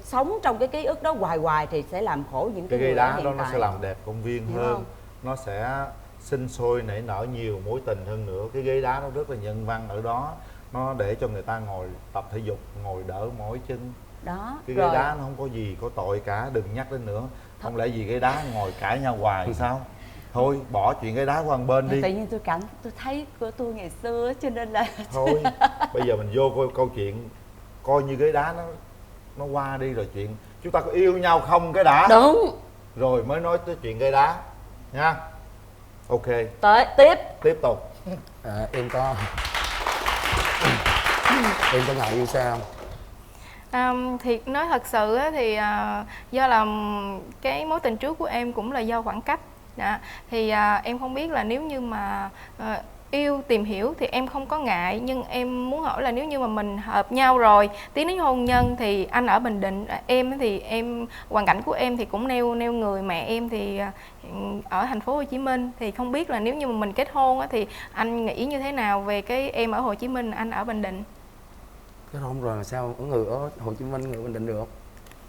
sống trong cái ký ức đó hoài thì sẽ làm khổ những cái ghế người đá hiện đó tại. nó sẽ làm đẹp công viên Hiểu hơn không? Nó sẽ sinh sôi nảy nở nhiều mối tình hơn nữa. Cái ghế đá nó rất là nhân văn ở đó, nó để cho người ta ngồi tập thể dục, ngồi đỡ mỏi chân đó. Cái ghế đá nó không có gì có tội cả, đừng nhắc đến nữa. Không lẽ gì ghế đá ngồi cãi nhau hoài thì sao? Thôi bỏ chuyện ghế đá qua một bên đi. Tự nhiên tôi thấy của tôi ngày xưa cho nên là thôi bây giờ mình vô câu chuyện, coi như ghế đá nó qua đi rồi, chuyện chúng ta có yêu nhau không cái đã. Đúng. Rồi mới nói tới chuyện ghế đá nha. Ok. Tiếp tục. Em có ngại như sao Thiệt nói thật sự á, thì do là cái mối tình trước của em cũng là do khoảng cách. Thì em không biết là nếu như mà yêu tìm hiểu thì em không có ngại, nhưng em muốn hỏi là nếu như mà mình hợp nhau rồi tiến đến hôn nhân thì anh ở Bình Định, em thì em hoàn cảnh của em thì cũng neo người, mẹ em thì ở thành phố Hồ Chí Minh, thì không biết là nếu như mà mình kết hôn á, thì anh nghĩ như thế nào về cái em ở Hồ Chí Minh, anh ở Bình Định? Kết hôn rồi mà sao có người ở Hồ Chí Minh, người ở Bình Định được?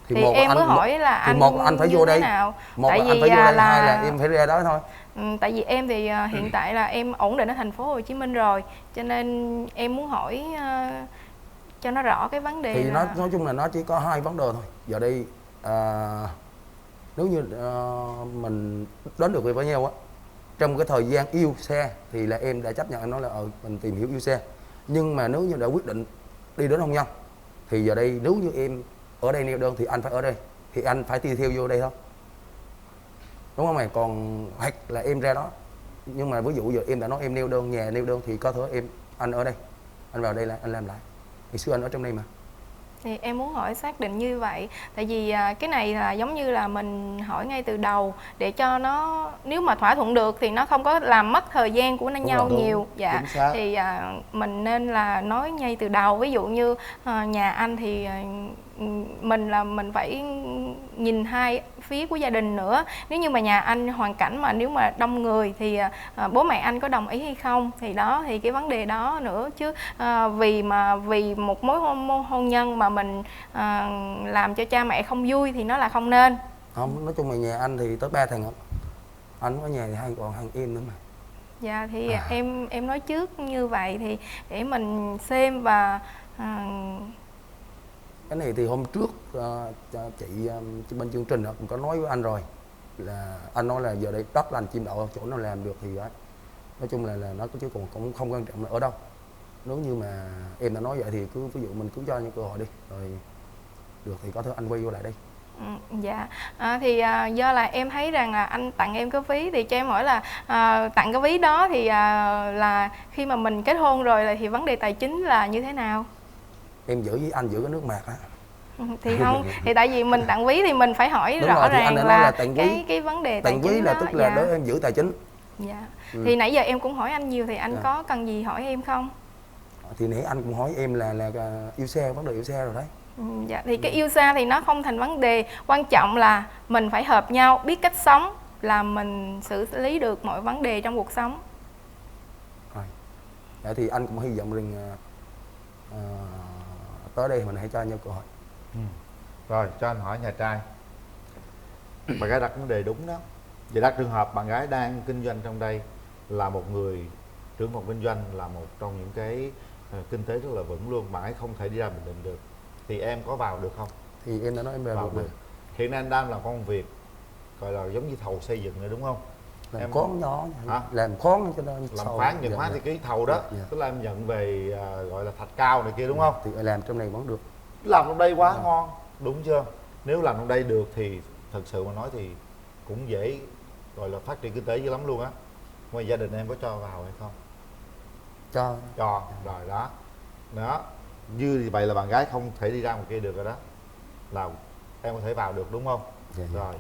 Thì em mới hỏi là anh một anh phải vô đây, nào? một tại anh vì phải vô đây, hai là em phải ra đó thôi. Tại vì em thì hiện tại là em ổn định ở thành phố Hồ Chí Minh rồi, cho nên em muốn hỏi cho nó rõ cái vấn đề. Thì là... nói chung là nó chỉ có hai vấn đề thôi. Giờ đây nếu như mình đến được với nhau á, trong cái thời gian yêu xe thì là em đã chấp nhận, em nói là mình tìm hiểu yêu xe. Nhưng mà nếu như đã quyết định đi đến hôn nhân thì giờ đây nếu như em ở đây neo đơn thì anh phải ở đây, thì anh phải đi theo vô đây thôi, đúng không mày? Còn hoặc là em ra đó, nhưng mà ví dụ giờ em đã nói em neo đơn, nhà neo đơn thì có thể anh ở đây, anh vào đây là anh làm lại. Ngày xưa anh ở trong đây mà. Thì em muốn hỏi xác định như vậy, tại vì cái này là giống như là mình hỏi ngay từ đầu để cho nó, nếu mà thỏa thuận được thì nó không có làm mất thời gian của nhau nhiều. Dạ, thì mình nên là nói ngay từ đầu. Ví dụ như nhà anh thì mình phải nhìn hai phía của gia đình nữa. Nếu như mà nhà anh hoàn cảnh mà nếu mà đông người thì bố mẹ anh có đồng ý hay không, thì đó thì cái vấn đề đó nữa. Chứ vì một mối hôn nhân mà mình làm cho cha mẹ không vui thì nó là không nên. Không, nói chung là nhà anh thì tới 3 thằng không, anh có nhà thì còn hàng em nữa mà. Dạ thì em nói trước như vậy thì để mình xem. Và cái này thì hôm trước chị bên chương trình cũng có nói với anh rồi, là anh nói là giờ đây đất là anh chim đậu, chỗ nào làm được thì nói chung là nó chứ cũng không quan trọng là ở đâu. Nếu như mà em đã nói vậy thì cứ ví dụ mình cứ cho những cơ hội đi, rồi được thì có thể anh quay vô lại đây. Dạ, thì do là em thấy rằng là anh tặng em cái ví, thì cho em hỏi là tặng cái ví đó thì là khi mà mình kết hôn rồi thì vấn đề tài chính là như thế nào? Em giữ với anh giữ cái nước mạc á. Thì không, thì tại vì mình tặng ví thì mình phải hỏi rõ rồi, ràng là cái vấn đề tài chính. Tặng ví là tức là đó em giữ tài chính. Dạ. Thì nãy giờ em cũng hỏi anh nhiều, thì anh có cần gì hỏi em không? Thì nãy anh cũng hỏi em là yêu xe, vấn đề yêu xe rồi đấy. Dạ, thì cái yêu xa thì nó không thành vấn đề, quan trọng là mình phải hợp nhau, biết cách sống là mình xử lý được mọi vấn đề trong cuộc sống. Rồi. Dạ, thì anh cũng hy vọng rằng tới đây mình hãy cho nhau cơ hội. Rồi cho anh hỏi nhà trai. Bạn gái đặt vấn đề đúng đó. Vậy đặt trường hợp bạn gái đang kinh doanh trong đây, là một người trưởng phòng kinh doanh, là một trong những cái kinh tế rất là vững luôn, bạn ấy không thể đi ra Bình Định được, thì em có vào được không? Thì em đã nói em vào được. Hiện nay anh đang làm công việc gọi là giống như thầu xây dựng nữa đúng không? Làm em khoán nhỏ. Hả? Làm khoán cho nó làm khoán, nhận khoán thì cái thầu đó, tức là em nhận về gọi là thạch cao này kia đúng không? Thì làm trong này vẫn được. Làm trong đây quá ngon, đúng chưa? Nếu làm trong đây được thì thật sự mà nói thì cũng dễ gọi là phát triển kinh tế dữ lắm luôn á. Ngoài gia đình em có cho vào hay không? Cho rồi đó. Đó, như vậy là bạn gái không thể đi ra ngoài kia được rồi đó, là em có thể vào được đúng không? Rồi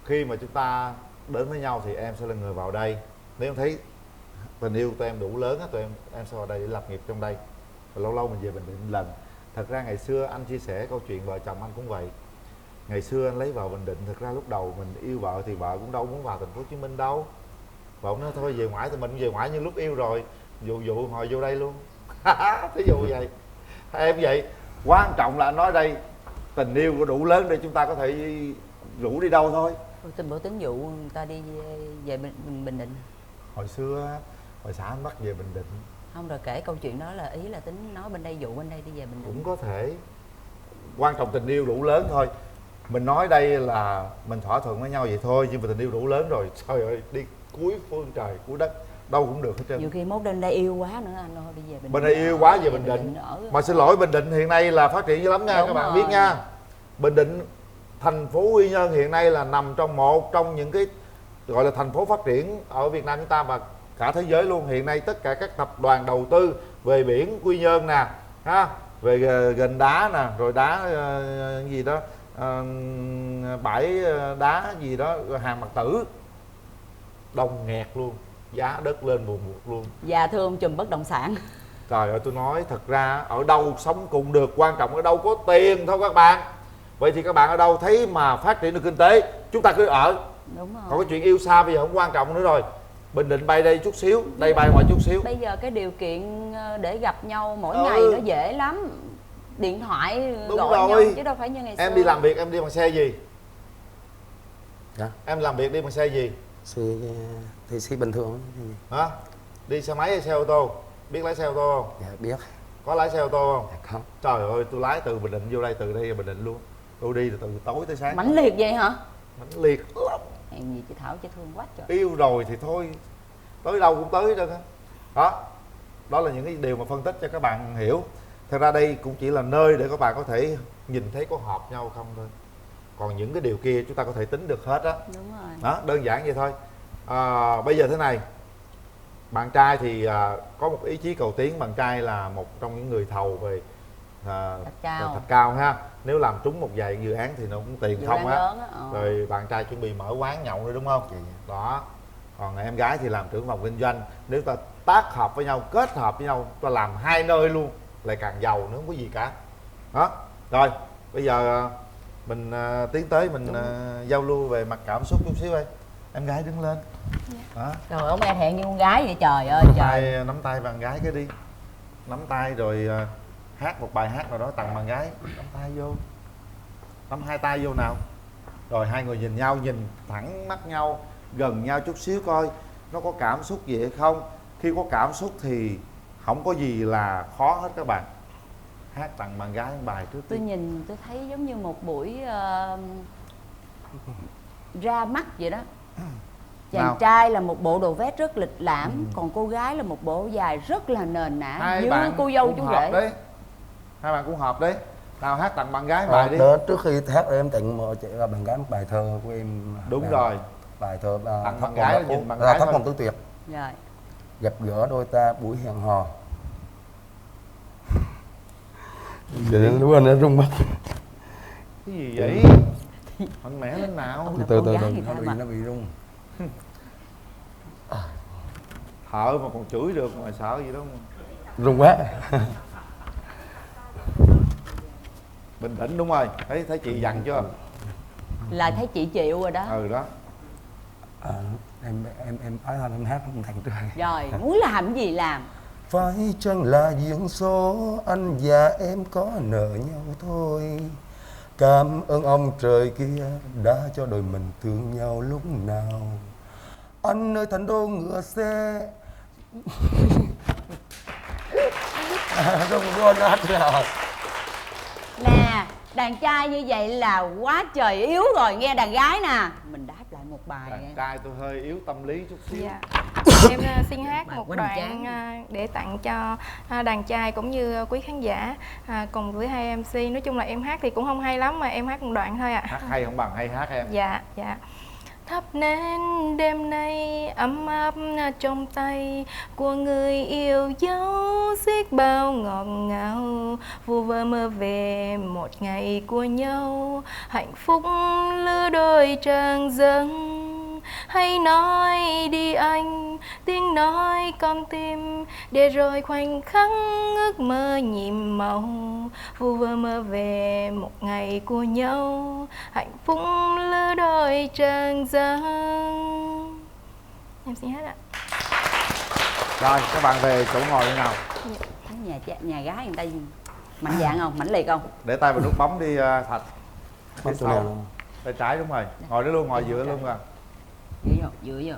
khi mà chúng ta đến với nhau thì em sẽ là người vào đây. Nếu em thấy tình yêu tụi em đủ lớn á, tụi em sẽ vào đây để lập nghiệp trong đây, và lâu lâu mình về Bình Định lần. Thật ra ngày xưa anh chia sẻ câu chuyện vợ chồng anh cũng vậy. Ngày xưa anh lấy vợ Bình Định, thật ra lúc đầu mình yêu vợ thì vợ cũng đâu muốn vào thành phố Hồ Chí Minh đâu. Vợ cũng nói thôi về ngoại thì mình về ngoại, nhưng lúc yêu rồi dụ hồi vô đây luôn. Thí dụ vậy. Em vậy, quan trọng là anh nói đây, tình yêu có đủ lớn để chúng ta có thể rủ đi đâu thôi. Bữa tính dụ người ta đi về Bình Định. Hồi xưa hồi xã anh bắt về Bình Định. Không, rồi kể câu chuyện đó là ý là tính nói bên đây dụ bên đây đi về Bình Định. Cũng có thể. Quan trọng tình yêu đủ lớn thôi. Mình nói đây là mình thỏa thuận với nhau vậy thôi, nhưng mà tình yêu đủ lớn rồi, trời ơi, đi cuối phương trời cuối đất đâu cũng được hết trơn. Nhiều khi mốt bên đây yêu quá nữa anh ơi, đi về Bình Định. Bên đây yêu quá về Bình Định. Mà xin lỗi, Bình Định hiện nay là phát triển dữ lắm nha. Đúng các bạn biết nha. Bình Định, thành phố Quy Nhơn hiện nay là nằm trong một trong những cái gọi là thành phố phát triển ở Việt Nam chúng ta và cả thế giới luôn. Hiện nay tất cả các tập đoàn đầu tư về biển Quy Nhơn nè, ha, về gần đá nè, rồi đá gì đó, bãi đá gì đó, Hàng Mạc Tử đông nghẹt luôn, giá đất lên buồn buộc luôn. Dạ thưa ông trùm bất động sản. Trời ơi, tôi nói thật ra ở đâu sống cùng được, quan trọng ở đâu có tiền thôi các bạn. Vậy thì các bạn ở đâu thấy mà phát triển được kinh tế, chúng ta cứ ở. Đúng rồi. Còn cái chuyện yêu xa bây giờ không quan trọng nữa rồi. Bình Định bay đây chút xíu, đây bay ngoài chút xíu. Bây giờ cái điều kiện để gặp nhau mỗi ngày nó dễ lắm. Điện thoại đúng gọi rồi. nhau chứ đâu phải như ngày xưa. Em đi làm việc em đi bằng xe gì? Dạ. Em làm việc đi bằng xe gì? Xe bình thường. Hả? Đi xe máy hay xe ô tô? Biết lái xe ô tô không? Dạ biết. Có lái xe ô tô không? Dạ không. Trời ơi, tôi lái từ Bình Định vô đây, từ đây là Bình Định luôn. Tôi đi từ tối tới sáng. Mãnh liệt vậy hả? Mãnh liệt lắm. Em gì chị Thảo chị thương quá trời. Yêu rồi thì thôi, tới đâu cũng tới đó. Đó là những cái điều mà phân tích cho các bạn hiểu. Thật ra đây cũng chỉ là nơi để các bạn có thể nhìn thấy có hợp nhau không thôi. Còn những cái điều kia chúng ta có thể tính được hết á. Đúng rồi. Đó, đơn giản vậy thôi. Bây giờ thế này, bạn trai thì có một ý chí cầu tiến. Bạn trai là một trong những người thầu về thạch cao ha. Nếu làm trúng một vài dự án thì nó cũng tiền dự không á. Rồi bạn trai chuẩn bị mở quán nhậu nữa đúng không? Đó. Còn em gái thì làm trưởng phòng kinh doanh. Nếu ta tác hợp với nhau, kết hợp với nhau, ta làm hai nơi luôn, lại càng giàu nữa, không có gì cả. Đó. Rồi, bây giờ mình tiến tới mình giao lưu về mặt cảm xúc chút xíu đây. Em gái đứng lên. Đó. Trời ơi, ông em hẹn như con gái vậy trời ơi trời. Nắm tay bạn gái cái đi. Nắm tay rồi hát một bài hát nào đó tặng bạn gái. Nắm tay vô. Nắm hai tay vô nào. Rồi hai người nhìn nhau, nhìn thẳng mắt nhau, gần nhau chút xíu coi nó có cảm xúc gì hay không. Khi có cảm xúc thì không có gì là khó hết các bạn. Hát tặng bạn gái một bài trước. Tôi nhìn tôi thấy giống như một buổi ra mắt vậy đó. Chàng trai là một bộ đồ vest rất lịch lãm, còn cô gái là một bộ dài rất là nền nã, hai như bạn cô dâu chú rể đấy. Hai bạn cũng hợp đấy. Nào hát tặng bạn gái bài đi. Đó, trước khi hát em tặng một chị là bạn gái một bài thơ của em. Đúng rồi. Bài thơ tặng bạn gái nhìn bạn gái Thất Vọng Tứ Tuyệt. Rồi. Gặp gỡ đôi ta buổi hẹn hò. Đúng rồi, nó rung mắt. Cái gì vậy? Mạnh mẽ lên nào. Từ từ nó bị rung. Thở mà còn chửi được mà sợ gì đó mà. Rung quá. Bình tĩnh đúng rồi. Thấy chị dằn chưa? Là thấy chị chịu rồi đó. Ừ đó. Em nói thôi em hát không thành rồi. Rồi, muốn làm cái gì làm. Phải chăng là duyên số anh và em có nợ nhau thôi. Cảm ơn ông trời kia đã cho đôi mình thương nhau lúc nào. Anh ơi thành đô ngựa xe. Không quên hết rồi. Nè, đàn trai như vậy là quá trời yếu rồi, nghe đàn gái nè. Mình đáp lại một bài. Đàn trai tôi hơi yếu tâm lý chút xíu. Dạ. Em xin hát một đoạn để tặng cho đàn trai cũng như quý khán giả cùng với hai MC. Nói chung là em hát thì cũng không hay lắm mà em hát một đoạn thôi ạ. Hát hay không bằng hay hát em. Dạ, dạ. Thắp nến đêm nay ấm áp trong tay của người yêu dấu xiết bao ngọt ngào, vu vơ mơ về một ngày của nhau, hạnh phúc lứa đôi tràn dâng. Hãy nói đi anh, tiếng nói con tim, để rồi khoảnh khắc ước mơ nhiệm màu, vu vơ mơ về một ngày của nhau, hạnh phúc lứa đôi tràn dâng. Em xin hát ạ. Rồi các bạn về chỗ ngồi thế nào? Thấy nhà gái người ta mạnh dạn không, mãnh liệt không? Để tay vào nút bấm đi Thạch. Phía sau. Tay trái đúng rồi. Ngồi đó luôn, ngồi giữa luôn à. Dựa vô.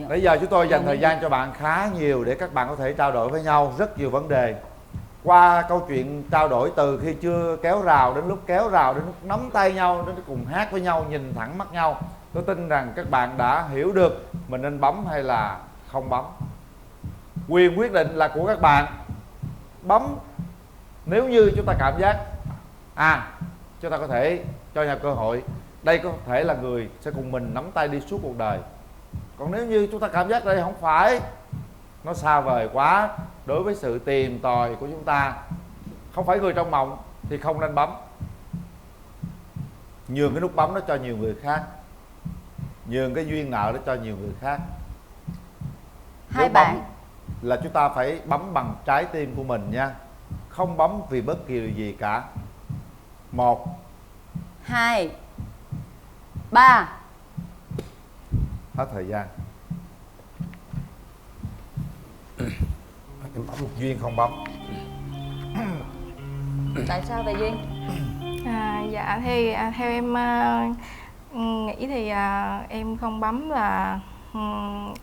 Bây giờ chúng tôi dành thời gian cho bạn khá nhiều để các bạn có thể trao đổi với nhau rất nhiều vấn đề. Qua câu chuyện trao đổi từ khi chưa kéo rào đến lúc kéo rào, đến lúc nắm tay nhau, đến lúc cùng hát với nhau, nhìn thẳng mắt nhau, tôi tin rằng các bạn đã hiểu được mình nên bấm hay là không bấm. Quyền quyết định là của các bạn. Bấm nếu như chúng ta cảm giác chúng ta có thể cho nhau cơ hội. Đây có thể là người sẽ cùng mình nắm tay đi suốt cuộc đời. Còn nếu như chúng ta cảm giác đây không phải, nó xa vời quá đối với sự tìm tòi của chúng ta, Không phải người trong mộng thì không nên bấm. Nhường cái nút bấm đó cho nhiều người khác, nhường cái duyên nợ đó cho nhiều người khác. Hai Nếu bạn bấm là chúng ta phải bấm bằng trái tim của mình nha, không bấm vì bất kỳ điều gì cả. 1 2 3. Hết thời gian. Em bấm. Duyên không bấm. Tại sao vậy Duyên? Dạ thì theo em nghĩ thì em không bấm là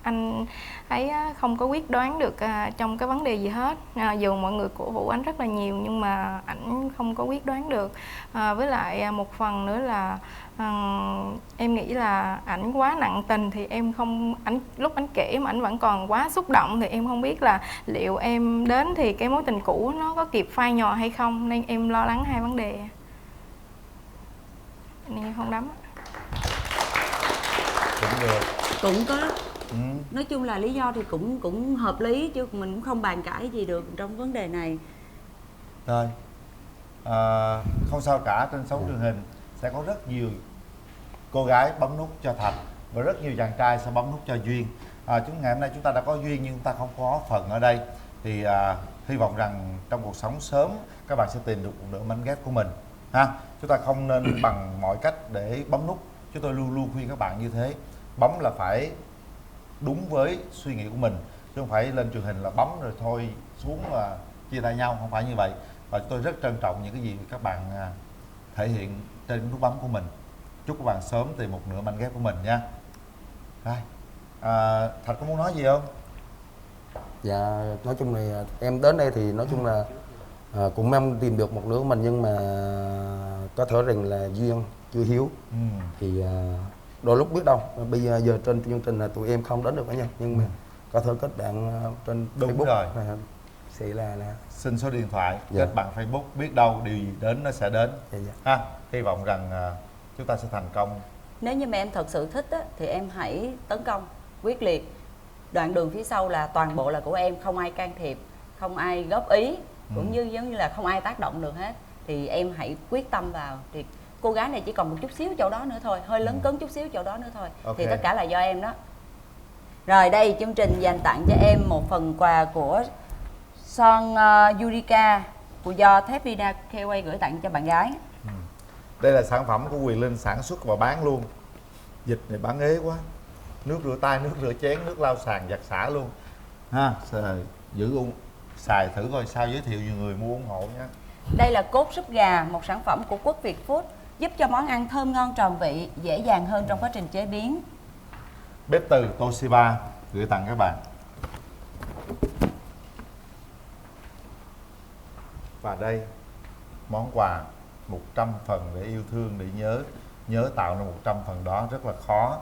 anh ấy không có quyết đoán được trong cái vấn đề gì hết. Dù mọi người cổ vũ anh rất là nhiều nhưng mà ảnh không có quyết đoán được. Với lại một phần nữa là em nghĩ là ảnh quá nặng tình thì em không, lúc ảnh kể mà ảnh vẫn còn quá xúc động thì em không biết là liệu em đến thì cái mối tình cũ nó có kịp phai nhòa hay không, nên em lo lắng hai vấn đề nên em không đắm. Cũng được. Cũng có. Nói chung là lý do thì cũng hợp lý chứ mình cũng không bàn cãi gì được trong vấn đề này. Rồi không sao cả, trên sóng truyền hình sẽ có rất nhiều cô gái bấm nút cho Thạch và rất nhiều chàng trai sẽ bấm nút cho Duyên. Ngày hôm nay chúng ta đã có duyên nhưng chúng ta không có phần ở đây thì hy vọng rằng trong cuộc sống sớm các bạn sẽ tìm được một nửa mảnh ghép của mình ha. Chúng ta không nên bằng mọi cách để bấm nút. Chúng tôi luôn luôn khuyên các bạn như thế, bấm là phải đúng với suy nghĩ của mình chứ không phải lên truyền hình là bấm rồi thôi xuống là chia tay nhau, không phải như vậy. Và tôi rất trân trọng những cái gì các bạn thể hiện trên nút bấm của mình. Chúc các bạn sớm tìm một nửa mảnh ghép của mình nha. Rồi Thạch có muốn nói gì không? Dạ nói chung là em đến đây thì nói chung là cũng mong tìm được một nửa của mình, nhưng mà có thể rằng là duyên chưa hiếu. Thì đôi lúc biết đâu bây giờ trên chương trình là tụi em không đến được với nhau, nhưng mà có thể kết bạn trên Đúng Facebook rồi. Sẽ là xin số điện thoại, Dạ. kết bạn Facebook, biết đâu điều gì đến nó sẽ đến. Dạ. Ha, hy vọng rằng chúng ta sẽ thành công. Nếu như mà em thật sự thích á, thì em hãy tấn công quyết liệt. Đoạn đường phía sau là toàn bộ là của em, không ai can thiệp, không ai góp ý, cũng như giống như là không ai tác động được hết. Thì em hãy quyết tâm vào. Thì cô gái này chỉ còn một chút xíu chỗ đó nữa thôi, hơi lấn cấn chút xíu chỗ đó nữa thôi. Thì tất cả là do em đó. Rồi đây, chương trình dành tặng cho em một phần quà của son Yurika của do Thép Vina KOA gửi tặng cho bạn gái. Đây là sản phẩm của Quyền Linh sản xuất và bán luôn. Dịch này bán ế quá. Nước rửa tay, nước rửa chén, nước lau sàn, giặt xả luôn. Ha, giữ luôn. Xài thử coi sao, giới thiệu nhiều người mua ủng hộ nha. Đây là cốt súp gà, một sản phẩm của Quốc Việt Food, giúp cho món ăn thơm ngon tròn vị, dễ dàng hơn trong quá trình chế biến. Bếp từ Toshiba gửi tặng các bạn. Và đây, món quà 100 phần để yêu thương, để nhớ tạo ra 100 phần đó rất là khó.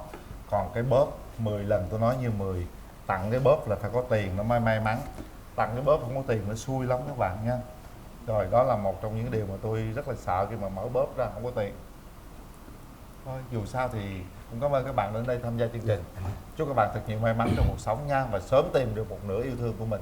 Còn cái bóp 10 lần tôi nói như 10. Tặng cái bóp là phải có tiền nó mới may mắn. Tặng cái bóp không có tiền nó xui lắm các bạn nha. Rồi đó là một trong những điều mà tôi rất là sợ khi mà mở bóp ra không có tiền. Thôi dù sao thì cũng cảm ơn các bạn đến đây tham gia chương trình. Chúc các bạn thật nhiều may mắn trong cuộc sống nha, và sớm tìm được một nửa yêu thương của mình.